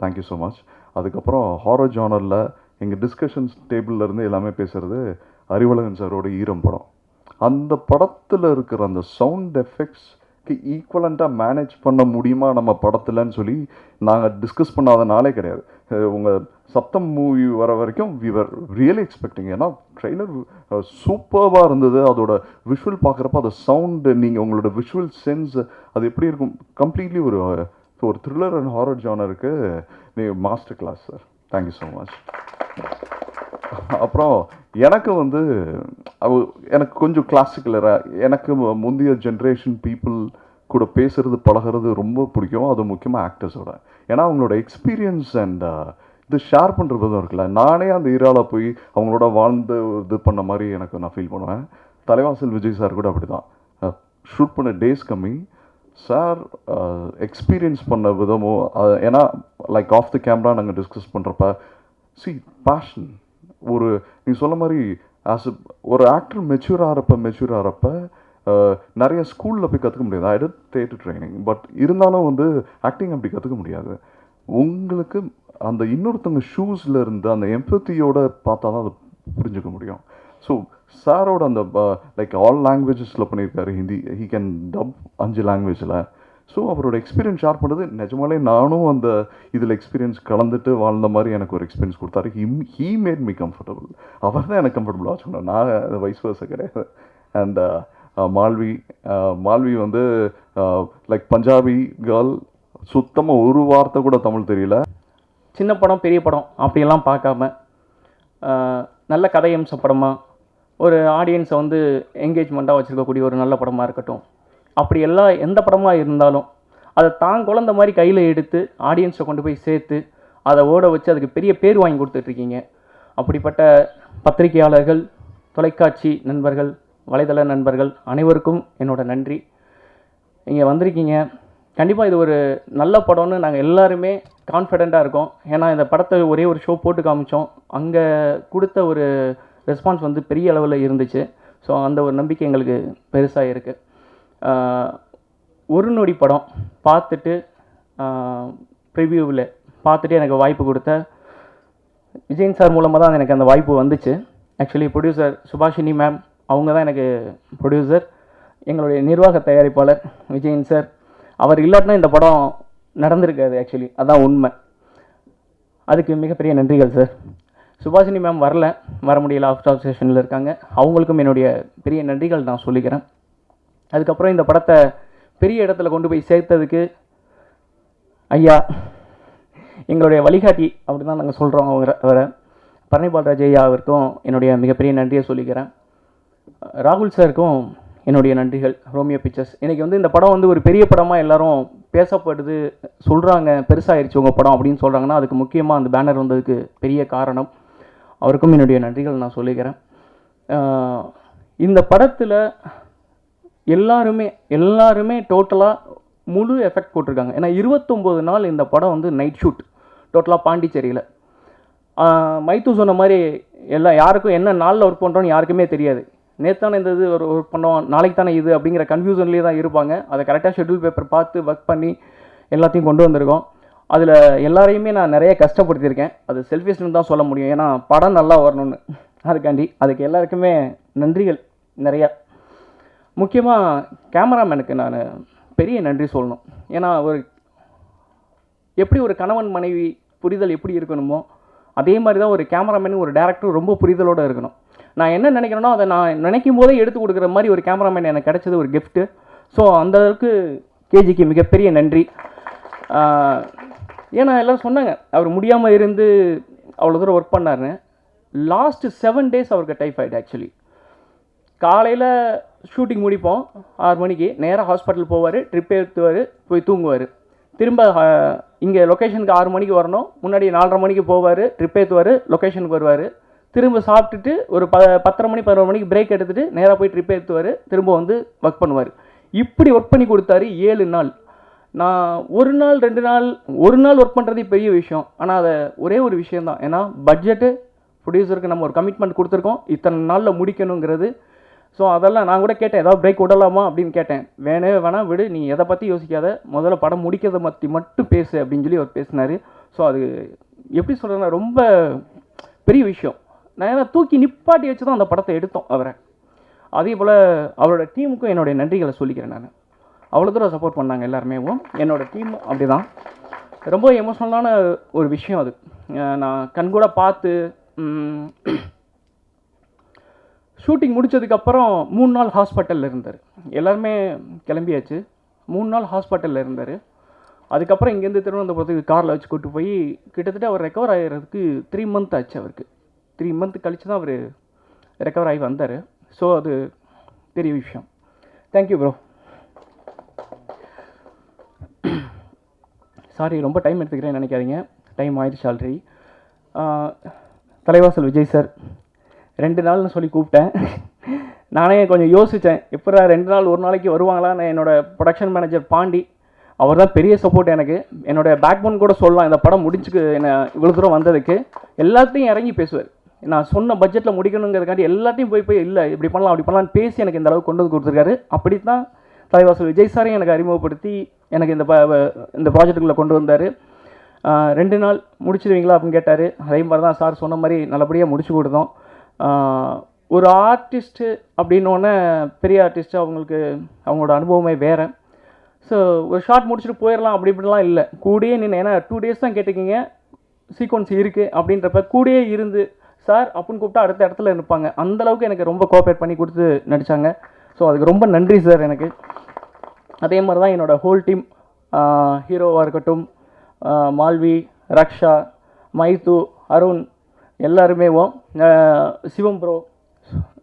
Thank you so much. அதுக்கப்புறம் ஹாரர் ஜானரில் எங்கள் டிஸ்கஷன்ஸ் டேபிள்லேருந்து எல்லாமே பேசுகிறது அறிவழகன் சாரோட ஈரம் படம். அந்த படத்தில் இருக்கிற அந்த சவுண்ட் எஃபெக்ட்ஸ்க்கு ஈக்குவலண்ட்டாக மேனேஜ் பண்ண முடியுமா நம்ம படத்தில்னு சொல்லி நாங்கள் டிஸ்கஸ் பண்ணாத நாளே கிடையாது. உங்கள் சப்தம் மூவி வர வரைக்கும் வி வர் ரியலி எக்ஸ்பெக்டிங். ஏன்னா ட்ரெய்லர் சூப்பர்வாக இருந்தது. அதோட விஷுவல் பார்க்குறப்ப அந்த சவுண்டு, நீங்கள் உங்களோட விஷுவல் சென்ஸ் அது எப்படி இருக்கும், கம்ப்ளீட்லி ஒரு த்ரில்லர் அண்ட் ஹாரர் ஜானருக்கு நீங்கள் master class sir. Thank you so much. அப்புறம் எனக்கு வந்து எனக்கு கொஞ்சம் கிளாசிக்கலராக, எனக்கு முந்தைய ஜென்ரேஷன் பீப்புள் கூட பேசுகிறது பழகிறது ரொம்ப பிடிக்கும். அது முக்கியமாக ஆக்டர்ஸோட. ஏன்னா அவங்களோட எக்ஸ்பீரியன்ஸ் அண்ட் இது ஷேர் பண்ணுற விதம் இருக்குல்ல. நானே அந்த ஈராவில் போய் அவங்களோட வாழ்ந்து இது பண்ண மாதிரி எனக்கு நான் ஃபீல் பண்ணுவேன். தலைவாசல் விஜய் சார் கூட அப்படி தான். ஷூட் பண்ண டேஸ் கம்மி, சார் எக்ஸ்பீரியன்ஸ் பண்ண விதமோ, ஏன்னா லைக் ஆஃப் த கேமரா நாங்கள் டிஸ்கஸ் பண்ணுறப்ப பேஷன், ஒரு நீங்கள் சொல்ல மாதிரி ஒரு ஆக்டர் மெச்சூர் ஆகிறப்ப நிறைய ஸ்கூலில் போய் கற்றுக்க முடியாது. I did theatre training, but இருந்தாலும் வந்து ஆக்டிங் அப்படி கற்றுக்க முடியாது. உங்களுக்கு அந்த இன்னொருத்தவங்க ஷூஸில் இருந்து அந்த எம்பத்தியோட பார்த்தா தான் அதை புரிஞ்சுக்க முடியும். ஸோ சாரோட அந்த லைக் ஆல் லாங்குவேஜஸில் பண்ணியிருக்காரு. ஹிந்தி, ஹீ கேன் டப் 5 லாங்குவேஜில். ஸோ அவரோட எக்ஸ்பீரியன்ஸ் ஷேர் பண்ணுறது நிஜமாலே நானும் அந்த இதில் எக்ஸ்பீரியன்ஸ் கலந்துட்டு வாழ்ந்த மாதிரி எனக்கு ஒரு எக்ஸ்பீரியன்ஸ் கொடுத்தாரு. He made me comfortable. அவர் தான் எனக்கு கம்ஃபர்டபுளாக வச்சுக்கணும், நான் வைஸ் வர்ஸா கிடையாது. அண்ட் மால்வி வந்து லைக் பஞ்சாபி கேர்ள், சுத்தமாக ஒரு வார்த்தை கூட தமிழ் தெரியல. சின்ன படம் பெரிய படம் அப்படியெல்லாம் பார்க்காம நல்ல கதையம்ச படமாக, ஒரு ஆடியன்ஸை வந்து என்கேஜ்மெண்ட்டாக வச்சுருக்கக்கூடிய ஒரு நல்ல படமாக இருக்கட்டும். அப்படி எந்த படமாக இருந்தாலும் அதை தான் குழந்த மாதிரி கையில் எடுத்து ஆடியன்ஸை கொண்டு போய் சேர்த்து அதை ஓட வச்சு அதுக்கு பெரிய பேர் வாங்கி கொடுத்துட்ருக்கீங்க. அப்படிப்பட்ட பத்திரிகையாளர்கள், தொலைக்காட்சி நண்பர்கள், வலைதள நண்பர்கள் அனைவருக்கும் என்னோட நன்றி. இங்கே வந்திருக்கீங்க. கண்டிப்பாக இது ஒரு நல்ல படம்னு நாங்கள் எல்லாருமே கான்ஃபிடெண்ட்டாக இருக்கோம். ஏன்னா இந்த படத்தை ஒரே ஒரு ஷோ போட்டு காமிச்சோம், அங்கே கொடுத்த ஒரு ரெஸ்பான்ஸ் வந்து பெரிய அளவில் இருந்துச்சு. ஸோ அந்த ஒரு நம்பிக்கை எங்களுக்கு பெருசாக இருக்குது. ஒரு நொடி படம் பார்த்துட்டு ப்ரிவியூவில் பார்த்துட்டு எனக்கு வாய்ப்பு கொடுத்த விஜயன் சார் மூலமாக தான் எனக்கு அந்த வாய்ப்பு வந்துச்சு. ஆக்சுவலி ப்ரொடியூசர் சுபாஷினி மேம், அவங்க தான் எனக்கு ப்ரொடியூசர். எங்களுடைய நிர்வாக தயாரிப்பாளர் விஜயன் சார், அவர் இல்லாட்டினா இந்த படம் நடந்திருக்காது. ஆக்சுவலி அதான் உண்மை. அதுக்கு மிகப்பெரிய நன்றிகள் சார். சுபாஷினி மேம் வர முடியல, ஆஃப் ஸ்டாப் செஷனில் இருக்காங்க. அவங்களுக்கும் என்னுடைய பெரிய நன்றிகள் நான் சொல்லிக்கிறேன். அதுக்கப்புறம் இந்த படத்தை பெரிய இடத்துல கொண்டு போய் சேர்த்ததுக்கு ஐயா, எங்களுடைய வழிகாட்டி அப்படி தான் நாங்கள் சொல்கிறோம். அவரை பரணி பால்ராஜ் ஐயா அவருக்கும் என்னுடைய மிகப்பெரிய நன்றியை சொல்லிக்கிறேன். ராகுல் சாருக்கும் என்னுடைய நன்றிகள். ரோமியோ பிக்சர்ஸ் இன்றைக்கி வந்து இந்த படம் வந்து ஒரு பெரிய படமாக எல்லாரும் பேசப்படுது சொல்கிறாங்க, பெருசாகிடுச்சு உங்கள் படம் அப்படின்னு சொல்கிறாங்கன்னா அதுக்கு முக்கியமாக அந்த பேனர் வந்ததுக்கு பெரிய காரணம். அவருக்கும் என்னுடைய நன்றிகள் நான் சொல்லிக்கிறேன். இந்த படத்தில் எல்லாருமே டோட்டலாக முழு எஃபெக்ட் போட்டிருக்காங்க. ஏன்னா 29 நாள் இந்த படம் வந்து நைட் ஷூட் டோட்டலாக பாண்டிச்சேரியில். மைத்து சொன்ன மாதிரி யாருக்கும் என்ன நாளில் ஒர்க் பண்ணுறோன்னு யாருக்குமே தெரியாது. நேற்று இந்த இது ஒரு ஒர்க் பண்ணோம், நாளைக்கு தானே இது அப்படிங்கிற கன்ஃபியூஷன்லேயே தான் இருப்பாங்க. அதை கரெக்டாக ஷெட்யூல் பேப்பர் பார்த்து ஒர்க் பண்ணி எல்லாத்தையும் கொண்டு வந்திருக்கோம். அதில் எல்லாரையுமே நான் நிறைய கஷ்டப்படுத்தியிருக்கேன். அது செல்ஃபிஷ்னு தான் சொல்ல முடியும், ஏன்னா படம் நல்லா வரணும்னு. அதுக்கு எல்லாருக்குமே நன்றிகள் நிறையா. முக்கியமாக கேமராமேனுக்கு நான் பெரிய நன்றி சொல்லணும். ஏன்னா எப்படி ஒரு கணவன் மனைவி புரிதல் எப்படி இருக்கணுமோ அதே மாதிரி தான் ஒரு கேமராமேனு ஒரு டேரக்டர் ரொம்ப புரிதலோடு இருக்கணும். நான் என்ன நினைக்கிறேனோ அதை நான் நினைக்கும் போதே எடுத்து கொடுக்குற மாதிரி ஒரு கேமராமேன் எனக்கு கிடைச்சது ஒரு கிஃப்ட்டு. ஸோ அந்த அளவுக்கு கேஜிக்கு மிகப்பெரிய நன்றி. ஏன்னா எல்லோரும் சொன்னாங்க அவர் முடியாமல் இருந்து அவ்வளோ தூரம் ஒர்க் பண்ணாருன்னு. லாஸ்ட்டு 7 days அவருக்கு டைஃபாய்டு. ஆக்சுவலி காலையில் ஷூட்டிங் முடிப்போம் 6 மணிக்கு, நேராக ஹாஸ்பிட்டல் போவார், ட்ரிப் எடுத்துவார், போய் தூங்குவார். திரும்ப இங்கே லொக்கேஷனுக்கு 6 மணிக்கு வரணும், முன்னாடி 4:30 மணிக்கு போவார், ட்ரிப் ஏற்றுவார், லொக்கேஷனுக்கு வருவார். திரும்ப சாப்பிட்டுட்டு ஒரு 10:30 மணி 11 மணிக்கு பிரேக் எடுத்துகிட்டு நேராக போய் ட்ரிப் ஏற்றுவார், திரும்ப வந்து ஒர்க் பண்ணுவார். இப்படி ஒர்க் பண்ணி கொடுத்தாரு 7 நாள். நான் ஒரு நாள் 2 நாள் ஒர்க் பண்ணுறது பெரிய விஷயம். ஆனால் அதை ஒரே ஒரு விஷயந்தான், ஏன்னா பட்ஜெட்டு ப்ரொடியூசருக்கு நம்ம ஒரு கமிட்மெண்ட் கொடுத்துருக்கோம், இத்தனை நாளில் முடிக்கணுங்கிறது. ஸோ அதெல்லாம் நான் கூட கேட்டேன், ஏதாவது பிரேக் விடலாமா அப்படின்னு கேட்டேன். வேணாம் விடு, நீ எதை பற்றி யோசிக்காத, முதல்ல படம் முடிக்கிறத பற்றி மட்டும் பேசு அப்படின்னு சொல்லி அவர் பேசினார். ஸோ அது எப்படி சொல்கிறேன்னா ரொம்ப பெரிய விஷயம். நான் ஏன்னா தூக்கி நிப்பாட்டி வச்சு தான் அந்த படத்தை எடுத்தோம் அவரை. அதே போல் அவரோட டீமுக்கும் என்னுடைய நன்றிகளை சொல்லிக்கிறேன். நான் அவ்வளோ தூரம் சப்போர்ட் பண்ணாங்க எல்லாருமே. என்னோடய டீம் அப்படி தான். ரொம்ப எமோஷ்னலான ஒரு விஷயம் அது. நான் கண்கூட பார்த்து ஷூட்டிங் முடித்ததுக்கப்புறம் 3 நாள் ஹாஸ்பிட்டலில் இருந்தார். எல்லாருமே கிளம்பியாச்சு. 3 நாள் ஹாஸ்பிட்டலில் இருந்தார். அதுக்கப்புறம் இங்கேருந்து திருவனந்தபுரத்துக்கு காரில் வச்சு கூப்பிட்டு போய் கிட்டத்தட்ட அவர் ரெக்கவர் ஆகிறதுக்கு 3 months ஆச்சு. அவருக்கு 3 months கழித்து தான் அவர் ரெக்கவர் ஆகி வந்தார். ஸோ அது பெரிய விஷயம். Thank you bro. சாரி ரொம்ப டைம் எடுத்துக்கிறேன்னு நினைக்காதீங்க, டைம் ஆயிடுச்சு ஆல்ரெடி. தலைவாசல் விஜய் சார் 2 நாள்னு சொல்லி கூப்பிட்டேன். நானே கொஞ்சம் யோசித்தேன், எப்போ 2 நாள் 1 நாளைக்கு வருவாங்களா. நான் என்னோடய ப்ரொடக்ஷன் மேனேஜர் பாண்டி, அவர் தான் பெரிய சப்போர்ட் எனக்கு. என்னோடய பேக்போன் கூட சொல்லலாம். இந்த படம் முடிச்சுக்கு என்னை இவ்வளோ தூரம் வந்ததுக்கு எல்லாத்தையும் இறங்கி பேசுவார். நான் சொன்ன பட்ஜெட்டில் முடிக்கணுங்கிறதுக்காண்டி எல்லாத்தையும் போய் இல்லை இப்படி பண்ணலாம் அப்படி பண்ணலான்னு பேசி எனக்கு இந்த அளவுக்கு கொண்டு வந்து கொடுத்துருக்காரு. அப்படி தான் தலைவாசல் விஜய் சாரையும் எனக்கு அறிமுகப்படுத்தி எனக்கு இந்த ப்ராஜெக்டுக்குள்ளே கொண்டு வந்தார். 2 நாள் முடிச்சிடுவீங்களா அப்படின்னு கேட்டார். அதே மாதிரி தான் சார் சொன்ன மாதிரி நல்லபடியாக முடிச்சு கொடுத்தோம். ஒரு ஆர்டிஸ்ட்டு அப்படின்னோடனே பெரிய ஆர்டிஸ்ட்டு அவங்களோட அனுபவமே வேறு. ஸோ ஒரு ஷார்ட் முடிச்சுட்டு போயிடலாம் அப்படி இப்படிலாம் இல்லை, கூடயே நின்று. ஏன்னா 2 days தான் கேட்டிருக்கீங்க, சீக்வன்ஸ் இருக்குது அப்படின்றப்ப கூடயே இருந்து சார் அப்படின்னு கூப்பிட்டா அடுத்த இடத்துல இருப்பாங்க. அந்தளவுக்கு எனக்கு ரொம்ப கோஆப்ரேட் பண்ணி கொடுத்து நடித்தாங்க. ஸோ அதுக்கு ரொம்ப நன்றி சார் எனக்கு. அதே மாதிரி தான் என்னோடய ஹோல் டீம், ஹீரோவாக இருக்கட்டும், மால்வி, ரக்ஷா, மைத்து, அருண், எல்லாருமே சிவம் ப்ரோ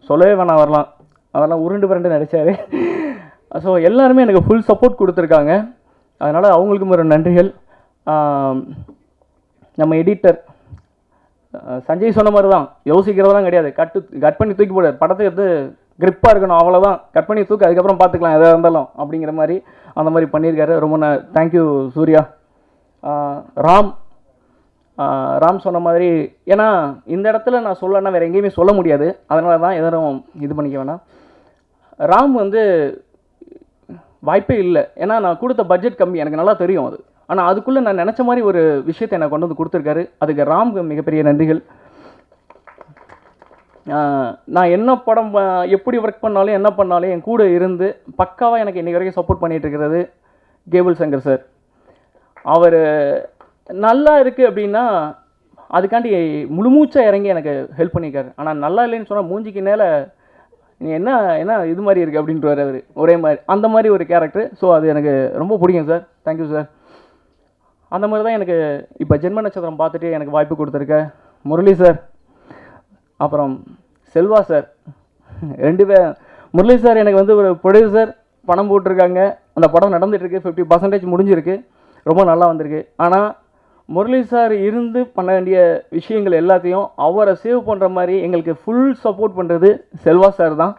சொல்லவே வேணாம், வரலாம் அதெல்லாம் உருண்டு பரண்டு நடித்தார். ஸோ எல்லாருமே எனக்கு ஃபுல் சப்போர்ட் கொடுத்துருக்காங்க. அதனால் அவங்களுக்கும் ஒரு நன்றிகள். நம்ம எடிட்டர் சஞ்சய் சொன்ன மாதிரி தான், யோசிக்கிறதெல்லாம் கிடையாது, கட் பண்ணி தூக்கி போடு, படத்தை எடுத்து கிரிப்பாக இருக்கணும், அவ்வளோதான், கட் பண்ணி தூக்கு, அதுக்கப்புறம் பார்த்துக்கலாம் எதாக இருந்தாலும் அப்படிங்கிற மாதிரி அந்த மாதிரி பண்ணியிருக்காரு. ரொம்ப தேங்க்யூ சூர்யா. ராம் சொன்ன மாதிரி, ஏன்னா இந்த இடத்துல நான் சொல்லலைன்னா வேறு எங்கேயுமே சொல்ல முடியாது, அதனால தான் எதுவும் இது பண்ணிக்க வேணாம். ராம் வாய்ப்பே இல்லை, ஏன்னா நான் கொடுத்த பட்ஜெட் கம்மி, எனக்கு நல்லா தெரியும் அது. ஆனால் அதுக்குள்ளே நான் நினச்ச மாதிரி ஒரு விஷயத்தை எனக்கு கொண்டு வந்து கொடுத்துருக்காரு. அதுக்கு ராம்க்கு மிகப்பெரிய நன்றிகள். நான் என்ன படம் எப்படி ஒர்க் பண்ணாலும் என்ன பண்ணாலும் என் கூட இருந்து பக்காவாக எனக்கு இன்றைக்கி வரைக்கும் சப்போர்ட் பண்ணிகிட்டு இருக்கிறது கேபிள் சங்கர் சார். அவர் நல்லா இருக்குது அப்படின்னா அதுக்காண்டி முழுமூச்சாக இறங்கி எனக்கு ஹெல்ப் பண்ணியிருக்காரு. ஆனால் நல்லா இல்லைன்னு சொன்னால் மூஞ்சிக்கு மேலே நீ என்ன இது மாதிரி இருக்குது அப்படின்ட்டு அவர் ஒரே மாதிரி, அந்த மாதிரி ஒரு கேரக்டர். ஸோ அது எனக்கு ரொம்ப பிடிக்கும் சார். Thank you sir. அந்த மாதிரி தான் எனக்கு இப்போ ஜென்ம நட்சத்திரம் பார்த்துட்டு எனக்கு வாய்ப்பு கொடுத்துருக்க முரளி சார், அப்புறம் செல்வா சார், 2 பேர். முரளி சார் எனக்கு ஒரு ப்ரொடியூசர், பணம் போட்டிருக்காங்க, அந்த படம் நடந்துகிட்ருக்கு, 50% முடிஞ்சிருக்கு, ரொம்ப நல்லா வந்திருக்கு. ஆனால் முரளி சார் இருந்து பண்ண வேண்டிய விஷயங்கள் எல்லாத்தையும் அவரை சேவ் பண்ணுற மாதிரி எங்களுக்கு ஃபுல் சப்போர்ட் பண்ணுறது செல்வா சார் தான்.